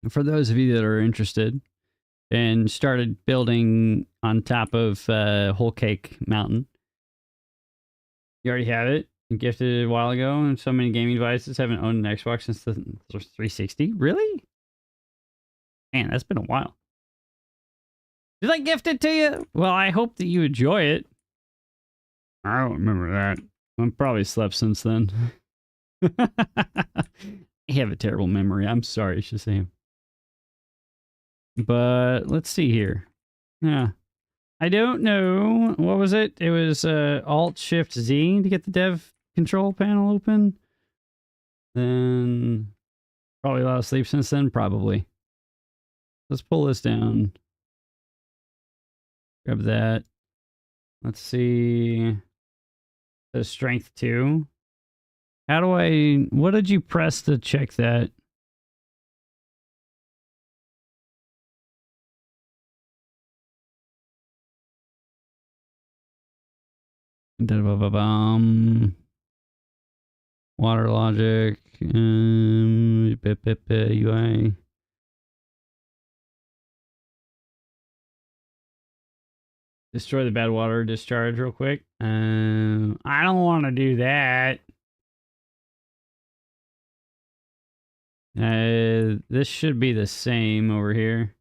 For those of you that are interested, and started building on top of Whole Cake Mountain. You already have it. You gifted it a while ago, and so many gaming devices haven't owned an Xbox since the 360. Really? Man, that's been a while. Did I gift it to you? Well, I hope that you enjoy it. I don't remember that. I've probably slept since then. I have a terrible memory. I'm sorry, Shazam. But let's see here. Yeah. I don't know. What was it? It was Alt-Shift-Z to get the dev control panel open. Then probably a lot of sleep since then, probably. Let's pull this down. Grab that. Let's see. The strength 2. How do I... What did you press to check that? Water logic. UI. Destroy the bad water discharge real quick. I don't want to do that. This should be the same over here.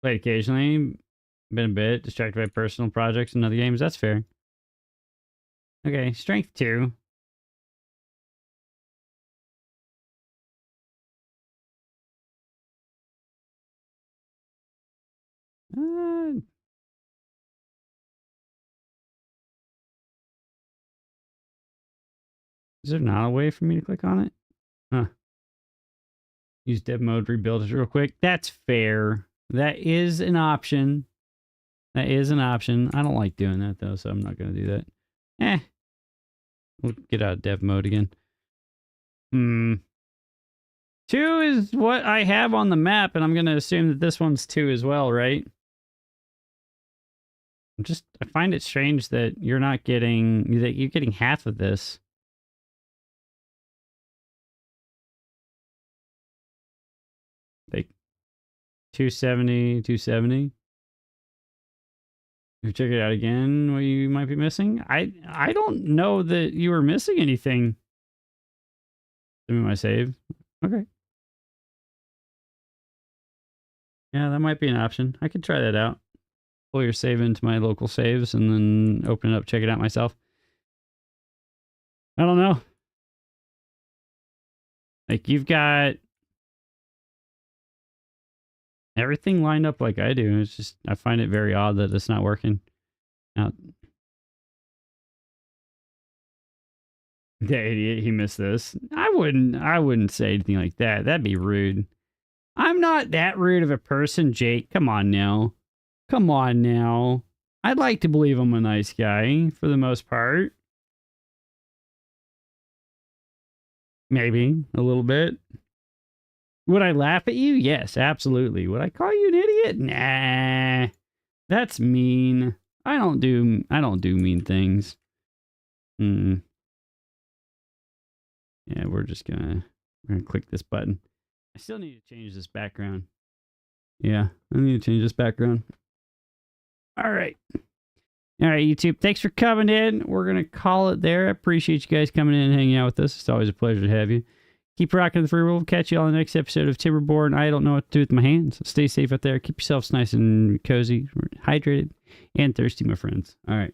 Played occasionally. Been a bit distracted by personal projects and other games. That's fair. Okay, strength 2. Is there not a way for me to click on it? Huh. Use dev mode, rebuild it real quick. That's fair. That is an option. That is an option. I don't like doing that, though, so I'm not going to do that. We'll get out of dev mode again. 2 is what I have on the map, and I'm going to assume that this one's 2 as well, right? I find it strange that you're not getting... that you're getting half of this. Like 270, 270. You check it out again, what you might be missing. I don't know that you were missing anything. Give me my save. Okay. Yeah, that might be an option. I could try that out. Pull your save into my local saves and then open it up, check it out myself. I don't know. Like, you've got everything lined up like I do. It's just, I find it very odd that it's not working. Now, the idiot, he missed this. I wouldn't say anything like that. That'd be rude. I'm not that rude of a person, Jake. Come on now. Come on now. I'd like to believe I'm a nice guy for the most part. Maybe a little bit. Would I laugh at you? Yes, absolutely. Would I call you an idiot? Nah. That's mean. I don't do mean things. Yeah, we're gonna click this button. I still need to change this background. Yeah, I need to change this background. All right. All right, YouTube. Thanks for coming in. We're going to call it there. I appreciate you guys coming in and hanging out with us. It's always a pleasure to have you. Keep rocking the free world. Catch you all in the next episode of Timberborn. I don't know what to do with my hands. Stay safe out there. Keep yourselves nice and cozy, hydrated, and thirsty, my friends. All right.